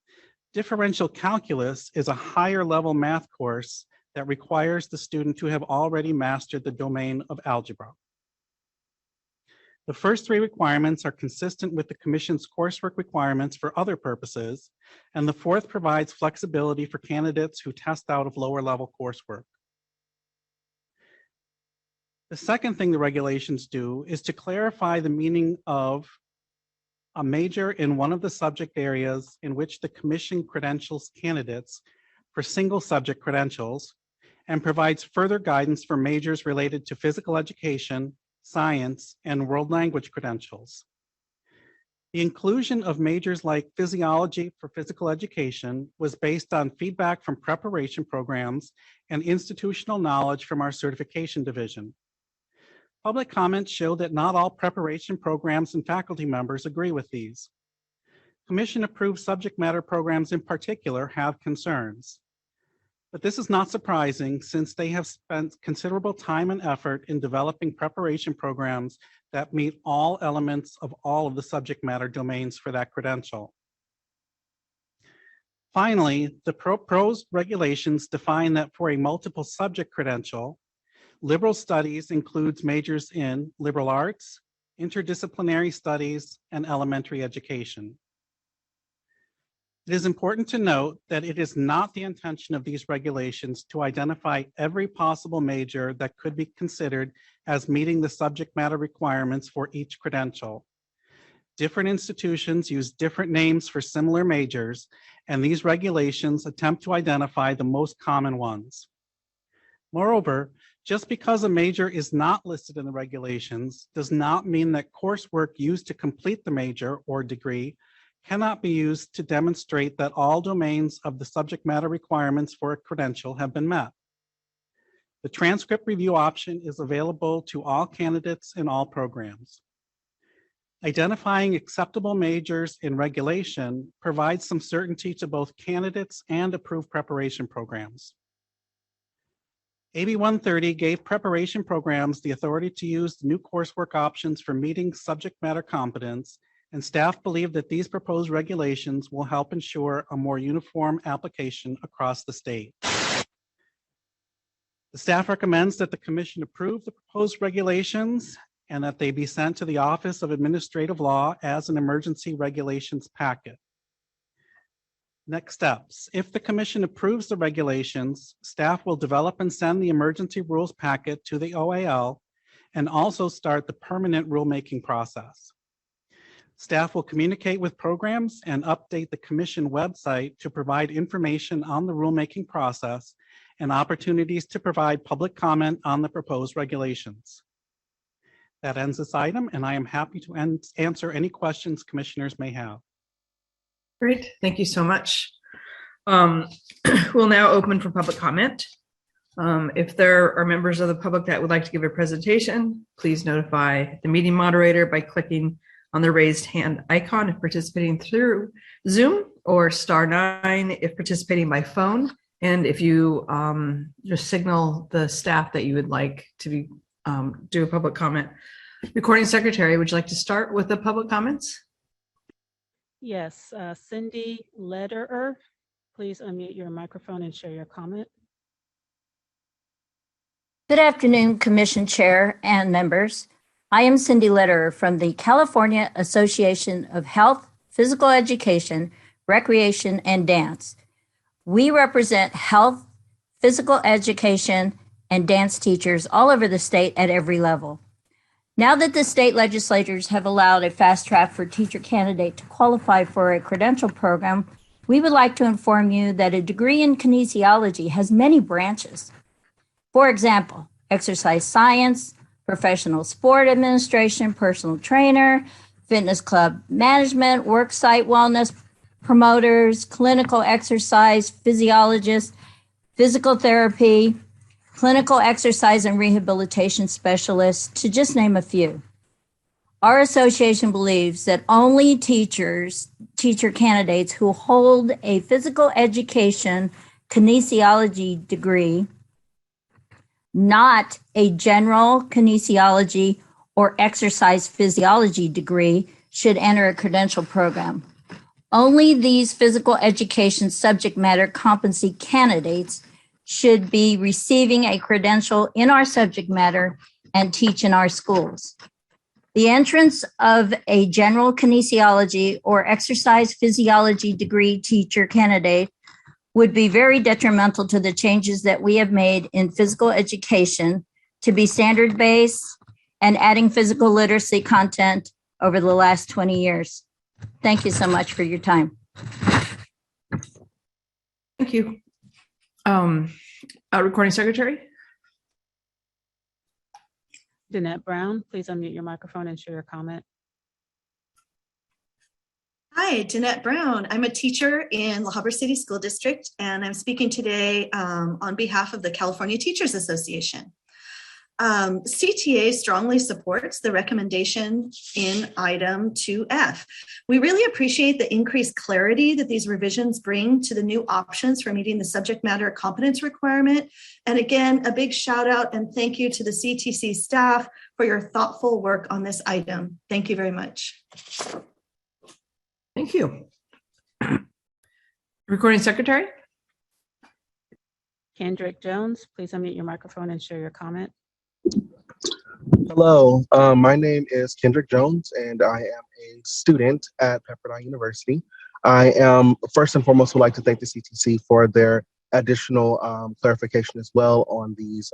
differential calculus is a higher level math course that requires the student to have already mastered the domain of algebra. The first three requirements are consistent with the Commission's coursework requirements for other purposes, and the fourth provides flexibility for candidates who test out of lower level coursework. The second thing the regulations do is to clarify the meaning of a major in one of the subject areas in which the Commission credentials candidates for single subject credentials and provides further guidance for majors related to physical education, science, and world language credentials. The inclusion of majors like physiology for physical education was based on feedback from preparation programs and institutional knowledge from our certification division. Public comments show that not all preparation programs and faculty members agree with these. Commission-approved subject matter programs in particular have concerns. But this is not surprising since they have spent considerable time and effort in developing preparation programs that meet all elements of all of the subject matter domains for that credential. Finally, the proposed regulations define that for a multiple subject credential, liberal studies includes majors in liberal arts, interdisciplinary studies, and elementary education. It is important to note that it is not the intention of these regulations to identify every possible major that could be considered as meeting the subject matter requirements for each credential. Different institutions use different names for similar majors, and these regulations attempt to identify the most common ones. Moreover, just because a major is not listed in the regulations does not mean that coursework used to complete the major or degree cannot be used to demonstrate that all domains of the subject matter requirements for a credential have been met. The transcript review option is available to all candidates in all programs. Identifying acceptable majors in regulation provides some certainty to both candidates and approved preparation programs. AB 130 gave preparation programs the authority to use the new coursework options for meeting subject matter competence, and staff believe that these proposed regulations will help ensure a more uniform application across the state. The staff recommends that the commission approve the proposed regulations and that they be sent to the Office of Administrative Law as an emergency regulations packet. Next steps. If the commission approves the regulations, staff will develop and send the emergency rules packet to the OAL and also start the permanent rulemaking process. Staff will communicate with programs and update the commission website to provide information on the rulemaking process and opportunities to provide public comment on the proposed regulations. That ends this item, and I am happy to answer any questions commissioners may have. Great, thank you so much. We'll now open for public comment. If there are members of the public that would like to give a presentation, please notify the meeting moderator by clicking on the raised hand icon if participating through Zoom, or *9 if participating by phone. And if you just signal the staff that you would like to do a public comment. Recording secretary, would you like to start with the public comments? Yes, Cindy Lederer, please unmute your microphone and share your comment. Good afternoon, Commission Chair and members. I am Cindy Lederer from the California Association of Health, Physical Education, Recreation, and Dance. We represent health, physical education, and dance teachers all over the state at every level. Now that the state legislatures have allowed a fast track for teacher candidate to qualify for a credential program, we would like to inform you that a degree in kinesiology has many branches. For example, exercise science, professional sport administration, personal trainer, fitness club management, worksite wellness promoters, clinical exercise physiologists, physical therapy, clinical exercise and rehabilitation specialists, to just name a few. Our association believes that only teacher candidates who hold a physical education kinesiology degree, not a general kinesiology or exercise physiology degree, should enter a credential program. Only these physical education subject matter competency candidates should be receiving a credential in our subject matter and teach in our schools. The entrance of a general kinesiology or exercise physiology degree teacher candidate would be very detrimental to the changes that we have made in physical education to be standard-based and adding physical literacy content over the last 20 years. Thank you so much for your time. Thank you. Recording secretary. Danette Brown, please unmute your microphone and share your comment. Hi, Danette Brown. I'm a teacher in La Habra City School District, and I'm speaking today on behalf of the California Teachers Association. CTA strongly supports the recommendation in item 2F. We really appreciate the increased clarity that these revisions bring to the new options for meeting the subject matter competence requirement. And again, a big shout out and thank you to the CTC staff for your thoughtful work on this item. Thank you very much. Thank you. Recording secretary. Kendrick Jones, please unmute your microphone and share your comment. Hello, my name is Kendrick Jones, and I am a student at Pepperdine University. I am, first and foremost, would like to thank the CTC for their additional clarification as well on these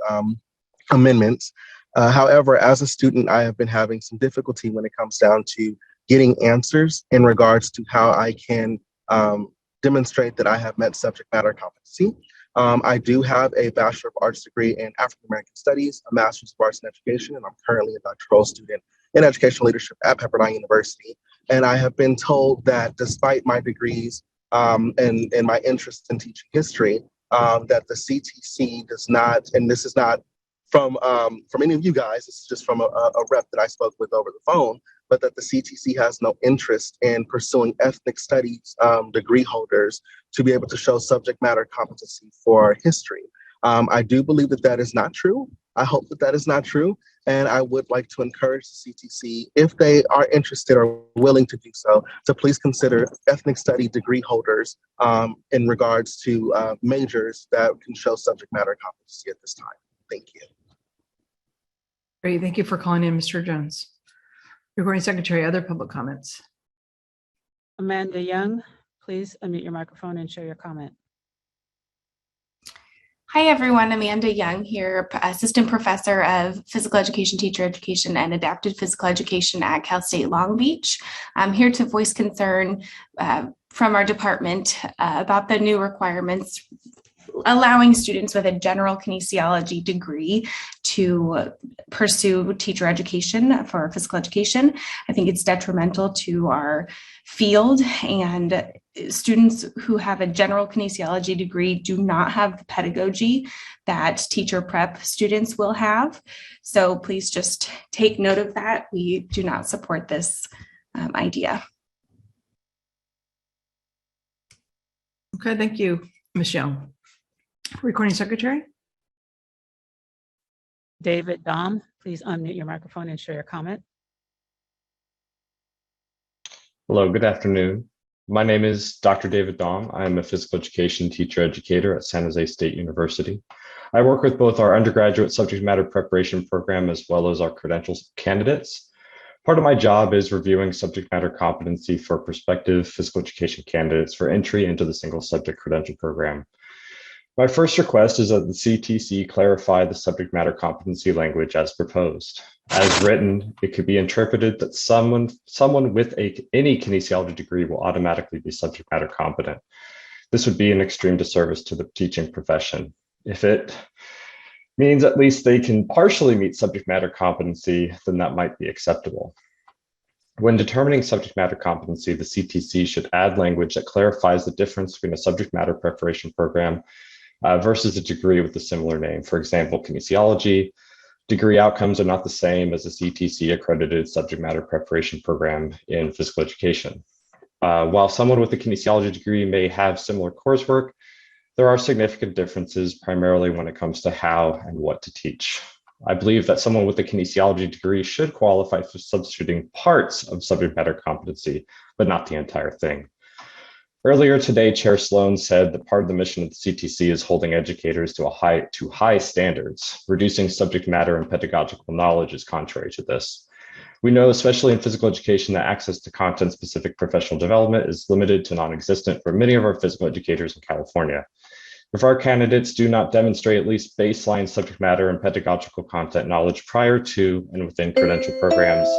amendments. However, as a student, I have been having some difficulty when it comes down to getting answers in regards to how I can demonstrate that I have met subject matter competency. I do have a Bachelor of Arts degree in African American Studies, a Master's of Arts in Education, and I'm currently a doctoral student in educational leadership at Pepperdine University. And I have been told that despite my degrees and my interest in teaching history, that the CTC does not, and this is not from any of you guys, this is just from a rep that I spoke with over the phone, but that the CTC has no interest in pursuing ethnic studies degree holders to be able to show subject matter competency for history. I do believe that that is not true. I hope that that is not true. And I would like to encourage the CTC, if they are interested or willing to do so, to please consider ethnic study degree holders in regards to majors that can show subject matter competency at this time. Thank you. Great. Thank you for calling in, Mr. Jones. Recording Secretary, other public comments. Amanda Young, please unmute your microphone and share your comment. Hi, everyone. Amanda Young here, Assistant Professor of Physical Education, Teacher Education, and Adapted Physical Education at Cal State Long Beach. I'm here to voice concern from our department about the new requirements allowing students with a general kinesiology degree to pursue teacher education for physical education. I think it's detrimental to our field, and students who have a general kinesiology degree do not have the pedagogy that teacher prep students will have. So please just take note of that. We do not support this idea. Okay, thank you, Ms. Young. Recording Secretary. David Dom, please unmute your microphone and share your comment. Hello, good afternoon. My name is Dr. David Dom. I am a physical education teacher educator at San Jose State University. I work with both our undergraduate subject matter preparation program as well as our credentials candidates. Part of my job is reviewing subject matter competency for prospective physical education candidates for entry into the single subject credential program. My first request is that the CTC clarify the subject matter competency language as proposed. As written, it could be interpreted that someone with any kinesiology degree will automatically be subject matter competent. This would be an extreme disservice to the teaching profession. If it means at least they can partially meet subject matter competency, then that might be acceptable. When determining subject matter competency, the CTC should add language that clarifies the difference between a subject matter preparation program versus a degree with a similar name. For example, kinesiology degree outcomes are not the same as a CTC accredited subject matter preparation program in physical education. While someone with a kinesiology degree may have similar coursework, there are significant differences, primarily when it comes to how and what to teach. I believe that someone with a kinesiology degree should qualify for substituting parts of subject matter competency, but not the entire thing. Earlier today, Chair Sloan said that part of the mission of the CTC is holding educators to high standards. Reducing subject matter and pedagogical knowledge is contrary to this. We know, especially in physical education, that access to content-specific professional development is limited to non-existent for many of our physical educators in California. If our candidates do not demonstrate at least baseline subject matter and pedagogical content knowledge prior to and within credential programs,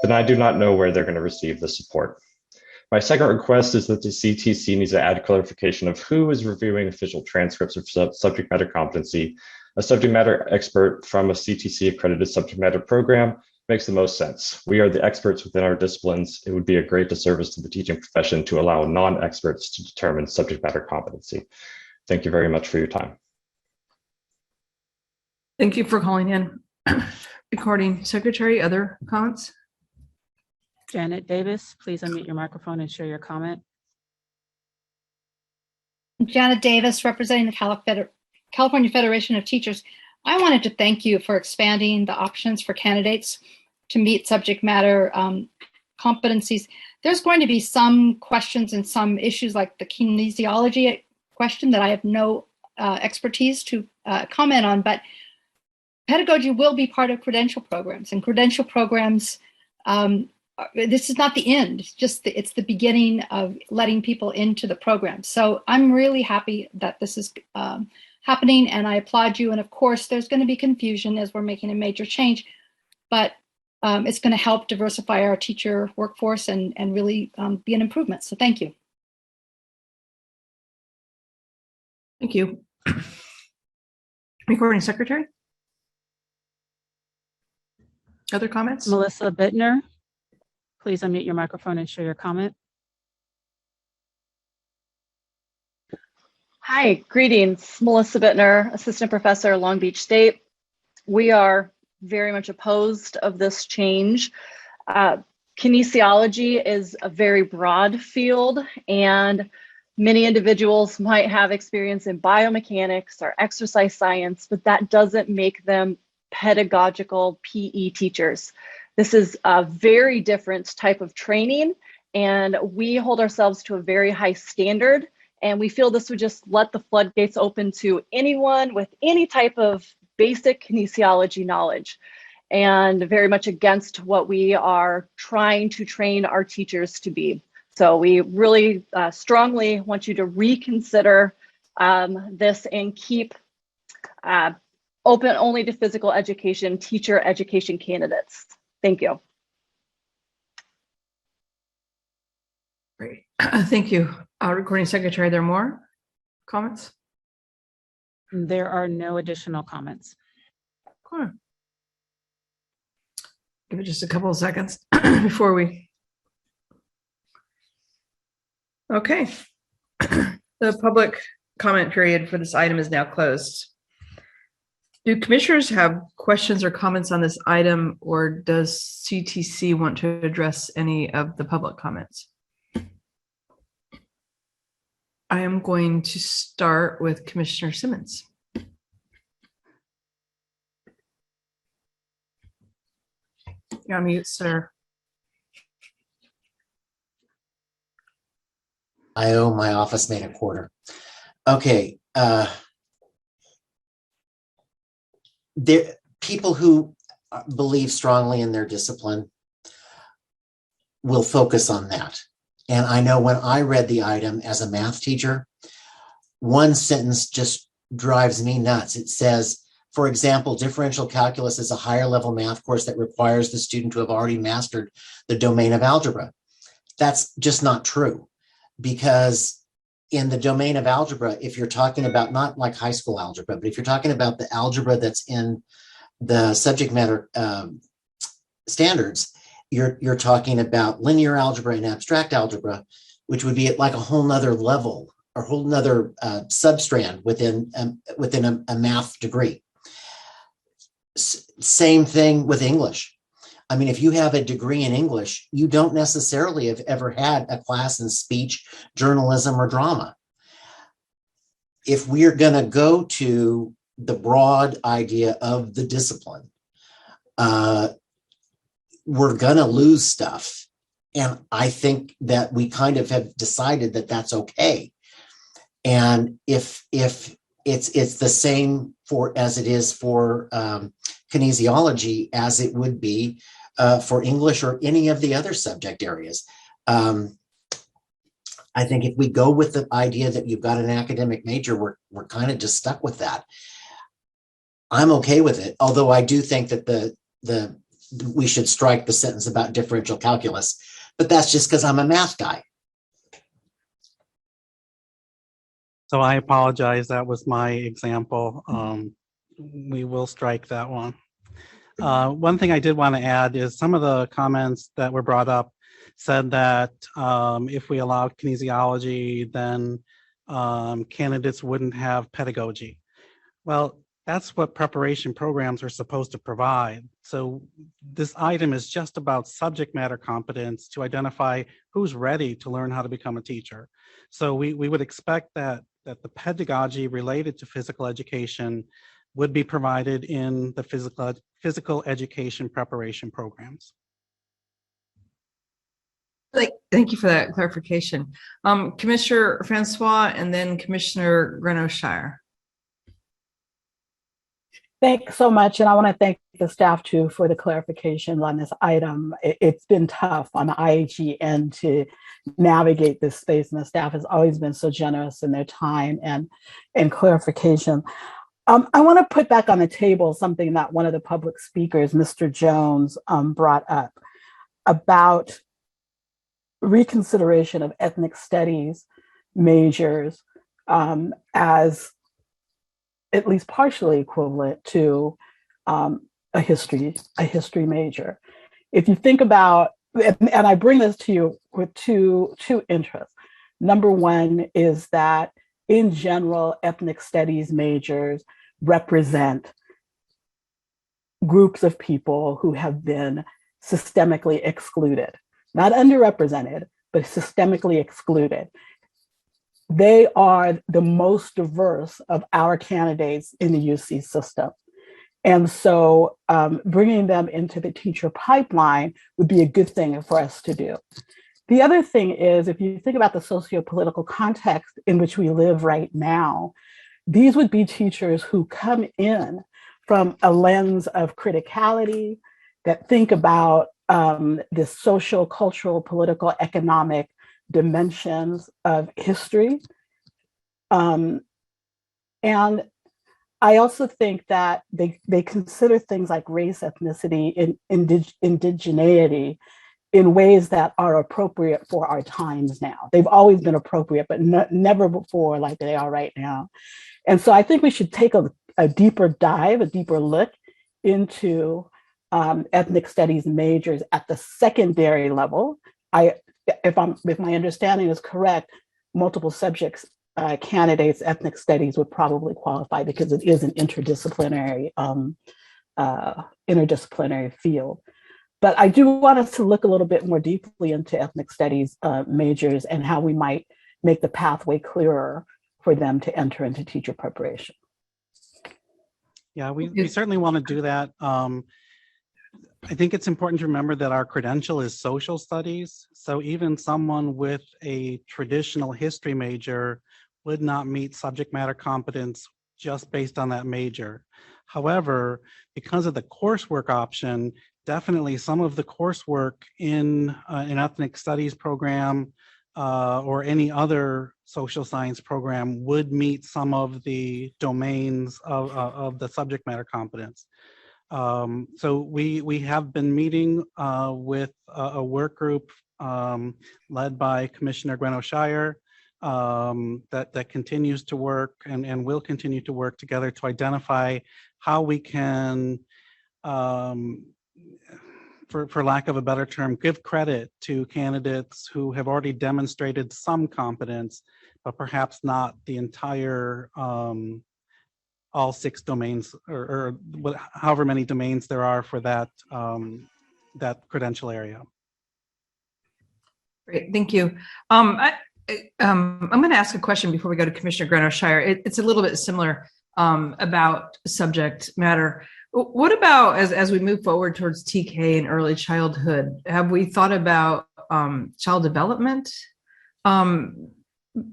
then I do not know where they're going to receive the support. My second request is that the CTC needs to add clarification of who is reviewing official transcripts of subject matter competency. A subject matter expert from a CTC accredited subject matter program makes the most sense. We are the experts within our disciplines. It would be a great disservice to the teaching profession to allow non-experts to determine subject matter competency. Thank you very much for your time. Thank you for calling in. Recording Secretary, other comments? Janet Davis, please unmute your microphone and share your comment. Janet Davis, representing the California Federation of Teachers. I wanted to thank you for expanding the options for candidates to meet subject matter competencies. There's going to be some questions and some issues like the kinesiology question that I have no expertise to comment on, but pedagogy will be part of credential programs, and credential programs, this is not the end, it's the beginning of letting people into the program. So I'm really happy that this is happening, and I applaud you. And of course, there's going to be confusion as we're making a major change, but it's going to help diversify our teacher workforce and really be an improvement. So thank you. Thank you. Recording Secretary. Other comments? Melissa Bittner, please unmute your microphone and share your comment. Hi, greetings. Melissa Bittner, Assistant Professor, Long Beach State. We are very much opposed of this change. Kinesiology is a very broad field, and many individuals might have experience in biomechanics or exercise science, but that doesn't make them pedagogical PE teachers. This is a very different type of training, and we hold ourselves to a very high standard. And we feel this would just let the floodgates open to anyone with any type of basic kinesiology knowledge, and very much against what we are trying to train our teachers to be. So we really strongly want you to reconsider this and keep open only to physical education, teacher education candidates. Thank you. Great. Thank you. Recording Secretary, are there more comments? There are no additional comments. Cool. Give it just a couple of seconds before we. Okay. The public comment period for this item is now closed. Do commissioners have questions or comments on this item, or does CTC want to address any of the public comments? I am going to start with Commissioner Simmons. You're on mute, sir. I owe my office mate a quarter. Okay. There, people who believe strongly in their discipline will focus on that. And I know when I read the item as a math teacher, one sentence just drives me nuts. It says, for example, differential calculus is a higher level math course that requires the student to have already mastered the domain of algebra. That's just not true, because in the domain of algebra, if you're talking about not like high school algebra, but if you're talking about the algebra that's in the subject matter standards, you're talking about linear algebra and abstract algebra, which would be at like a whole nother level or whole nother substrand within a math degree. Same thing with English. I mean, if you have a degree in English, you don't necessarily have ever had a class in speech, journalism, or drama. If we're going to go to the broad idea of the discipline, we're going to lose stuff. And I think that we kind of have decided that that's okay. And if it's the same as it is for kinesiology as it would be for English or any of the other subject areas. I think if we go with the idea that you've got an academic major, we're kind of just stuck with that. I'm okay with it, although I do think that we should strike the sentence about differential calculus, but that's just because I'm a math guy. So I apologize. That was my example. We will strike that one. One thing I did want to add is some of the comments that were brought up said that if we allowed kinesiology, then candidates wouldn't have pedagogy. Well, that's what preparation programs are supposed to provide. So this item is just about subject matter competence to identify who's ready to learn how to become a teacher. So we would expect that the pedagogy related to physical education would be provided in the physical education preparation programs. Thank you for that clarification. Commissioner Francois and then Commissioner Renaud-Shire. Thanks so much. And I want to thank the staff too for the clarifications on this item. It's been tough on the IHE end to navigate this space, and the staff has always been so generous in their time and clarification. I want to put back on the table something that one of the public speakers, Mr. Jones, brought up about reconsideration of ethnic studies majors as at least partially equivalent to a history major. If you think about, and I bring this to you with two interests. Number one is that in general, ethnic studies majors represent groups of people who have been systemically excluded, not underrepresented, but systemically excluded. They are the most diverse of our candidates in the UC system. And so bringing them into the teacher pipeline would be a good thing for us to do. The other thing is, if you think about the socio-political context in which we live right now, these would be teachers who come in from a lens of criticality, that think about the social, cultural, political, economic dimensions of history. And I also think that they consider things like race, ethnicity, and indigeneity in ways that are appropriate for our times now. They've always been appropriate, but never before like they are right now. And so I think we should take a deeper dive, a deeper look into ethnic studies majors at the secondary level. If my understanding is correct, multiple subjects candidates, ethnic studies would probably qualify because it is an interdisciplinary field. But I do want us to look a little bit more deeply into ethnic studies majors and how we might make the pathway clearer for them to enter into teacher preparation. Yeah, we certainly want to do that. I think it's important to remember that our credential is social studies. So even someone with a traditional history major would not meet subject matter competence just based on that major. However, because of the coursework option, definitely some of the coursework in an ethnic studies program or any other social science program would meet some of the domains of the subject matter competence. So we have been meeting with a work group led by Commissioner Gwen-O'Shire that continues to work and will continue to work together to identify how we can, for lack of a better term, give credit to candidates who have already demonstrated some competence, but perhaps not the entire all 6 domains or however many domains there are for that that credential area. Great, thank you. I'm going to ask a question before we go to Commissioner Gwen-O'Shire. It's a little bit similar about subject matter. What about as we move forward towards TK and early childhood, have we thought about child development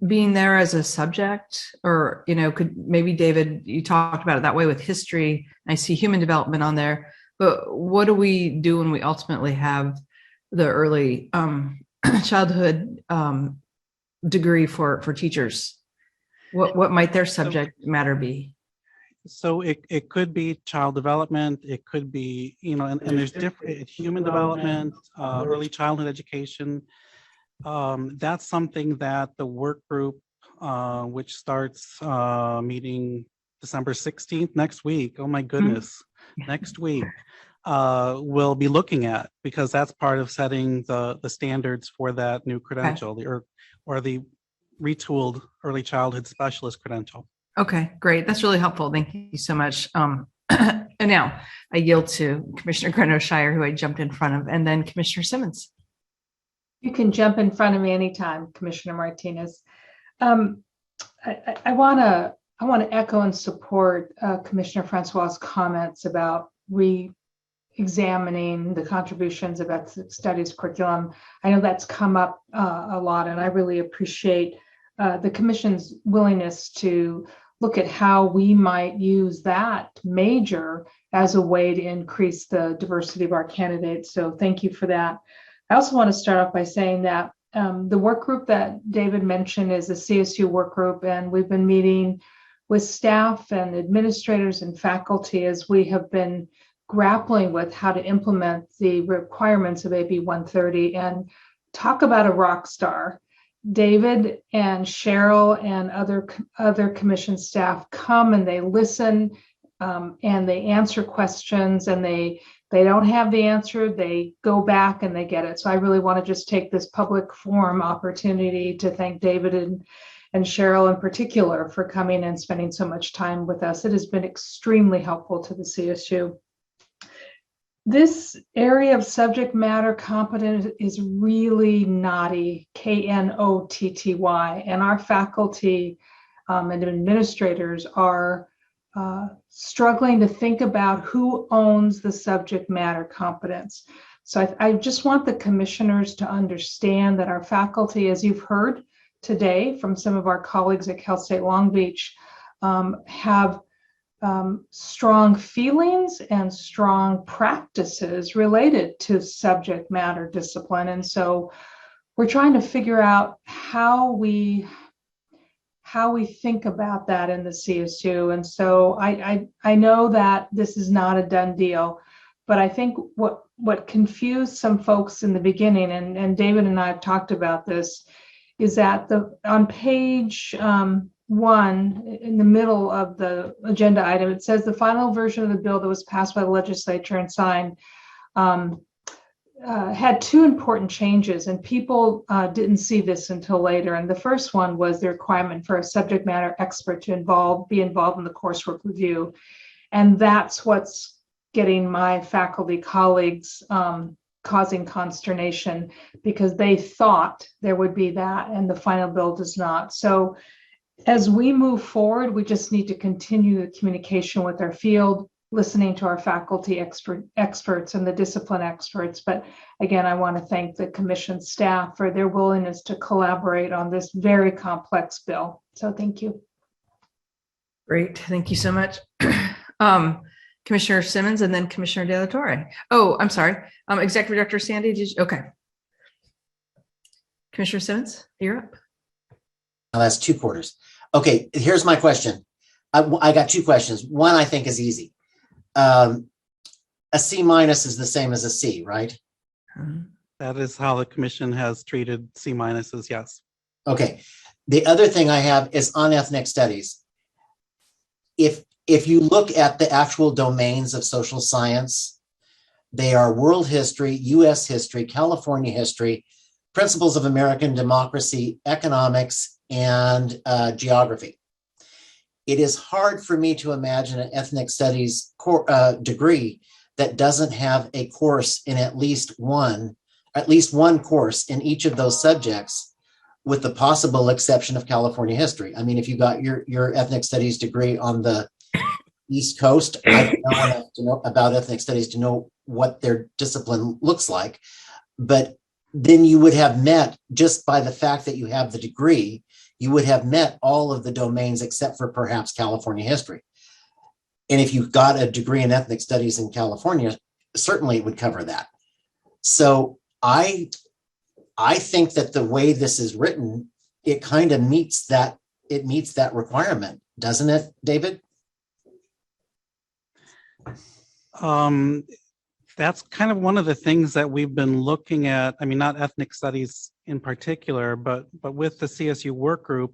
being there as a subject? Or, could maybe, David, you talked about it that way with history. I see human development on there, but what do we do when we ultimately have the early childhood degree for teachers? What might their subject matter be? So it could be child development, it could be, and there's different human development, early childhood education. That's something that the work group, which starts meeting December 16th, next week, oh my goodness, next week, will be looking at, because that's part of setting the standards for that new credential, or the retooled early childhood specialist credential. Okay, great. That's really helpful. Thank you so much. And now I yield to Commissioner Gwen-O'Shire, who I jumped in front of, and then Commissioner Simmons. You can jump in front of me anytime, Commissioner Martinez. I want to echo and support Commissioner Francois's comments about re-examining the contributions of ethnic studies curriculum. I know that's come up a lot, and I really appreciate the Commission's willingness to look at how we might use that major as a way to increase the diversity of our candidates. So thank you for that. I also want to start off by saying that the work group that David mentioned is a CSU work group, and we've been meeting with staff and administrators and faculty as we have been grappling with how to implement the requirements of AB 130. And talk about a rock star. David and Cheryl and other commission staff come and they listen and they answer questions, and they don't have the answer, they go back and they get it. So I really want to just take this public forum opportunity to thank David and Cheryl in particular for coming and spending so much time with us. It has been extremely helpful to the CSU. this area of subject matter competence is really knotty, Knotty, and our faculty and administrators are struggling to think about who owns the subject matter competence. So I just want the commissioners to understand that our faculty, as you've heard today from some of our colleagues at Cal State Long Beach, have strong feelings and strong practices related to subject matter discipline. And so we're trying to figure out how we think about that in the CSU. And so I know that this is not a done deal, but I think what confused some folks in the beginning, and David and I have talked about this, is that on page 1, in the middle of the agenda item, it says the final version of the bill that was passed by the legislature and signed had 2 important changes, and people didn't see this until later. And the first one was the requirement for a subject matter expert to be involved in the coursework review. And that's what's getting my faculty colleagues causing consternation, because they thought there would be that, and the final bill does not. So as we move forward, we just need to continue the communication with our field, listening to our faculty experts and the discipline experts. But again, I want to thank the commission staff for their willingness to collaborate on this very complex bill. So thank you. Great. Thank you so much. Commissioner Simmons and then Commissioner De La Torre. Oh, I'm sorry. Executive Director Sandy, okay. Commissioner Simmons, you're up. Now that's 2 quarters. Okay, here's my question. I got 2 questions. One I think is easy. A C- is the same as a C, right? That is how the commission has treated C-, yes. Okay. The other thing I have is on ethnic studies. If you look at the actual domains of social science, they are world history, US history, California history, principles of American democracy, economics, and geography. It is hard for me to imagine an ethnic studies degree that doesn't have a course in at least one course in each of those subjects, with the possible exception of California history. I mean, if you got your ethnic studies degree on the East Coast, I don't know enough to know about ethnic studies to know what their discipline looks like. But then you would have met, just by the fact that you have the degree, you would have met all of the domains except for perhaps California history. And if you got a degree in ethnic studies in California, certainly it would cover that. So I think that the way this is written, it kind of meets that requirement, doesn't it, David? That's kind of one of the things that we've been looking at. I mean, not ethnic studies in particular, but with the CSU work group,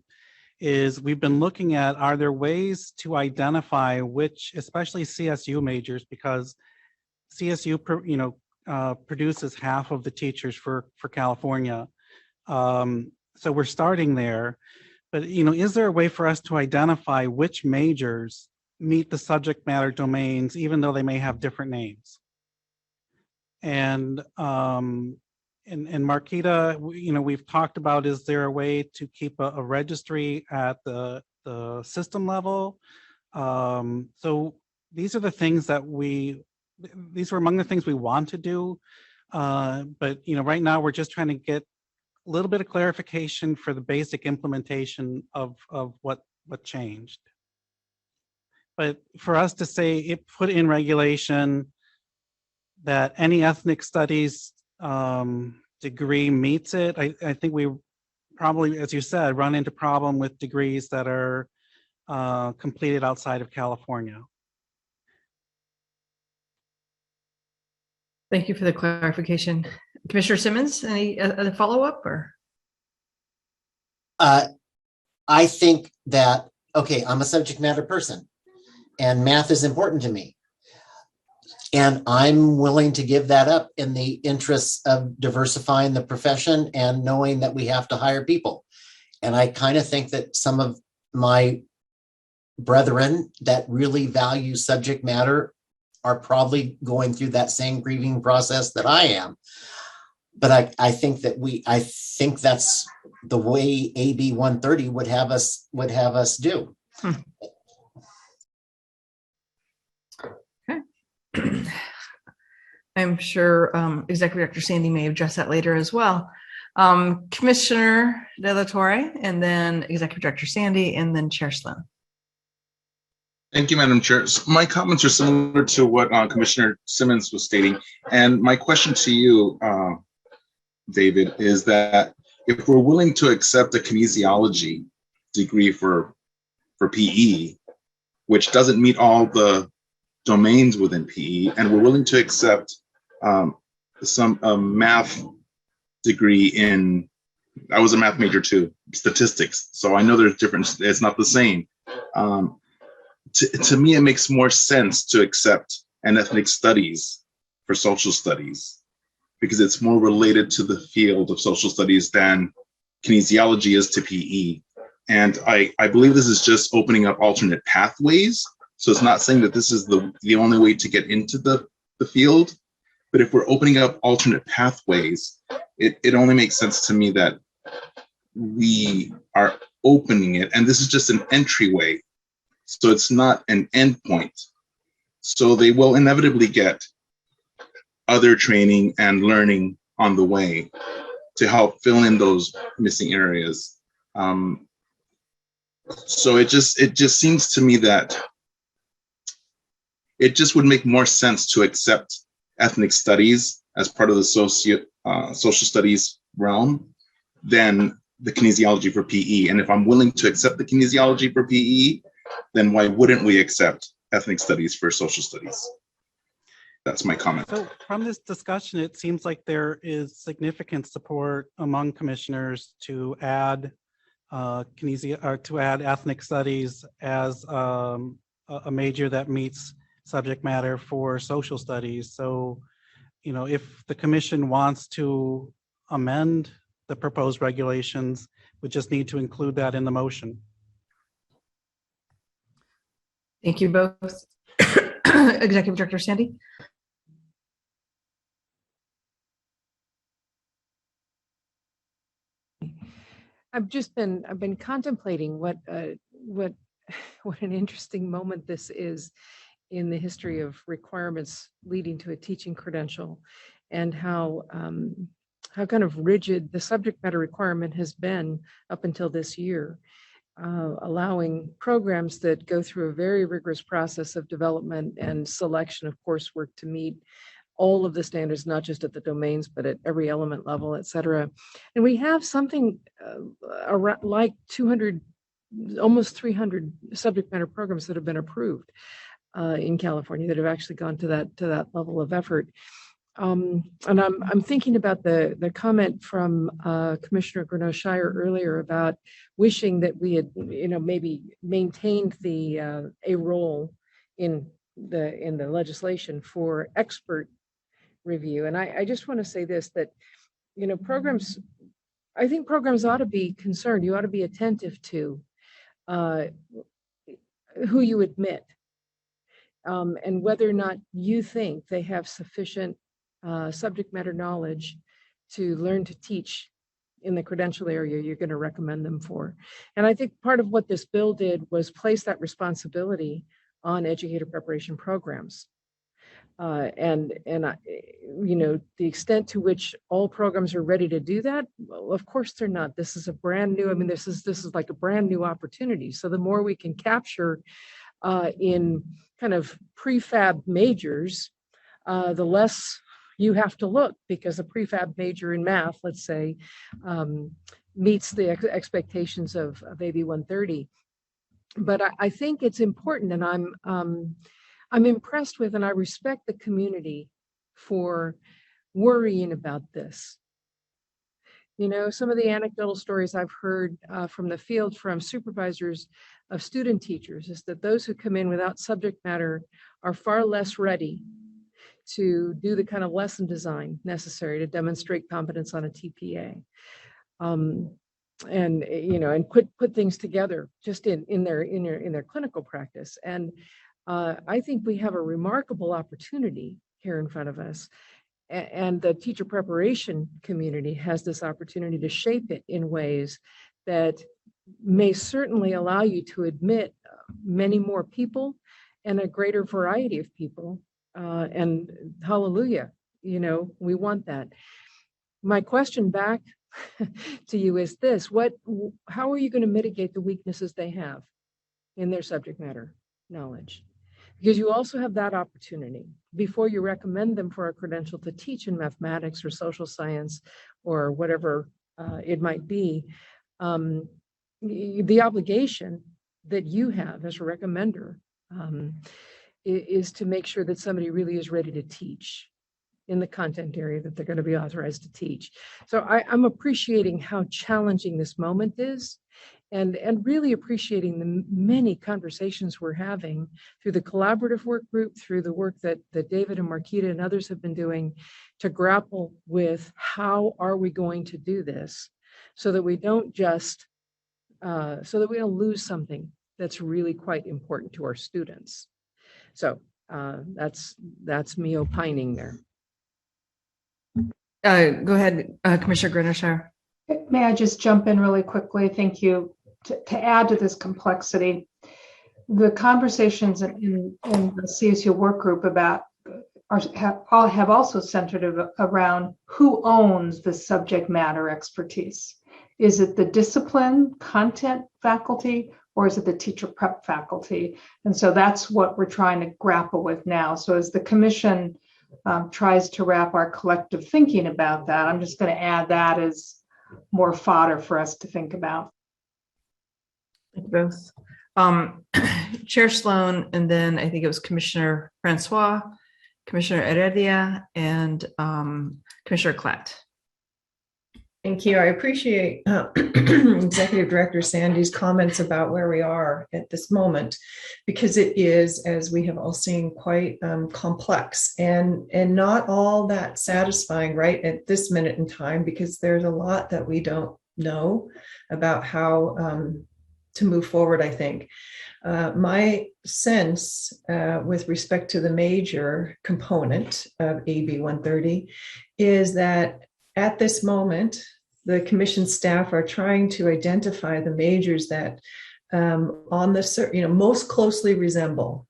is we've been looking at, are there ways to identify which, especially CSU majors, because CSU, produces half of the teachers for California. So we're starting there, but is there a way for us to identify which majors meet the subject matter domains, even though they may have different names? And Marquita, we've talked about, is there a way to keep a registry at the system level? So these are the things that these were among the things we want to do. But right now we're just trying to get a little bit of clarification for the basic implementation of what changed. But for us to say it put in regulation that any ethnic studies degree meets it, I think we probably, as you said, run into problem with degrees that are completed outside of California. Thank you for the clarification. Commissioner Simmons, any other follow-up or? I think that, okay, I'm a subject matter person and math is important to me. And I'm willing to give that up in the interests of diversifying the profession and knowing that we have to hire people. And I kind of think that some of my brethren that really value subject matter are probably going through that same grieving process that I am. But I think that's the way AB 130 would have us do. Okay. I'm sure Executive Director Sandy may address that later as well. Commissioner De La Torre, and then Executive Director Sandy, and then Chair Sloan. Thank you, Madam Chair. So my comments are similar to what Commissioner Simmons was stating. And my question to you, David, is that if we're willing to accept a kinesiology degree for PE, which doesn't meet all the domains within PE, and we're willing to accept some math degree in, I was a math major too, statistics. So I know there's difference, it's not the same. To me, it makes more sense to accept an ethnic studies for social studies because it's more related to the field of social studies than kinesiology is to PE. And I believe this is just opening up alternate pathways. So it's not saying that this is the only way to get into the field, but if we're opening up alternate pathways, it only makes sense to me that we are opening it. And this is just an entryway. So it's not an endpoint. So they will inevitably get other training and learning on the way to help fill in those missing areas. So it just seems to me that it just would make more sense to accept ethnic studies as part of the social studies realm than the kinesiology for PE. And if I'm willing to accept the kinesiology for PE, then why wouldn't we accept ethnic studies for social studies? That's my comment. So from this discussion, it seems like there is significant support among commissioners to add to add ethnic studies as a major that meets subject matter for social studies. So, you know, if the commission wants to amend the proposed regulations, we just need to include that in the motion. Thank you both. Executive Director Sandy. I've been contemplating what an interesting moment this is in the history of requirements leading to a teaching credential, and how kind of rigid the subject matter requirement has been up until this year, allowing programs that go through a very rigorous process of development and selection of coursework to meet all of the standards, not just at the domains, but at every element level, et cetera. And we have something around like 200, almost 300 subject matter programs that have been approved in California that have actually gone to that level of effort. And I'm thinking about the comment from Commissioner Grenache-Shire earlier about wishing that we had, maybe maintained a role in the legislation for expert review. And I just want to say this, that, programs, I think programs ought to be concerned. You ought to be attentive to who you admit and whether or not you think they have sufficient subject matter knowledge to learn to teach in the credential area you're going to recommend them for. And I think part of what this bill did was place that responsibility on educator preparation programs. The extent to which all programs are ready to do that, well, of course they're not. This is a brand new, this is like a brand new opportunity. So the more we can capture in kind of prefab majors, the less you have to look, because a prefab major in math, let's say, meets the expectations of AB 130. But I think it's important, and I'm impressed with, and I respect the community for worrying about this. Some of the anecdotal stories I've heard from the field from supervisors of student teachers is that those who come in without subject matter are far less ready to do the kind of lesson design necessary to demonstrate competence on a TPA. And put things together just in their clinical practice. And I think we have a remarkable opportunity here in front of us. And the teacher preparation community has this opportunity to shape it in ways that may certainly allow you to admit many more people and a greater variety of people. And hallelujah, we want that. My question back to you is this: how are you going to mitigate the weaknesses they have in their subject matter knowledge? Because you also have that opportunity before you recommend them for a credential to teach in mathematics or social science or whatever it might be. The obligation that you have as a recommender is to make sure that somebody really is ready to teach in the content area that they're going to be authorized to teach. So I'm appreciating how challenging this moment is, and really appreciating the many conversations we're having through the collaborative work group, through the work that David and Marquita and others have been doing to grapple with how are we going to do this so that we don't just, so that we don't lose something that's really quite important to our students. So that's me opining there. Go ahead, Commissioner Grenishar. May I just jump in really quickly? Thank you. To add to this complexity, the conversations in the CSU work group have also centered around who owns the subject matter expertise. Is it the discipline content faculty, or is it the teacher prep faculty? And so that's what we're trying to grapple with now. So as the commission tries to wrap our collective thinking about that, I'm just going to add that as more fodder for us to think about. Thank you both. Chair Sloan, and then I think it was Commissioner Francois, Commissioner Heredia, and Commissioner Klatt. Thank you. I appreciate Executive Director Sandy's comments about where we are at this moment, because it is, as we have all seen, quite complex and not all that satisfying right at this minute in time, because there's a lot that we don't know about how to move forward, I think. My sense with respect to the major component of AB 130 is that at this moment, the commission staff are trying to identify the majors that on the most closely resemble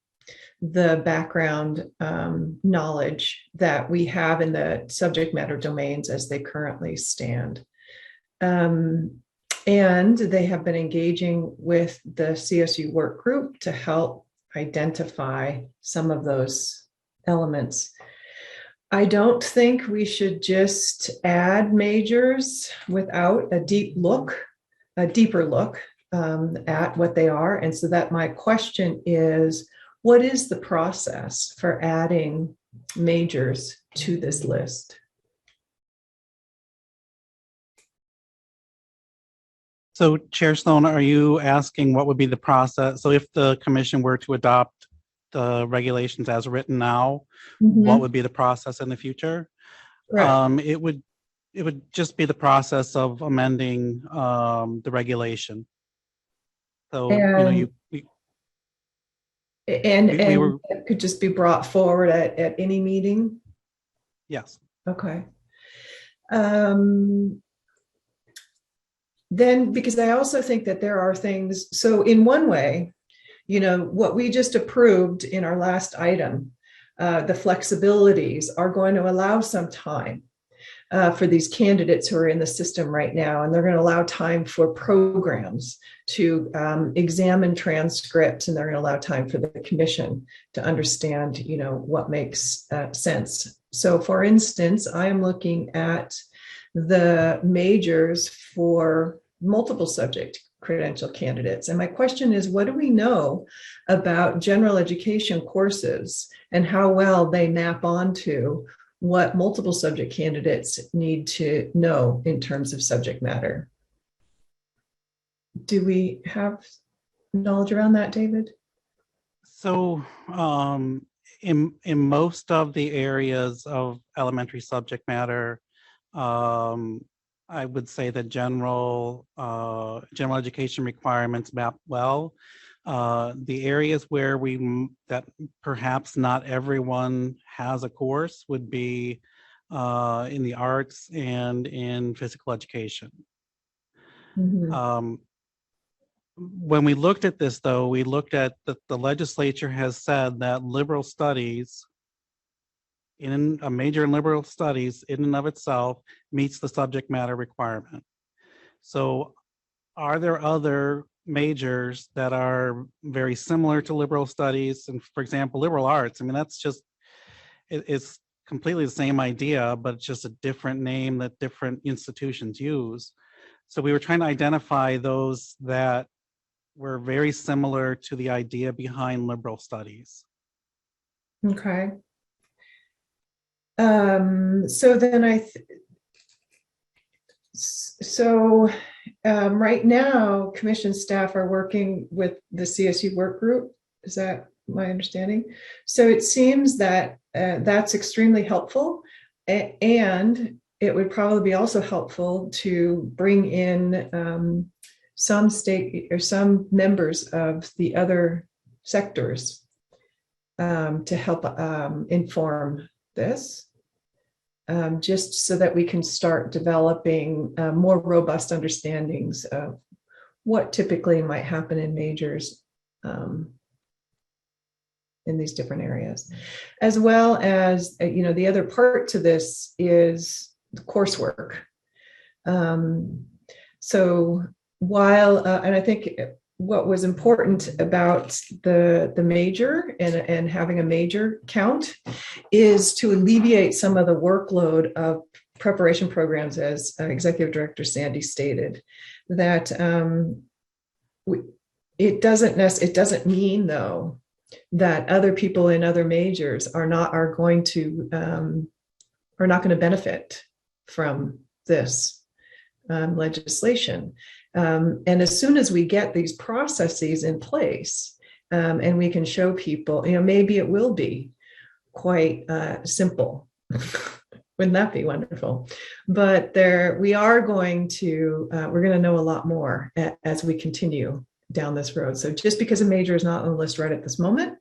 the background knowledge that we have in the subject matter domains as they currently stand. And they have been engaging with the CSU work group to help identify some of those elements. I don't think we should just add majors without a deeper look at what they are. And so that my question is, what is the process for adding majors to this list? So Chair Sloan, are you asking what would be the process? So if the commission were to adopt the regulations as written now, what would be the process in the future? Right. It would just be the process of amending the regulation. So it could just be brought forward at any meeting. Yes. Okay. Then, because I also think that there are things, so in one way, what we just approved in our last item, the flexibilities are going to allow some time for these candidates who are in the system right now, and they're going to allow time for programs to examine transcripts, and they're going to allow time for the commission to understand, what makes sense. So for instance, I am looking at the majors for multiple subject credential candidates. And my question is, what do we know about general education courses and how well they map onto what multiple subject candidates need to know in terms of subject matter? Do we have knowledge around that, David? So in most of the areas of elementary subject matter, I would say that general education requirements map well. The areas where that perhaps not everyone has a course would be in the arts and in physical education. When we looked at this, though, we looked at the legislature has said that liberal studies, in a major in liberal studies in and of itself, meets the subject matter requirement. So are there other majors that are very similar to liberal studies? And for example, liberal arts, I mean, that's just, it's completely the same idea, but it's just a different name that different institutions use. So we were trying to identify those that were very similar to the idea behind liberal studies. Okay. So then right now, commission staff are working with the CSU work group. Is that my understanding? So it seems that that's extremely helpful, and it would probably be also helpful to bring in some state or some members of the other sectors to help inform this, just so that we can start developing more robust understandings of what typically might happen in majors in these different areas, as well as, the other part to this is the coursework. So while, and I think what was important about the major and having a major count is to alleviate some of the workload of preparation programs, as Executive Director Sandy stated, that it doesn't mean, though, that other people in other majors are not going to benefit from this legislation. And as soon as we get these processes in place, and we can show people, maybe it will be quite simple. Wouldn't that be wonderful? But we're going to know a lot more as we continue down this road. So just because a major is not on the list right at this moment,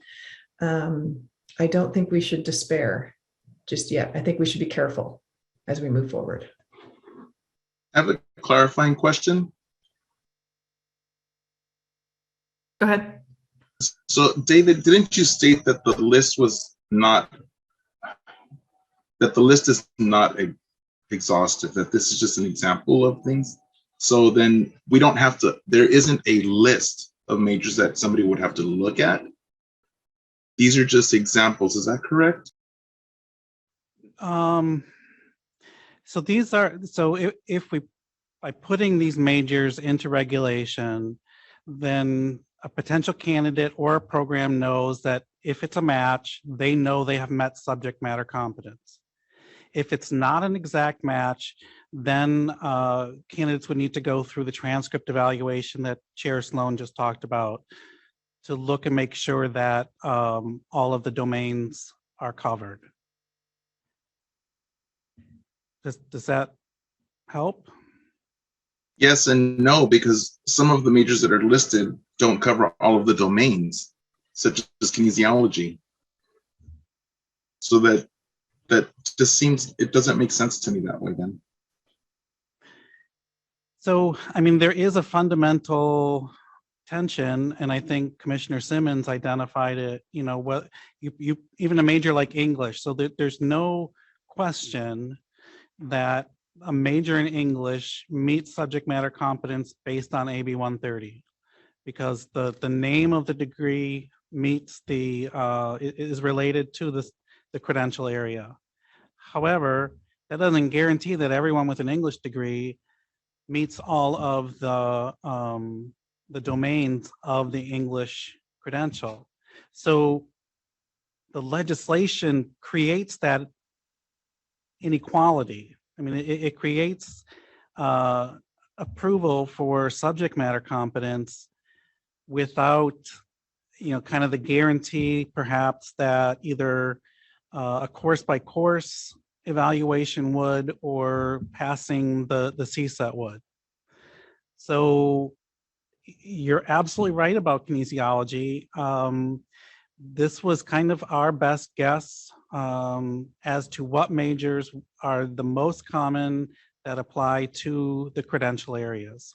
I don't think we should despair just yet. I think we should be careful as we move forward. I have a clarifying question. Go ahead. So, David, didn't you state that the list is not exhaustive, that this is just an example of things? So then we don't have to, there isn't a list of majors that somebody would have to look at. These are just examples. Is that correct? So these are, so if we, by putting these majors into regulation, then a potential candidate or a program knows that if it's a match, they know they have met subject matter competence. If it's not an exact match, then candidates would need to go through the transcript evaluation that Chair Sloan just talked about to look and make sure that all of the domains are covered. Does that help? Yes and no, because some of the majors that are listed don't cover all of the domains, such as kinesiology. So that just seems, it doesn't make sense to me that way then. So, I mean, there is a fundamental tension, and I think Commissioner Simmons identified it, what you even a major like English. So there's no question that a major in English meets subject matter competence based on AB 130, because the name of the degree meets is related to the credential area. However, that doesn't guarantee that everyone with an English degree meets all of the domains of the English credential. So the legislation creates that inequality. I mean, it creates approval for subject matter competence without, kind of the guarantee perhaps that either a course by course evaluation would, or passing the CSET would. So you're absolutely right about kinesiology. This was kind of our best guess as to what majors are the most common that apply to the credential areas.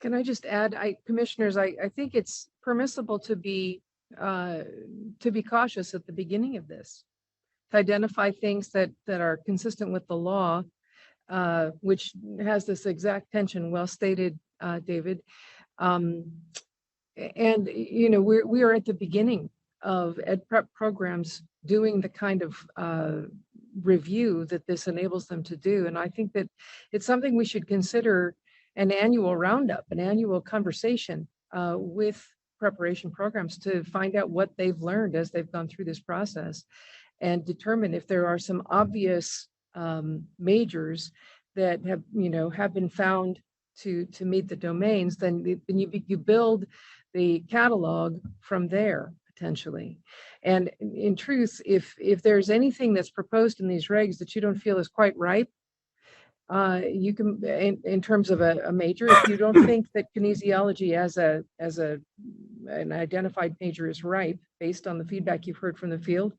Can I just add, commissioners, I think it's permissible to be cautious at the beginning of this, to identify things that are consistent with the law, which has this exact tension, well stated, David. And we are at the beginning of ed prep programs doing the kind of review that this enables them to do. And I think that it's something we should consider an annual roundup, an annual conversation with preparation programs to find out what they've learned as they've gone through this process and determine if there are some obvious majors that have been found to meet the domains. Then you build the catalog from there potentially. And in truth, if there's anything that's proposed in these regs that you don't feel is quite ripe, you can, in terms of a major, if you don't think that kinesiology as an identified major is ripe based on the feedback you've heard from the field,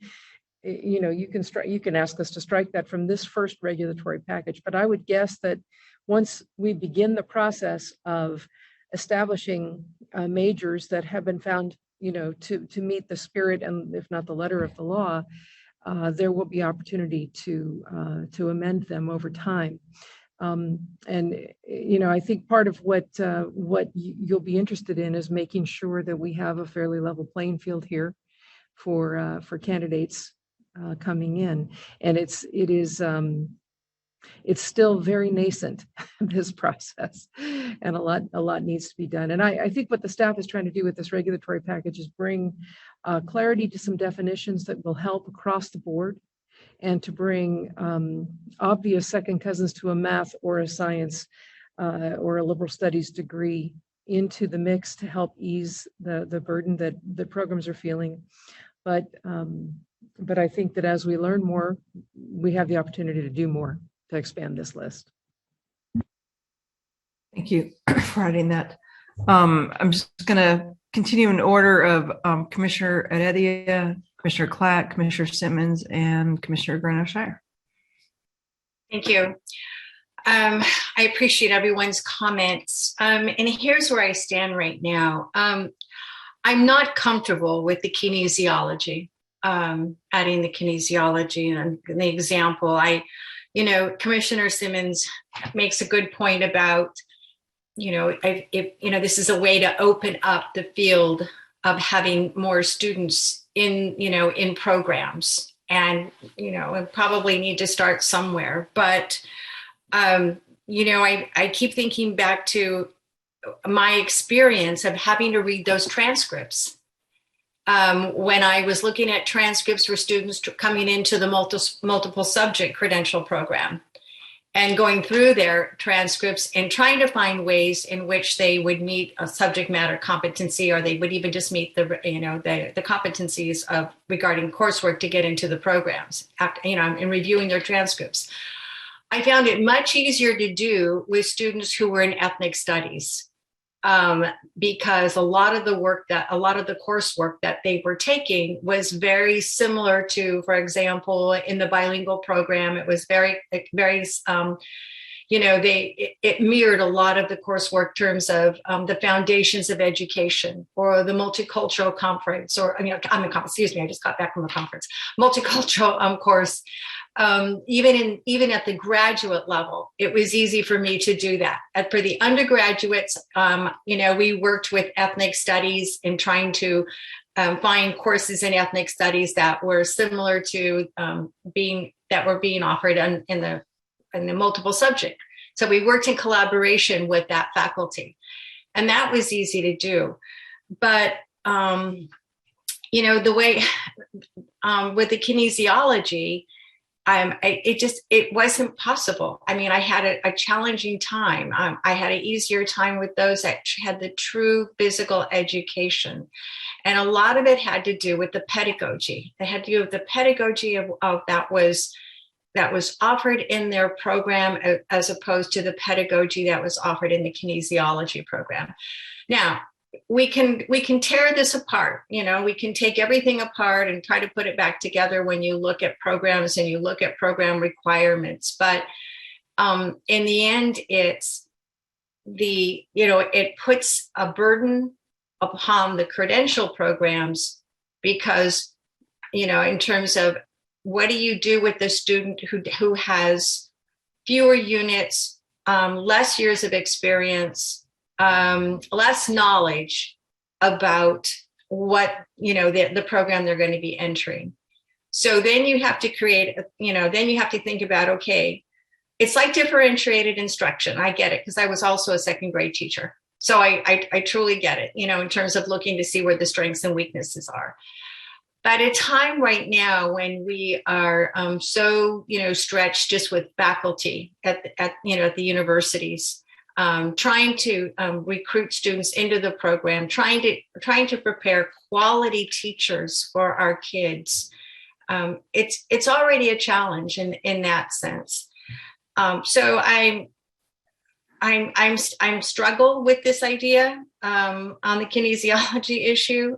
you can ask us to strike that from this first regulatory package. But I would guess that once we begin the process of establishing majors that have been found, to meet the spirit and if not the letter of the law, there will be opportunity to amend them over time. I think part of what you'll be interested in is making sure that we have a fairly level playing field here for candidates coming in. And it's still very nascent, this process, and a lot needs to be done. And I think what the staff is trying to do with this regulatory package is bring clarity to some definitions that will help across the board, and to bring obvious second cousins to a math or a science or a liberal studies degree into the mix to help ease the burden that the programs are feeling. But I think that as we learn more, we have the opportunity to do more to expand this list. Thank you for adding that. I'm just going to continue in order of Commissioner Heredia, Commissioner Clack, Commissioner Simmons, and Commissioner Granoff-Shire. Thank you. I appreciate everyone's comments. And here's where I stand right now. I'm not comfortable with the kinesiology, adding the kinesiology and the example. Commissioner Simmons makes a good point about, if this is a way to open up the field of having more students in programs, and we probably need to start somewhere. But I keep thinking back to my experience of having to read those transcripts when I was looking at transcripts for students coming into the multiple subject credential program, and going through their transcripts and trying to find ways in which they would meet a subject matter competency, or they would even just meet the competencies of regarding coursework to get into the programs. In reviewing their transcripts, I found it much easier to do with students who were in ethnic studies, because a lot of the coursework that they were taking was very similar to, for example, in the bilingual program, it was very, very, it mirrored a lot of the coursework in terms of the foundations of education, or the multicultural conference, I just got back from a conference, multicultural course. Even at the graduate level, it was easy for me to do that. For the undergraduates, we worked with ethnic studies in trying to find courses in ethnic studies that were similar to being offered in the multiple subject. So we worked in collaboration with that faculty, and that was easy to do. But the way with the kinesiology, it wasn't possible. I had a challenging time. I had an easier time with those that had the true physical education. And a lot of it had to do with the pedagogy. It had to do with the pedagogy of that that was offered in their program as opposed to the pedagogy that was offered in the kinesiology program. Now, we can tear this apart. We can take everything apart and try to put it back together when you look at programs and you look at program requirements. But in the end, it puts a burden upon the credential programs because, in terms of what do you do with the student who has fewer units, less years of experience, less knowledge about what, the program they're going to be entering. So then you have to then you have to think about, okay, it's like differentiated instruction. I get it because I was also a second grade teacher. So I truly get it, in terms of looking to see where the strengths and weaknesses are. But at a time right now when we are so, stretched just with faculty at the universities, trying to recruit students into the program, trying to prepare quality teachers for our kids, it's already a challenge in that sense. So I'm struggle with this idea on the kinesiology issue.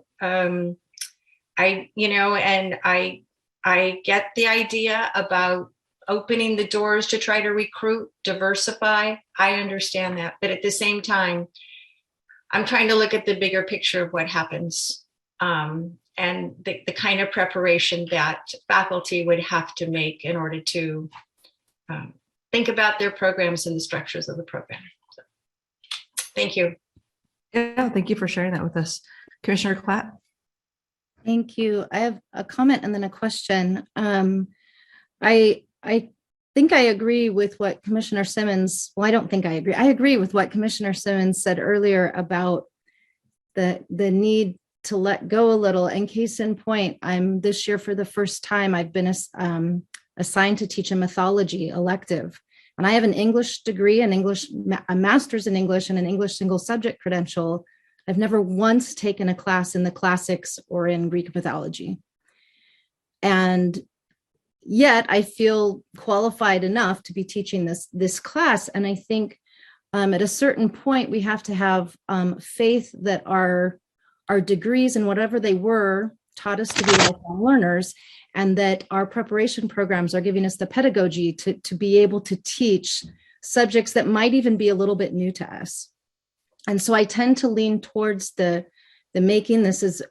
I get the idea about opening the doors to try to recruit, diversify. I understand that. But at the same time, I'm trying to look at the bigger picture of what happens and the kind of preparation that faculty would have to make in order to think about their programs and the structures of the program. So, thank you. Yeah, thank you for sharing that with us. Commissioner Klatt. Thank you. I have a comment and then a question. I think I agree with what Commissioner Simmons, well, I don't think I agree. I agree with what Commissioner Simmons said earlier about the need to let go a little. And case in point, this year for the first time, I've been assigned to teach a mythology elective. And I have an English degree, a master's in English and an English single subject credential. I've never once taken a class in the classics or in Greek mythology. And yet I feel qualified enough to be teaching this class. And I think at a certain point, we have to have faith that our degrees and whatever they were taught us to be lifelong learners, and that our preparation programs are giving us the pedagogy to be able to teach subjects that might even be a little bit new to us. And so I tend to lean towards the making this is,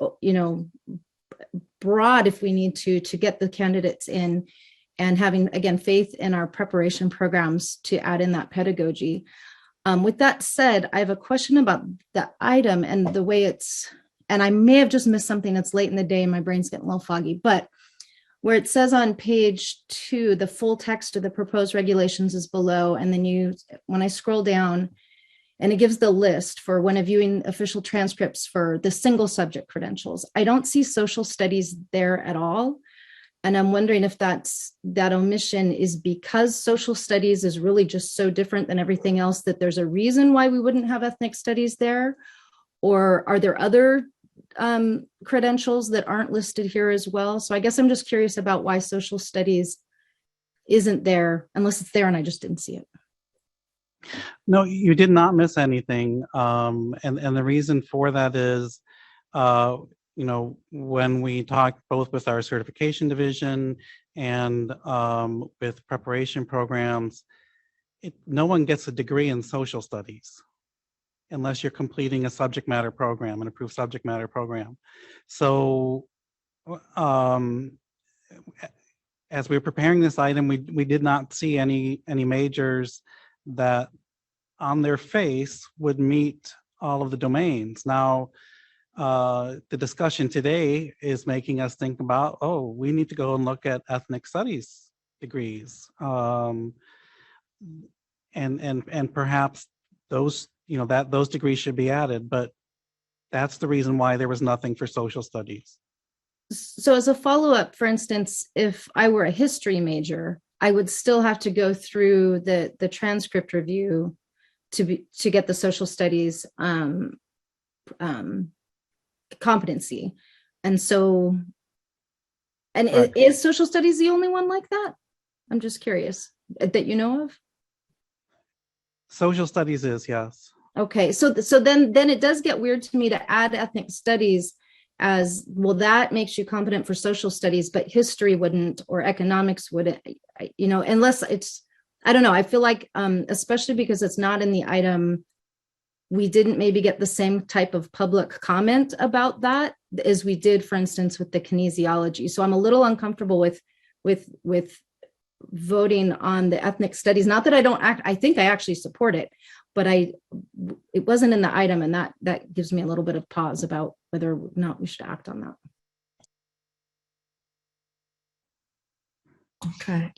broad if we need to get the candidates in, and having, again, faith in our preparation programs to add in that pedagogy. With that said, I have a question about the item and the way and I may have just missed something. It's late in the day and my brain's getting a little foggy, but where it says on page 2, the full text of the proposed regulations is below. And then when I scroll down, and it gives the list for when viewing official transcripts for the single subject credentials. I don't see social studies there at all. And I'm wondering if that omission is because social studies is really just so different than everything else that there's a reason why we wouldn't have ethnic studies there, or are there other credentials that aren't listed here as well? So I guess I'm just curious about why social studies isn't there, unless it's there and I just didn't see it. No, you did not miss anything. And the reason for that is, when we talked both with our certification division and with preparation programs, no one gets a degree in social studies unless you're completing a subject matter program, an approved subject matter program. So as we were preparing this item, we did not see any majors that on their face would meet all of the domains. Now, the discussion today is making us think about, we need to go and look at ethnic studies degrees. And perhaps those, those degrees should be added, but that's the reason why there was nothing for social studies. So as a follow-up, for instance, if I were a history major, I would still have to go through the transcript review to get the social studies competency. And so, is social studies the only one like that? I'm just curious that you know of. Social studies is, yes. Okay, so then it does get weird to me to add ethnic studies as well. That makes you competent for social studies, but history wouldn't, or economics wouldn't, unless it's, I don't know. I feel like, especially because it's not in the item, we didn't maybe get the same type of public comment about that as we did, for instance, with the kinesiology. So I'm a little uncomfortable with voting on the ethnic studies. Not that I think I actually support it, but it wasn't in the item, and that gives me a little bit of pause about whether or not we should act on that. Okay.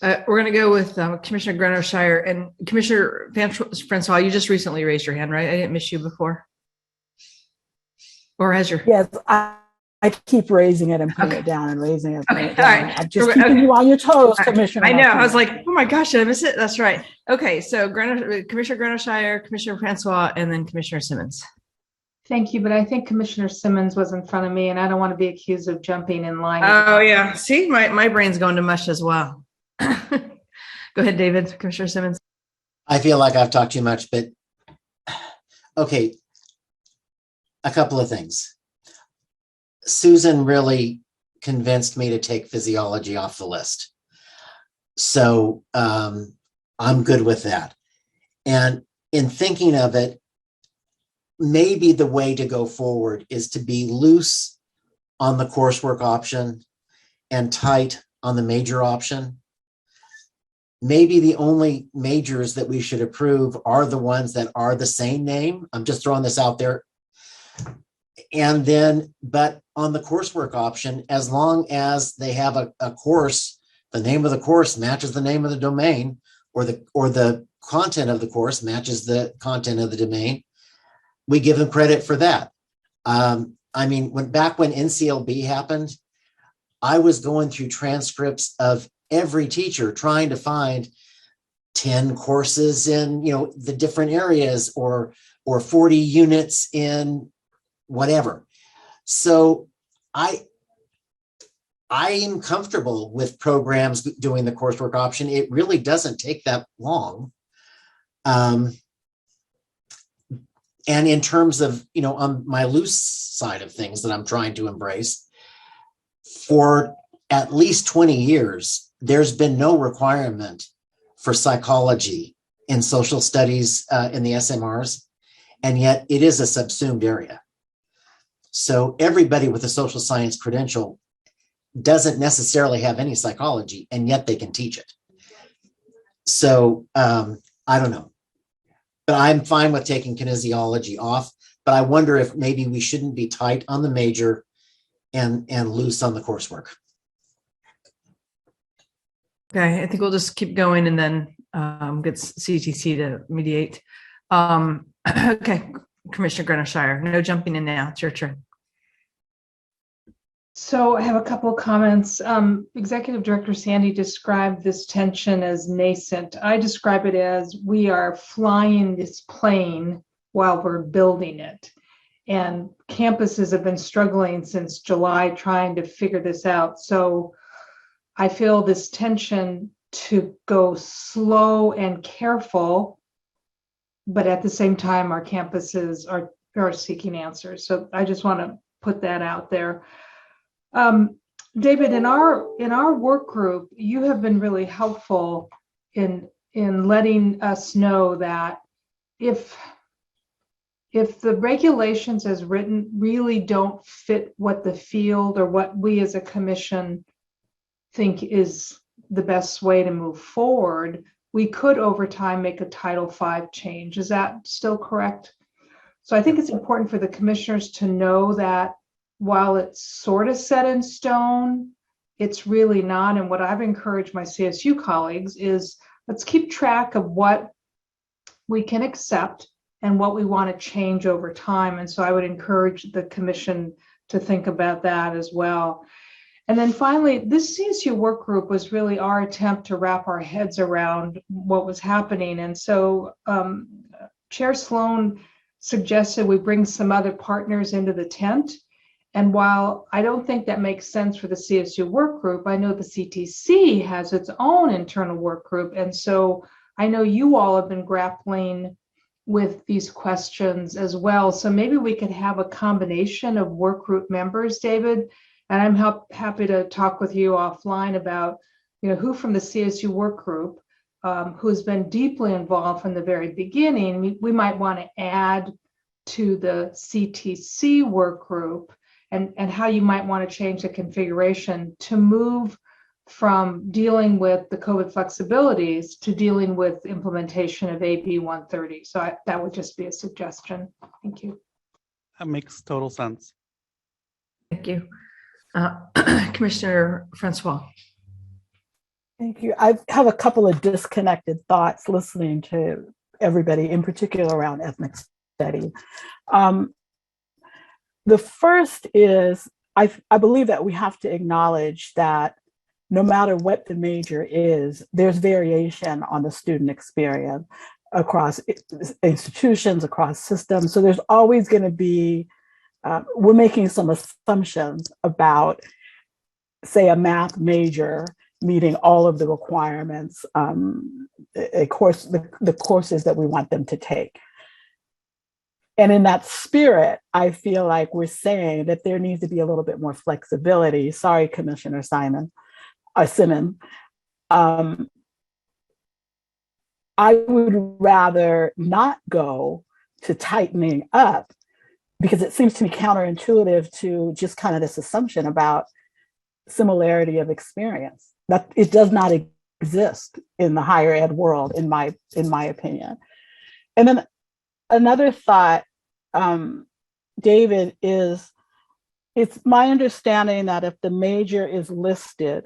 We're going to go with Commissioner Grenoshire and Commissioner Francois. You just recently raised your hand, right? I didn't miss you before. Or has your? Yes, I keep raising it and putting it down and raising it. Okay. All right. I'm just keeping you on your toes, Right. Commissioner. I know. Martinez. I was like, oh my gosh, did I miss it? That's right. Okay. So Commissioner Grenoshire, Commissioner Francois, and then Commissioner Simmons. Thank you, but I think Commissioner Simmons was in front of me, and I don't want to be accused of jumping in line. Oh yeah. See, my brain's going to mush as well. Go ahead, David. Commissioner Simmons. I feel like I've talked too much, but okay. A couple of things. Susan really convinced me to take physiology off the list. So I'm good with that. And in thinking of it, maybe the way to go forward is to be loose on the coursework option and tight on the major option. Maybe the only majors that we should approve are the ones that are the same name. I'm just throwing this out there. And then, but on the coursework option, as long as they have a course, the name of the course matches the name of the domain, or the content of the course matches the content of the domain, we give them credit for that. I mean, back when NCLB happened, I was going through transcripts of every teacher trying to find 10 courses in, the different areas, or 40 units in whatever. So I am comfortable with programs doing the coursework option. It really doesn't take that long. And in terms of, on my loose side of things that I'm trying to embrace, for at least 20 years, there's been no requirement for psychology in social studies in the SMRs, and yet it is a subsumed area. So everybody with a social science credential doesn't necessarily have any psychology, and yet they can teach it. So I don't know, but I'm fine with taking kinesiology off, but I wonder if maybe we shouldn't be tight on the major and loose on the coursework. Okay, I think we'll just keep going and then get CTC to mediate. Okay, Commissioner Grenoshire, no jumping in now. It's your turn. So I have a couple of comments. Executive Director Sandy described this tension as nascent. I describe it as we are flying this plane while we're building it. And campuses have been struggling since July trying to figure this out. So I feel this tension to go slow and careful, but at the same time, our campuses are seeking answers. So I just want to put that out there. David, in our work group, you have been really helpful in letting us know that if the regulations as written really don't fit what the field or what we as a commission think is the best way to move forward, we could over time make a Title V change. Is that still correct? So I think it's important for the commissioners to know that while it's sort of set in stone, it's really not. And what I've encouraged my CSU colleagues is let's keep track of what we can accept and what we want to change over time. And so I would encourage the commission to think about that as well. And then finally, this CSU work group was really our attempt to wrap our heads around what was happening. And so Chair Sloan suggested we bring some other partners into the tent. And while I don't think that makes sense for the CSU work group, I know the CTC has its own internal work group. And so I know you all have been grappling with these questions as well. So maybe we could have a combination of work group members, David, and I'm happy to talk with you offline about, who from the CSU work group, who's been deeply involved from the very beginning, we might want to add to the CTC work group, and how you might want to change the configuration to move from dealing with the COVID flexibilities to dealing with implementation of AB 130. So that would just be a suggestion. Thank you. That makes total sense. Thank you. Commissioner Francois. Thank you. I have a couple of disconnected thoughts listening to everybody, in particular around ethnic study. The first is, I believe that we have to acknowledge that no matter what the major is, there's variation on the student experience across institutions, across systems. So there's always going to be, we're making some assumptions about, say, a math major meeting all of the requirements, the courses that we want them to take. And in that spirit, I feel like we're saying that there needs to be a little bit more flexibility. Sorry, Commissioner Simmons. I would rather not go to tightening up, because it seems to me counterintuitive to just kind of this assumption about similarity of experience. That it does not exist in the higher ed world, in my opinion. And then another thought, David, is it's my understanding that if the major is listed,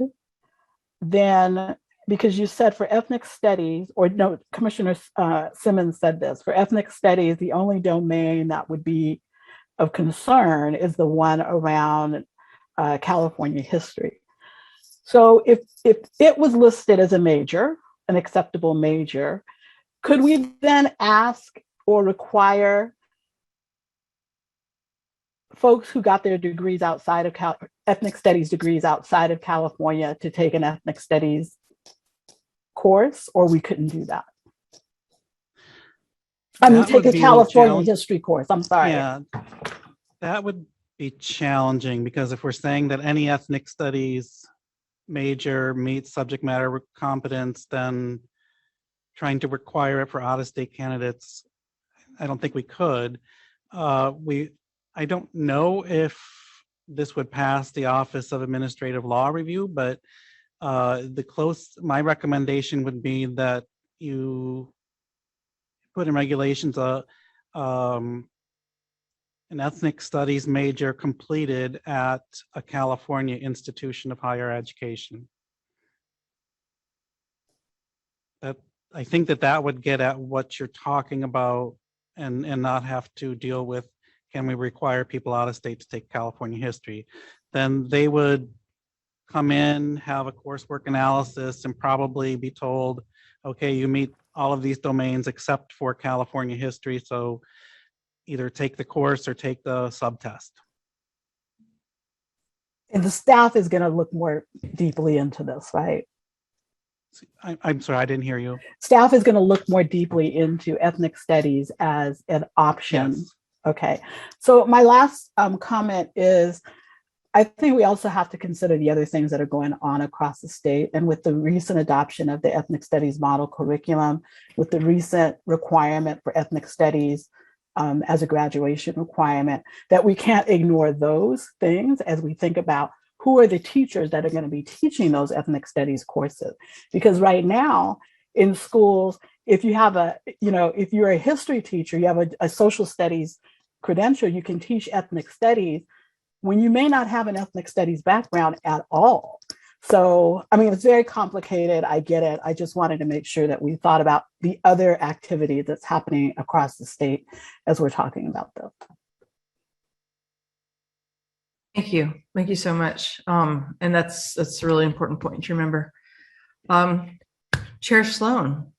then, because you said for ethnic studies, or no, Commissioner Simmons said this, for ethnic studies, the only domain that would be of concern is the one around California history. So if it was listed as a major, an acceptable major, could we then ask or require folks who got their degrees outside of ethnic studies degrees outside of California to take an ethnic studies course, or we couldn't do that? I mean, take a California history course, I'm sorry. Yeah, that would be challenging, because if we're saying that any ethnic studies major meets subject matter competence, then trying to require it for out-of-state candidates, I don't think we could. I don't know if this would pass the Office of Administrative Law Review, but my recommendation would be that you put in regulations an ethnic studies major completed at a California institution of higher education. I think that would get at what you're talking about, and not have to deal with, can we require people out of state to take California history? Then they would come in, have a coursework analysis, and probably be told, okay, you meet all of these domains except for California history, so either take the course or take the subtest. And the staff is going to look more deeply into this, right? I'm sorry, I didn't hear you. Staff is going to look more deeply into ethnic studies as an option. Yes. Okay. So my last comment is, I think we also have to consider the other things that are going on across the state. And with the recent adoption of the ethnic studies model curriculum, with the recent requirement for ethnic studies as a graduation requirement, that we can't ignore those things as we think about who are the teachers that are going to be teaching those ethnic studies courses. Because right now in schools, if you have if you're a history teacher, you have a social studies credential, you can teach ethnic studies when you may not have an ethnic studies background at all. So, I mean, it's very complicated. I get it. I just wanted to make sure that we thought about the other activity that's happening across the state as we're talking about this. Thank you. Thank you so much. And that's a really important point to remember. Chair Sloan.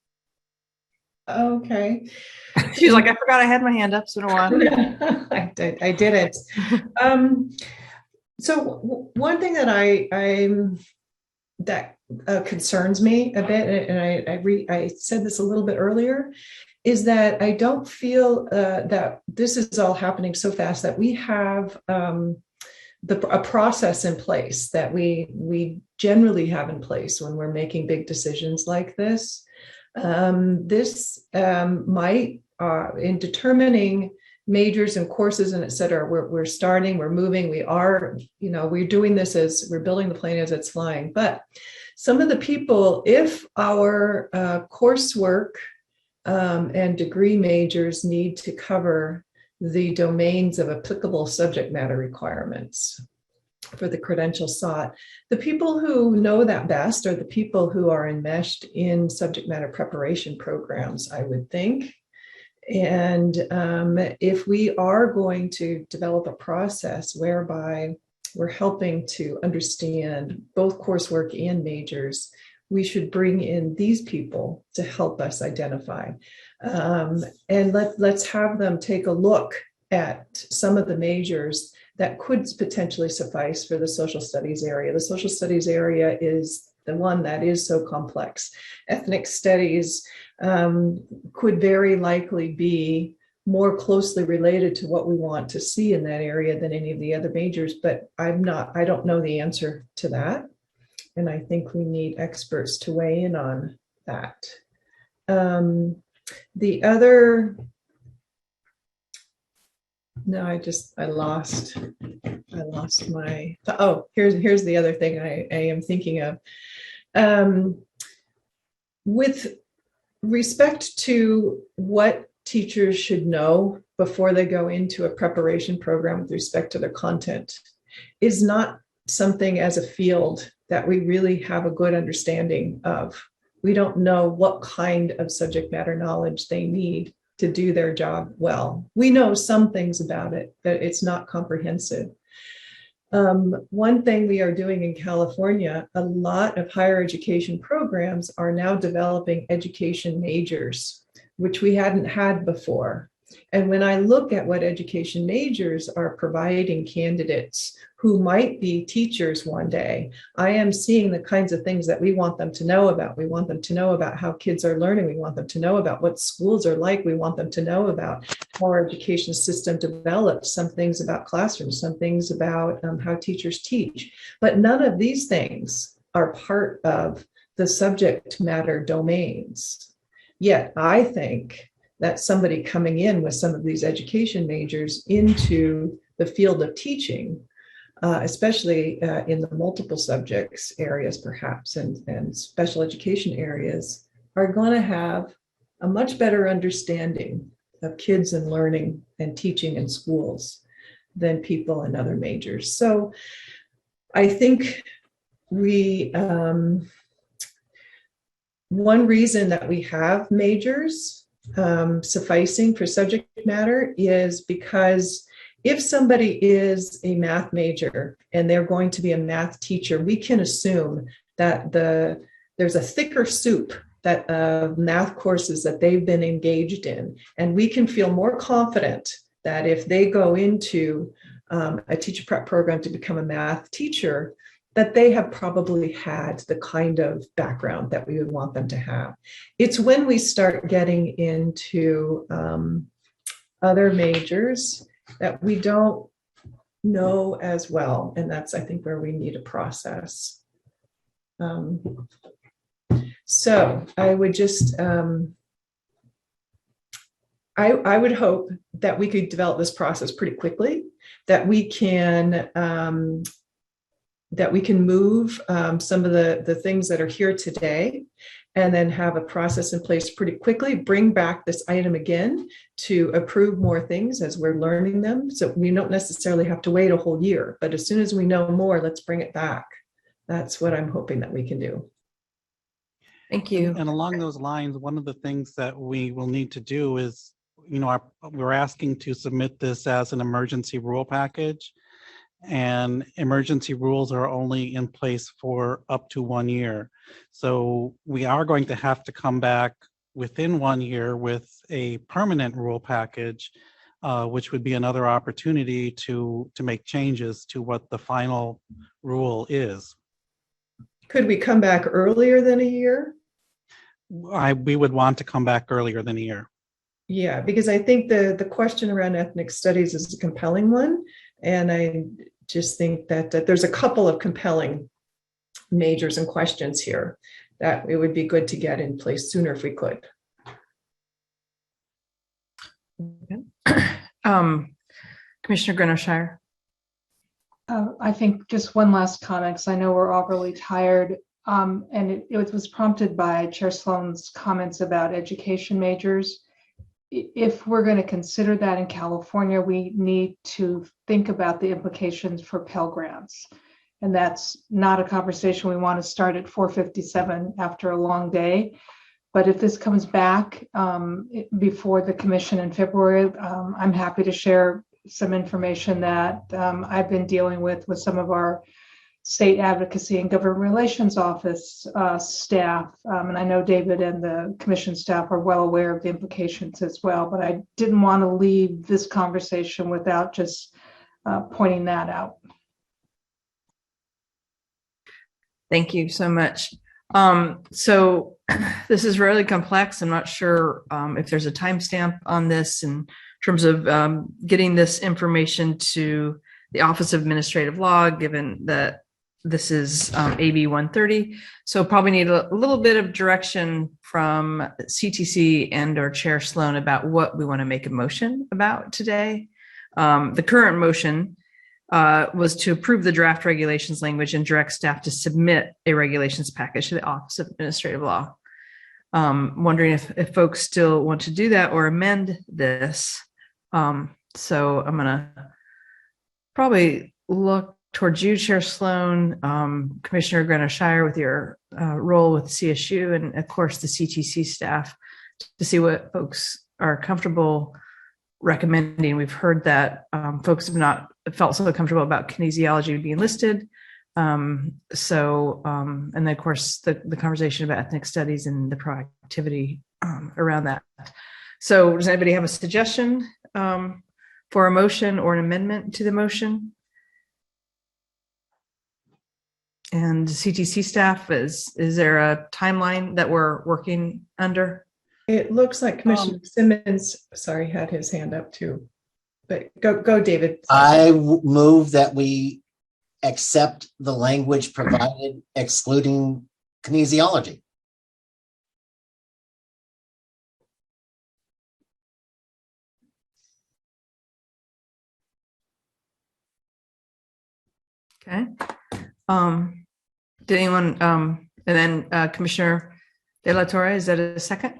Okay. She's like, I forgot I had my hand up. It's been a while. I didn't. So one thing that that concerns me a bit, and I said this a little bit earlier, is that I don't feel that this is all happening so fast that we have a process in place that we generally have in place when we're making big decisions like this. This might, in determining majors and courses and et cetera, we're moving, we're doing this as we're building the plane as it's flying. But some of the people, if our coursework and degree majors need to cover the domains of applicable subject matter requirements for the credential sought, the people who know that best are the people who are enmeshed in subject matter preparation programs, I would think. And if we are going to develop a process whereby we're helping to understand both coursework and majors, we should bring in these people to help us identify. And let's have them take a look at some of the majors that could potentially suffice for the social studies area. The social studies area is the one that is so complex. Ethnic studies could very likely be more closely related to what we want to see in that area than any of the other majors, but I don't know the answer to that. And I think we need experts to weigh in on that. The other, no, I lost my, oh, here's the other thing I am thinking of. With respect to what teachers should know before they go into a preparation program with respect to their content is not something as a field that we really have a good understanding of. We don't know what kind of subject matter knowledge they need to do their job well. We know some things about it, but it's not comprehensive. One thing we are doing in California, a lot of higher education programs are now developing education majors, which we hadn't had before. And when I look at what education majors are providing candidates who might be teachers one day, I am seeing the kinds of things that we want them to know about. We want them to know about how kids are learning. We want them to know about what schools are like. We want them to know about how our education system develops, some things about classrooms, some things about how teachers teach. But none of these things are part of the subject matter domains. Yet I think that somebody coming in with some of these education majors into the field of teaching, especially in the multiple subjects areas perhaps, and special education areas, are going to have a much better understanding of kids and learning and teaching in schools than people in other majors. So I think one reason that we have majors sufficing for subject matter is because if somebody is a math major and they're going to be a math teacher, we can assume that there's a thicker soup of math courses that they've been engaged in. And we can feel more confident that if they go into a teacher prep program to become a math teacher, that they have probably had the kind of background that we would want them to have. It's when we start getting into other majors that we don't know as well. And that's, I think, where we need a process. So I would just, I would hope that we could develop this process pretty quickly, that we can move some of the things that are here today, and then have a process in place pretty quickly, bring back this item again to approve more things as we're learning them. So we don't necessarily have to wait a whole year, but as soon as we know more, let's bring it back. That's what I'm hoping that we can do. Thank you. And along those lines, one of the things that we will need to do is, we're asking to submit this as an emergency rule package. And emergency rules are only in place for up to 1 year. So we are going to have to come back within 1 year with a permanent rule package, which would be another opportunity to make changes to what the final rule is. Could we come back earlier than a year? We would want to come back earlier than a year. Yeah, because I think the question around ethnic studies is a compelling one. And I just think that there's a couple of compelling majors and questions here that it would be good to get in place sooner if we could. Commissioner Grenell-Shire. I think just one last comment, because I know we're all really tired. And it was prompted by Chair Sloan's comments about education majors. If we're going to consider that in California, we need to think about the implications for Pell Grants. And that's not a conversation we want to start at 4:57 after a long day. But if this comes back before the commission in February, I'm happy to share some information that I've been dealing with some of our state advocacy and government relations office staff. And I know David and the commission staff are well aware of the implications as well, but I didn't want to leave this conversation without just pointing that out. Thank you so much. So this is really complex. I'm not sure if there's a timestamp on this in terms of getting this information to the Office of Administrative Law, given that this is AB 130. So probably need a little bit of direction from CTC and or Chair Sloan about what we want to make a motion about today. The current motion was to approve the draft regulations language and direct staff to submit a regulations package to the Office of Administrative Law. Wondering if folks still want to do that or amend this. So I'm gonna probably look towards you, Chair Sloan, Commissioner Grenell-Shire, with your role with CSU, and of course the CTC staff, to see what folks are comfortable recommending. We've heard that folks have not felt so comfortable about kinesiology being listed. And then of course the conversation about ethnic studies and the proactivity around that. So does anybody have a suggestion for a motion or an amendment to the motion? And CTC staff, is there a timeline that we're working under? It looks like Commissioner Simmons, sorry, had his hand up too. But go, David. I move that we accept the language provided excluding kinesiology. Okay. Did anyone, and then Commissioner De La Torre, is that a second?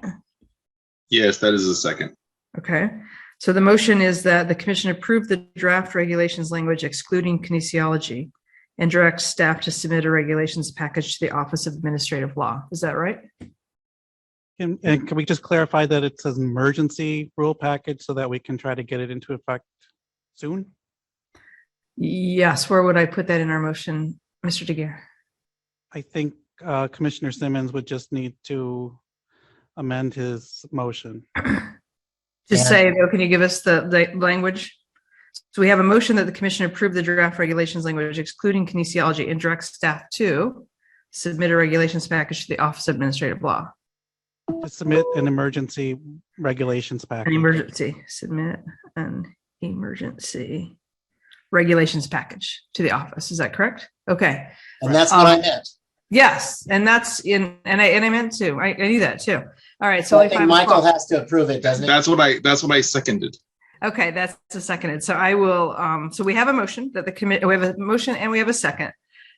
Yes, that is a second. Okay. So the motion is that the commission approve the draft regulations language excluding kinesiology and direct staff to submit a regulations package to the Office of Administrative Law. Is that right? And can we just clarify that it says emergency rule package so that we can try to get it into effect soon? Yes. Where would I put that in our motion, Mr. DeGear? I think Commissioner Simmons would just need to amend his motion. Just say, though, can you give us the language? So we have a motion that the commission approve the draft regulations language excluding kinesiology and direct staff to submit a regulations package to the Office of Administrative Law. To submit an emergency regulations package. Submit an emergency regulations package to the office. Is that correct? Okay. And that's what I meant. Yes, and that's in, and I meant to. I knew that too. All right, so I think Michael has to approve it, doesn't it? That's what I seconded. Okay, that's a seconded. So I will. So we have a motion that we have a motion and we have a second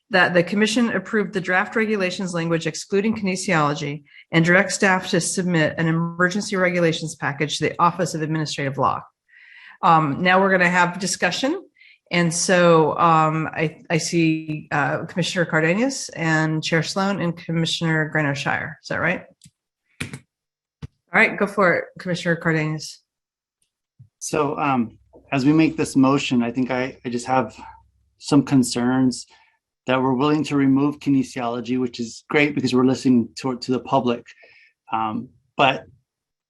that the commission approved the draft regulations language excluding kinesiology and direct staff to submit an emergency regulations package to the Office of Administrative Law. Now we're going to have discussion. And so I see Commissioner Cardenas and Chair Sloan and Commissioner Grenell-Shire. Is that right? All right, go for it, Commissioner Cardenas. So as we make this motion, I think I just have some concerns that we're willing to remove kinesiology, which is great because we're listening to the public. but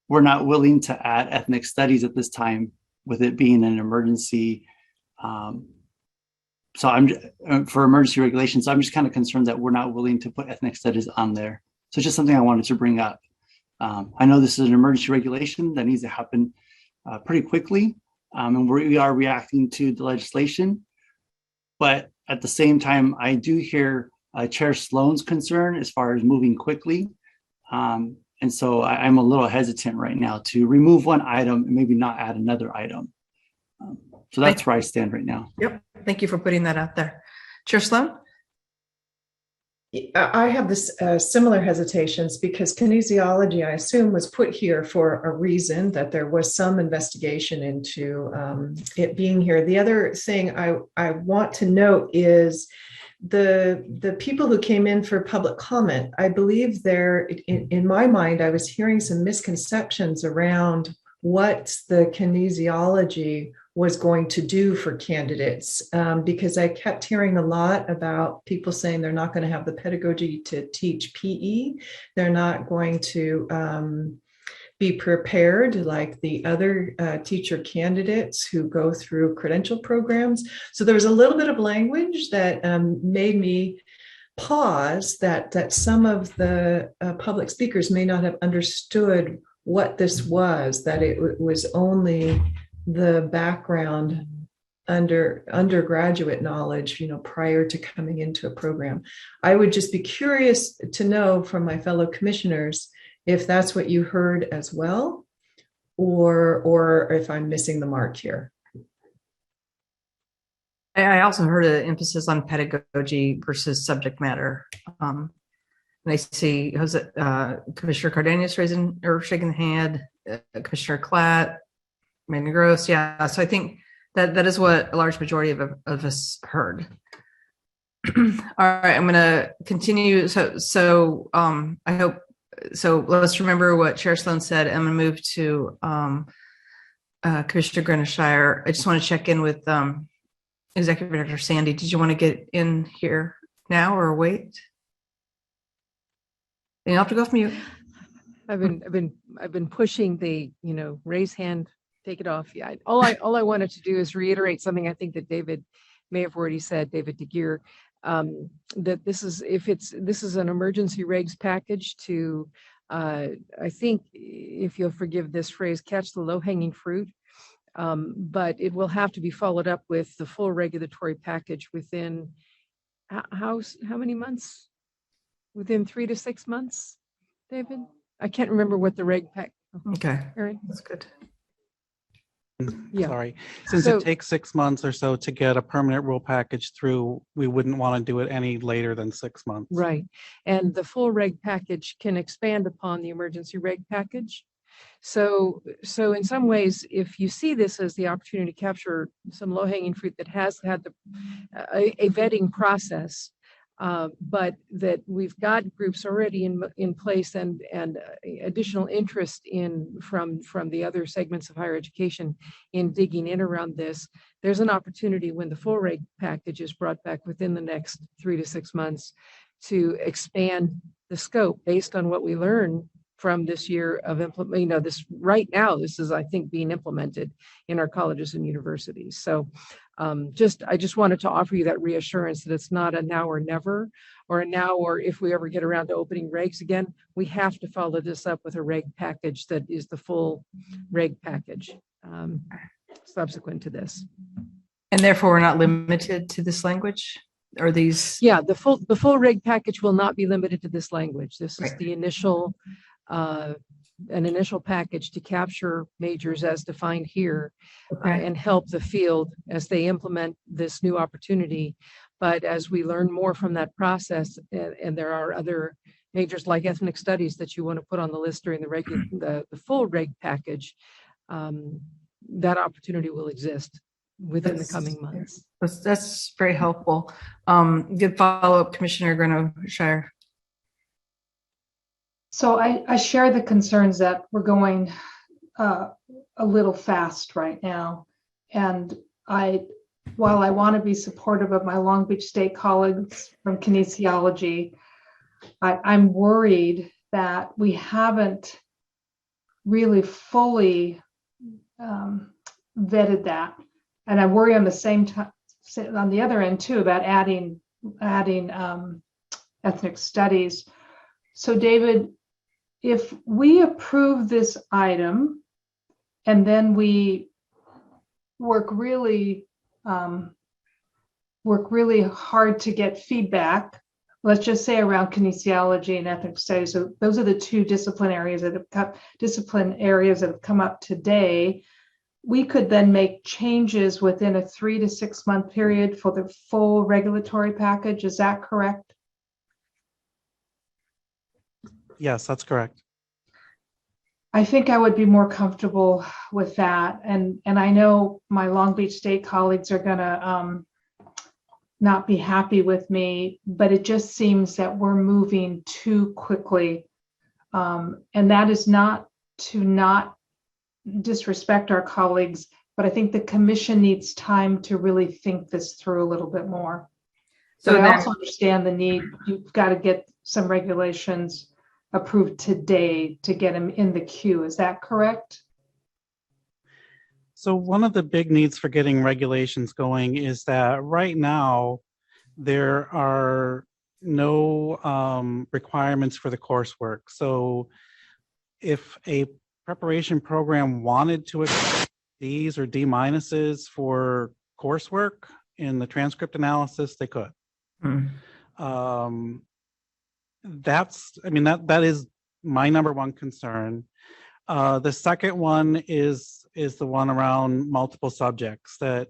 we're not willing to add ethnic studies at this time with it being an emergency. So I'm for emergency regulations. So I'm just kind of concerned that we're not willing to put ethnic studies on there. So it's just something I wanted to bring up. I know this is an emergency regulation that needs to happen pretty quickly, and we are reacting to the legislation. But at the same time, I do hear Chair Sloan's concern as far as moving quickly. And so I'm a little hesitant right now to remove one item and maybe not add another item. So that's where I stand right now. Yep. Thank you for putting that out there. Chair Sloan? I have this similar hesitations because kinesiology, I assume, was put here for a reason, that there was some investigation into it being here. The other thing I want to note is the people who came in for public comment. I believe there, in my mind, I was hearing some misconceptions around what the kinesiology was going to do for candidates, because I kept hearing a lot about people saying they're not going to have the pedagogy to teach PE. They're not going to be prepared like the other teacher candidates who go through credential programs. So there was a little bit of language that made me pause that some of the public speakers may not have understood what this was, that it was only the background undergraduate knowledge, prior to coming into a program. I would just be curious to know from my fellow commissioners if that's what you heard as well, or if I'm missing the mark here. I also heard an emphasis on pedagogy versus subject matter. And I see, Commissioner Cardenas shaking the hand, Commissioner Klatt, Megan Gross. Yeah, so I think that is what a large majority of us heard. All right, I'm going to continue. So I hope. So let's remember what Chair Sloan said. I'm going to move to Commissioner Grenishire. I just want to check in with Executive Director Sandy. Did you want to get in here now or wait? You have to go from mute. I've been pushing the raise hand, take it off. Yeah. All I wanted to do is reiterate something I think that David may have already said, David DeGeer, that this is an emergency regs package to I think, if you'll forgive this phrase, catch the low-hanging fruit. But it will have to be followed up with the full regulatory package within how many months? Within 3 to 6 months, David? I can't remember what the reg pack. Okay, Erin? that's good. Yeah. Sorry. Since it takes 6 months or so to get a permanent rule package through, we wouldn't want to do it any later than 6 months. Right. And the full reg package can expand upon the emergency reg package. So in some ways, if you see this as the opportunity to capture some low-hanging fruit that has had a vetting process, but that we've got groups already in place and additional interest from the other segments of higher education in digging in around this, there's an opportunity when the full reg package is brought back within the next 3 to 6 months to expand the scope based on what we learn from this year of implement. This right now, this is, I think, being implemented in our colleges and universities. So I just wanted to offer you that reassurance that it's not a now or never, or a now or if we ever get around to opening regs again. We have to follow this up with a reg package that is the full reg package subsequent to this. And therefore, we're not limited to this language or these? Yeah, the full reg package will not be limited to this language. This is the initial an initial package to capture majors as defined here, and help the field as they implement this new opportunity. But as we learn more from that process, and there are other majors like ethnic studies that you want to put on the list during the full reg package, that opportunity will exist within the coming months. That's very helpful. Good follow-up, Commissioner Grenishire. So I share the concerns that we're going a little fast right now. And while I want to be supportive of my Long Beach State colleagues from kinesiology, I'm worried that we haven't really fully vetted that. And I worry on the same time, on the other end too, about adding ethnic studies. So David, if we approve this item and then we work really hard to get feedback, let's just say around kinesiology and ethnic studies. So those are the two discipline areas that have come up today. We could then make changes within a 3 to 6 month period for the full regulatory package. Is that correct? Yes, that's correct. I think I would be more comfortable with that. And I know my Long Beach State colleagues are gonna not be happy with me, but it just seems that we're moving too quickly. And that is not to not disrespect our colleagues, but I think the commission needs time to really think this through a little bit more. So I also understand the need. You've got to get some regulations approved today to get them in the queue. Is that correct? So one of the big needs for getting regulations going is that right now there are no requirements for the coursework. So if a preparation program wanted to accept D's or D minuses for coursework in the transcript analysis, they could. That is my number one concern. The second one is the one around multiple subjects, that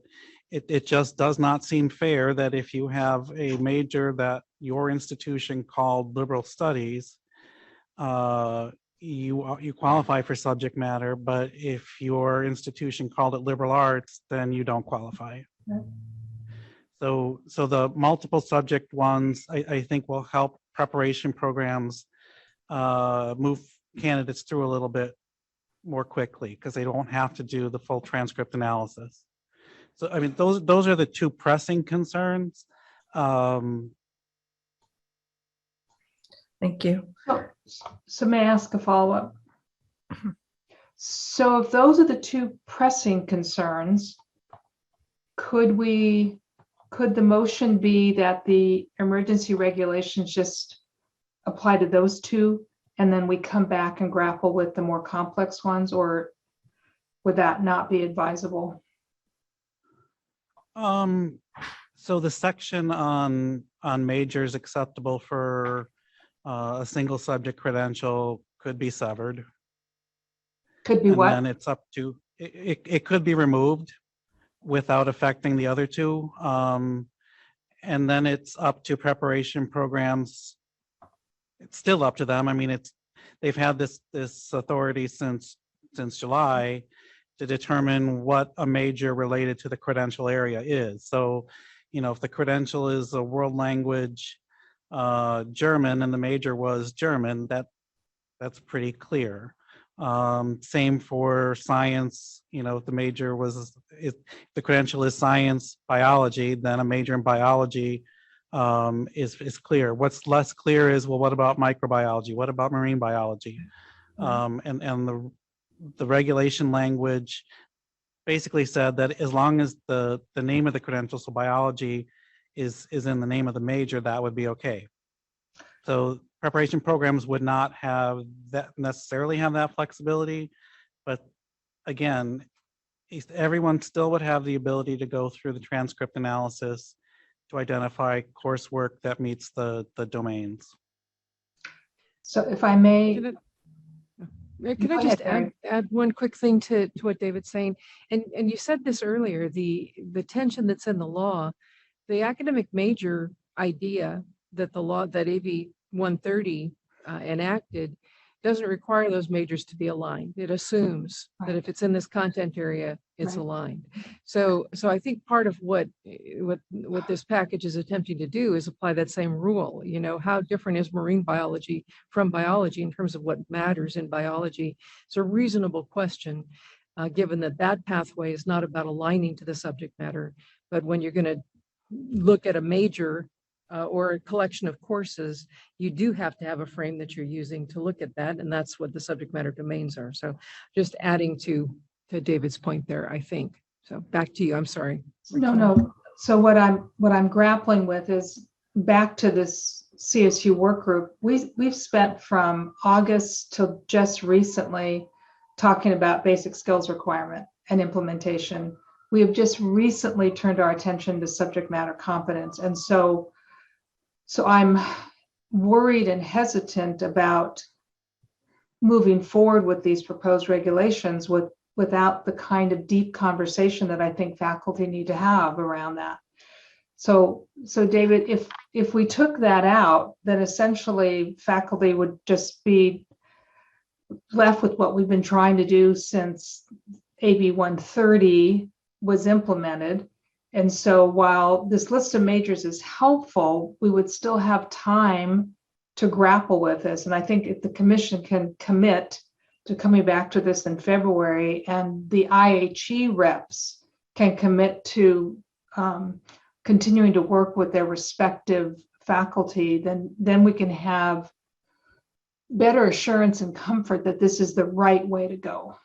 it just does not seem fair that if you have a major that your institution called liberal studies, you qualify for subject matter, but if your institution called it liberal arts, then you don't qualify. Right. So the multiple subject ones, I think, will help preparation programs move candidates through a little bit more quickly because they don't have to do the full transcript analysis. So I mean, those are the two pressing concerns. Thank you. So may I ask a follow-up? So if those are the two pressing concerns, could the motion be that the emergency regulations just apply to those two and then we come back and grapple with the more complex ones, or would that not be advisable? So the section on majors acceptable for a single subject credential could be severed. Could be what? And then it's up to, it could be removed without affecting the other two. And then it's up to preparation programs. It's still up to them. I mean, they've had this authority since July to determine what a major related to the credential area is. So, if the credential is a world language German and the major was German, that's pretty clear. Same for science. If the major if the credential is science biology, then a major in biology is clear. What's less clear is, well, what about microbiology? What about marine biology? And the regulation language basically said that as long as the name of the credential, so biology, is in the name of the major, that would be okay. So preparation programs would not necessarily have that flexibility, but again, everyone still would have the ability to go through the transcript analysis to identify coursework that meets the domains. So if I may, Can I just add one quick thing to what David's saying? And you said this earlier, the tension that's in the law, the academic major idea that the law, that AB 130 enacted, doesn't require those majors to be aligned. It assumes that if it's in this content area, it's aligned. So I think part of what this package is attempting to do is apply that same rule. How different is marine biology from biology in terms of what matters in biology? It's a reasonable question, given that pathway is not about aligning to the subject matter, but when you're going to look at a major or a collection of courses, you do have to have a frame that you're using to look at that. And that's what the subject matter domains are. So just adding to David's point there, I think. So back to you. I'm sorry. No. So what I'm grappling with is back to this CSU work group. We've spent from August till just recently talking about basic skills requirement and implementation. We have just recently turned our attention to subject matter competence. And so I'm worried and hesitant about moving forward with these proposed regulations without the kind of deep conversation that I think faculty need to have around that. So David, if we took that out, then essentially faculty would just be left with what we've been trying to do since AB 130 was implemented. And so while this list of majors is helpful, we would still have time to grapple with this. And I think if the commission can commit to coming back to this in February, and the IHE reps can commit to continuing to work with their respective faculty, then we can have better assurance and comfort that this is the right way to go.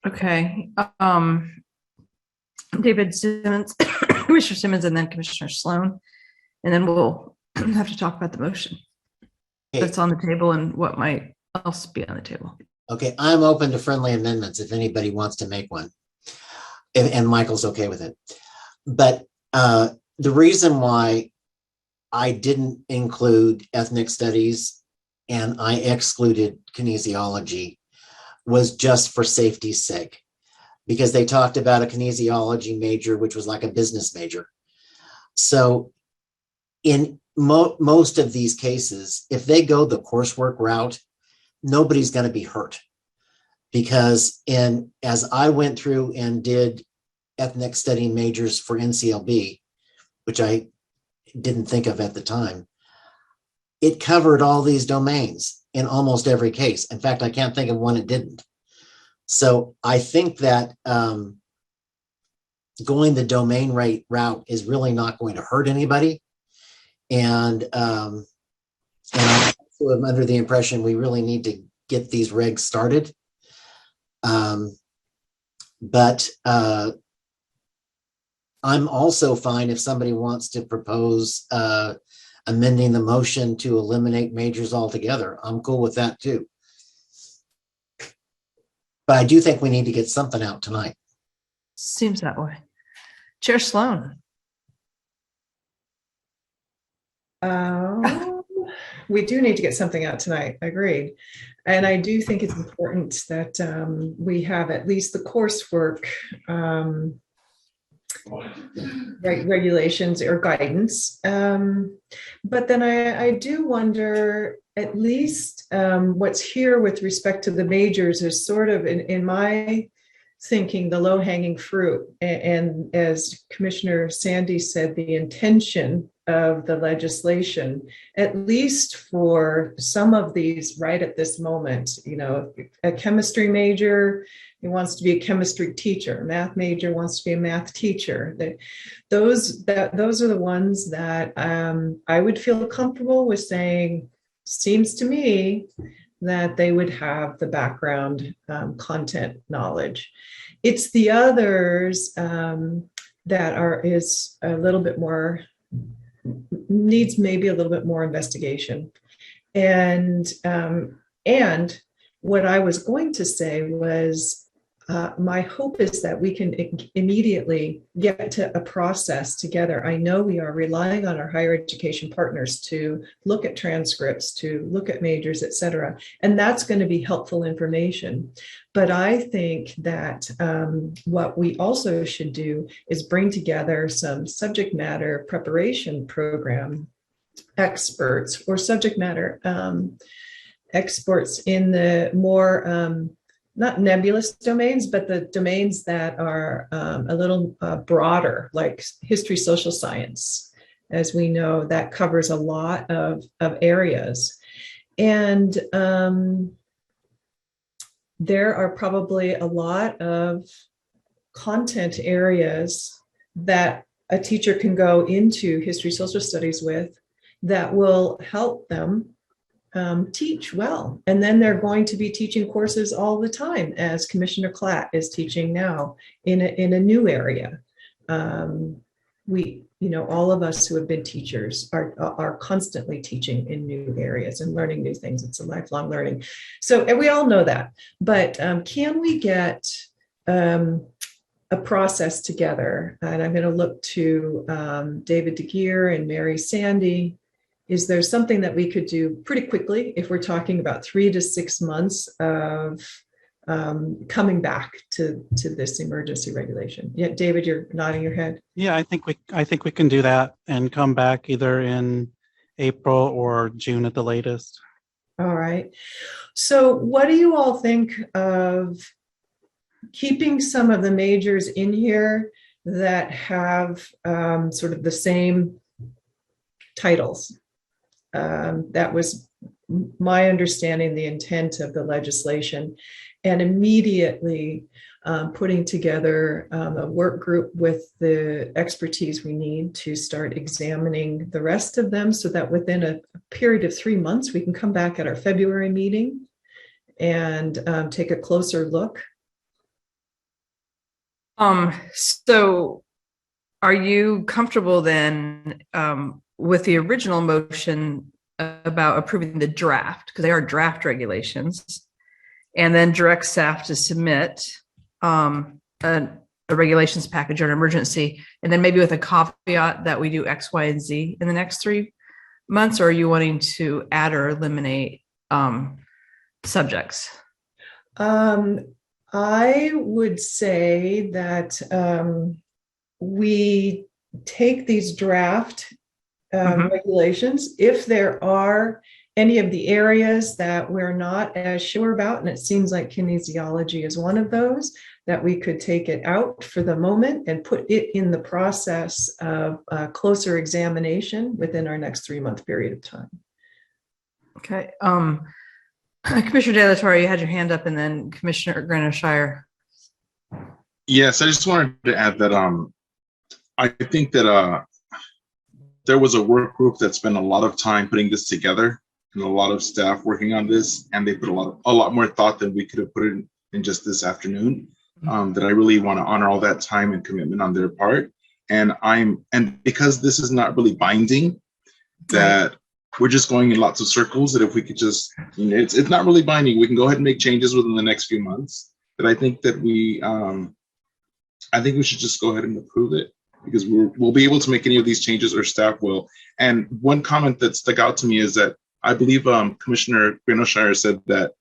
Okay. David Simmons, Commissioner Simmons, and then Commissioner Sloan. And then we'll have to talk about the motion that's on the table and what might else be on the table. Okay, I'm open to friendly amendments if anybody wants to make one. And Michael's okay with it. But the reason why I didn't include ethnic studies and I excluded kinesiology was just for safety's sake, because they talked about a kinesiology major, which was like a business major. So in most of these cases, if they go the coursework route, nobody's going to be hurt, because as I went through and did ethnic study majors for NCLB, which I didn't think of at the time, it covered all these domains in almost every case. In fact, I can't think of one it didn't. So I think that going the domain route is really not going to hurt anybody. And I also am under the impression we really need to get these regs started. But I'm also fine if somebody wants to propose amending the motion to eliminate majors altogether. I'm cool with that too. But I do think we need to get something out tonight. Seems that way. Chair Sloan. We do need to get something out tonight. Agreed. And I do think it's important that we have at least the coursework regulations or guidance. But then I do wonder, at least what's here with respect to the majors is sort of in my thinking, the low-hanging fruit. And as Commissioner Sandy said, the intention of the legislation, at least for some of these right at this moment, a chemistry major, he wants to be a chemistry teacher, a math major wants to be a math teacher. Those are the ones that I would feel comfortable with saying, seems to me that they would have the background content knowledge. It's the others that is a little bit more, needs maybe a little bit more investigation. And what I was going to say was, my hope is that we can immediately get to a process together. I know we are relying on our higher education partners to look at transcripts, to look at majors, et cetera. And that's going to be helpful information. But I think that what we also should do is bring together some subject matter preparation program experts or subject matter experts in the more not nebulous domains, but the domains that are a little broader, like history, social science. As we know, that covers a lot of areas. And there are probably a lot of content areas that a teacher can go into history social studies with that will help them teach well. And then they're going to be teaching courses all the time, as Commissioner Klatt is teaching now in a new area. All of us who have been teachers are constantly teaching in new areas and learning new things. It's a lifelong learning. So, and we all know that, but can we get a process together? And I'm going to look to David DeGear and Mary Sandy. Is there something that we could do pretty quickly if we're talking about 3 to 6 months of coming back to this emergency regulation? Yeah, David, you're nodding your head. Yeah, I think we can do that and come back either in April or June at the latest. All right. So what do you all think of keeping some of the majors in here that have sort of the same titles? That was my understanding, the intent of the legislation, and immediately putting together a work group with the expertise we need to start examining the rest of them, so that within a period of 3 months, we can come back at our February meeting and take a closer look. So are you comfortable then with the original motion about approving the draft, because they are draft regulations, and then direct staff to submit a regulations package or an emergency, and then maybe with a caveat that we do X, Y, and Z in the next 3 months? Or are you wanting to add or eliminate subjects? I would say that we take these draft regulations. If there are any of the areas that we're not as sure about, and it seems like kinesiology is one of those, that we could take it out for the moment and put it in the process of closer examination within our next 3-month period of time. Okay. Commissioner De La Torre, you had your hand up, and then Commissioner Granishire. Yes, I just wanted to add that I think that there was a work group that spent a lot of time putting this together, and a lot of staff working on this, and they put a lot more thought than we could have put in just this afternoon. That I really want to honor all that time and commitment on their part, and because this is not really binding, that we're just going in lots of circles. That if we could just, it's not really binding. We can go ahead and make changes within the next few months. But I think that we should just go ahead and approve it, because we'll be able to make any of these changes, or staff will. And one comment that stuck out to me is that I believe Commissioner Granishire said that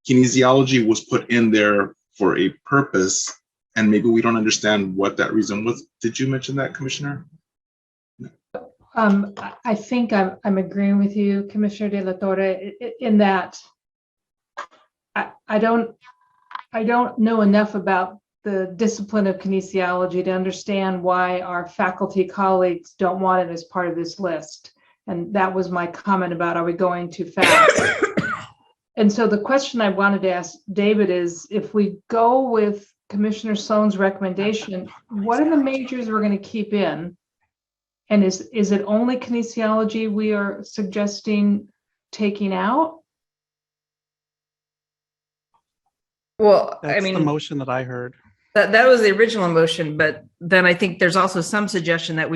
kinesiology was put in there for a purpose, and maybe we don't understand what that reason was. Did you mention that, Commissioner? I think I'm agreeing with you, Commissioner De La Torre, in that I don't know enough about the discipline of kinesiology to understand why our faculty colleagues don't want it as part of this list. And that was my comment about, are we going too fast? And so the question I wanted to ask David is, if we go with Commissioner Sloan's recommendation, what are the majors we're going to keep in? And is it only kinesiology we are suggesting taking out? Well, That's the motion that I heard. That was the original motion, but then I think there's also some suggestion that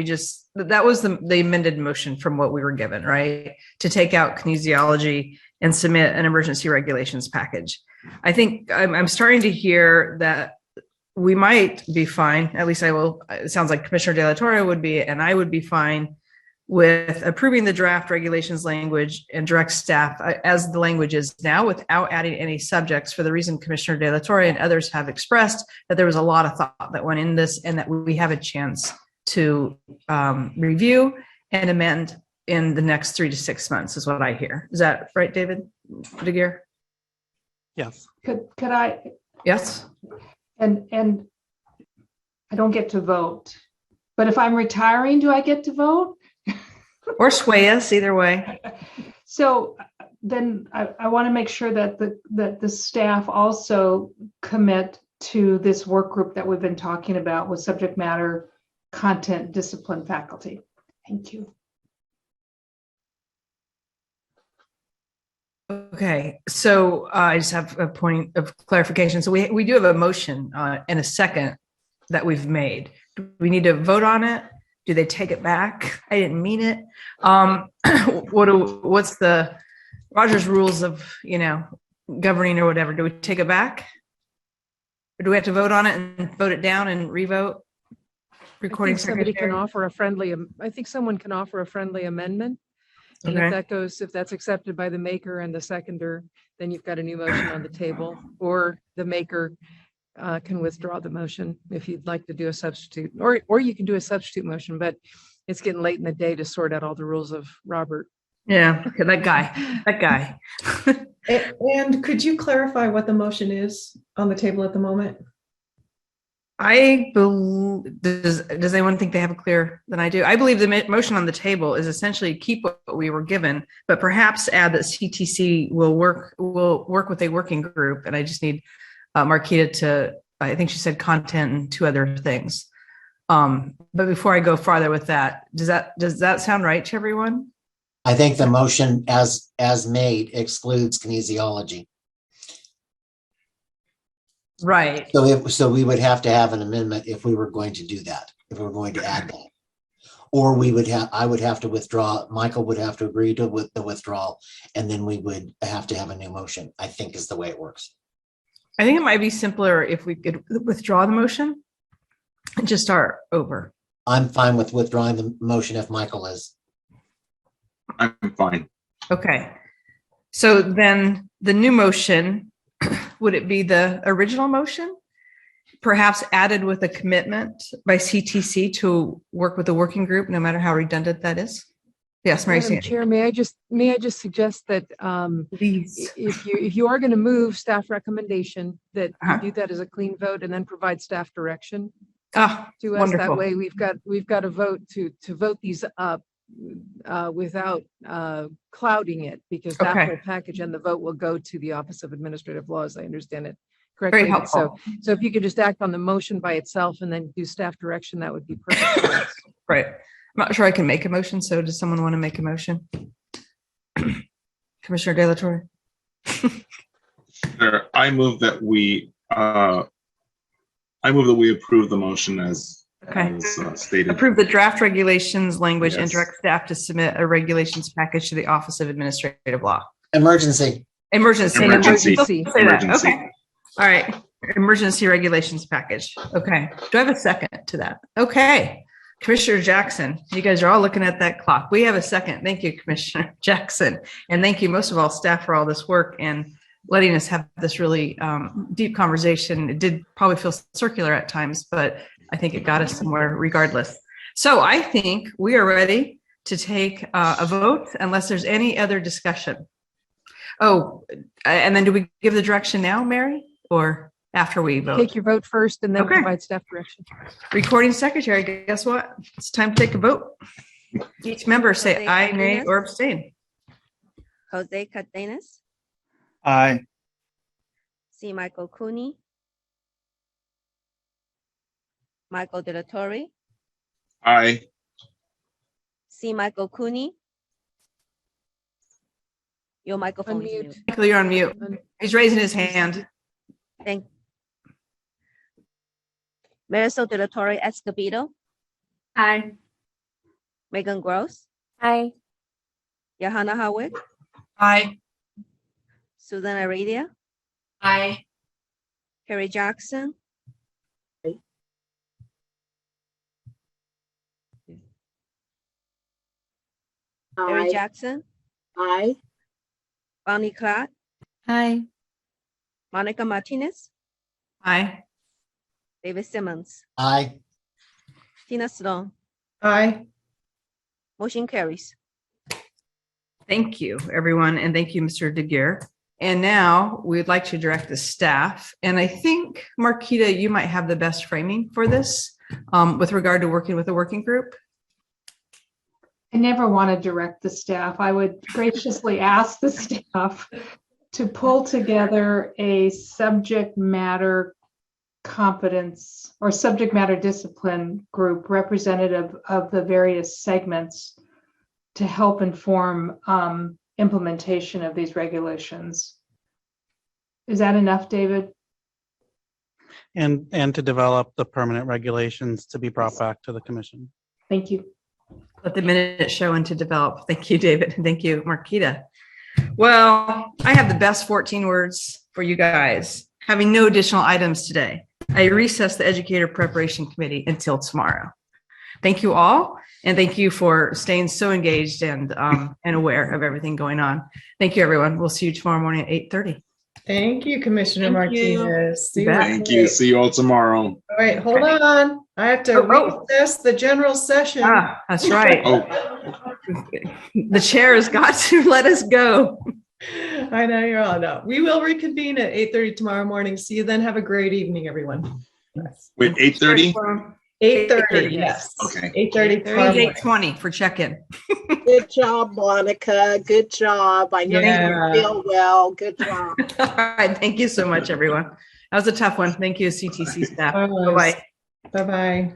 that was the amended motion from what we were given, right? To take out kinesiology and submit an emergency regulations package. I think I'm starting to hear that we might be fine, at least I will. It sounds like Commissioner De La Torre would be, and I would be fine with approving the draft regulations language and direct staff as the language is now, without adding any subjects, for the reason Commissioner De La Torre and others have expressed, that there was a lot of thought that went in this, and that we have a chance to review and amend in the next 3 to 6 months, is what I hear. Is that right, David DeGear? Yes. Could I? Yes. And I don't get to vote, but if I'm retiring, do I get to vote? Or sway us, either way. So then I want to make sure that the staff also commit to this work group that we've been talking about with subject matter content discipline faculty. Thank you. Okay, so I just have a point of clarification. So we do have a motion and a second that we've made. Do we need to vote on it? Do they take it back? I didn't mean it. What's the Roger's rules of, governing or whatever? Do we take it back? Or do we have to vote on it and vote it down and revote? Recording somebody secretary? can offer a friendly, I think someone can offer a friendly amendment. And Okay. if that's accepted by the maker and the seconder, then you've got a new motion on the table, or the maker can withdraw the motion if you'd like to do a substitute, or you can do a substitute motion, but it's getting late in the day to sort out all the rules of Robert. Yeah, okay, that guy. And could you clarify what the motion is on the table at the moment? I believe, does anyone think they have a clear than I do? I believe the motion on the table is essentially keep what we were given, but perhaps add that CTC will work with a working group. And I just need Marquita to, I think she said content and two other things. But before I go farther with that, does that sound right to everyone? I think the motion as made excludes kinesiology. Right. So we would have to have an amendment if we were going to do that, if we were going to add that. Or I would have to withdraw, Michael would have to agree to the withdrawal, and then we would have to have a new motion, I think is the way it works. I think it might be simpler if we could withdraw the motion and just start over. I'm fine with withdrawing the motion if Michael is. I'm fine. Okay. So then the new motion, would it be the original motion? Perhaps added with a commitment by CTC to work with the working group, no matter how redundant that is? Yes, Mary. Madam Chair, may I just suggest that if you are going to move staff recommendation, that you do that as a clean vote and then provide staff direction to us. Wonderful. That way we've got a vote to vote these up without clouding it, because that Okay. whole package and the vote will go to the Office of Administrative Law, as I understand it correctly. Very helpful. So if you could just act on the motion by itself and then do staff direction, that would be perfect for us. Right. I'm not sure I can make a motion. So does someone want to make a motion? Commissioner De La Torre. Sure. I move that we approve the motion as stated. Approve the draft regulations language and Yes. direct staff to submit a regulations package to the Office of Administrative Law. Emergency. Emergency. Emergency. Say that. Emergency. Okay. All right. Emergency regulations package. Okay. Do I have a second to that? Okay. Commissioner Jackson, you guys are all looking at that clock. We have a second. Thank you, Commissioner Jackson. And thank you most of all, staff, for all this work and letting us have this really deep conversation. It did probably feel circular at times, but I think it got us somewhere regardless. So I think we are ready to take a vote unless there's any other discussion. Oh, and then do we give the direction now, Mary, or after we vote? Take your vote first and then Okay. provide staff direction. Recording secretary, guess what? It's time to take a vote. Each member say aye, nay, or abstain. Jose Cardenas, Aye. C. Michael Cooney, Michael De La Torre, Aye. C. Michael Cooney. Your microphone is mute. Michael, you're on mute. He's raising his hand. Thank. Marisol De La Torre Escobedo. Aye. Megan Gross. Aye. Johanna Howard. Aye. Susan Aradia. Aye. Kerry Jackson. Kerry Jackson. Aye. Bonnie Clark. Aye. Monica Martinez. Aye. David Simmons. Aye. Tina Sloan. Aye. Motion carries. Thank you, everyone, and thank you, Mr. DeGear. And now we'd like to direct the staff. And I think, Marquita, you might have the best framing for this with regard to working with a working group. I never want to direct the staff. I would graciously ask the staff to pull together a subject matter competence or subject matter discipline group representative of the various segments to help inform implementation of these regulations. Is that enough, David? And to develop the permanent regulations to be brought back to the commission. Thank you. Let the minute show and to develop. Thank you, David. And thank you, Marquita. Well, I have the best 14 words for you guys. Having no additional items today, I recess the Educator Preparation Committee until tomorrow. Thank you all, and thank you for staying so engaged and aware of everything going on. Thank you, everyone. We'll see you tomorrow morning at 8:30. Thank you, Commissioner Martinez. See you. Thank you. See you all tomorrow. All right, hold on. I have to recess the general session. Ah, that's right. Oh, The chair has got to let us go. I know you're all no. We will reconvene at 8:30 tomorrow morning. See you then. Have a great evening, everyone. wait, 8:30? 8:30, yes. Okay. 8:30 tomorrow morning. 8:20 for check-in. Good job, Monica. Good job. I know Yeah. you feel well. Good job. All right. Thank you so much, everyone. That was a tough one. Thank you, CTC staff. Bye-bye. Bye-bye.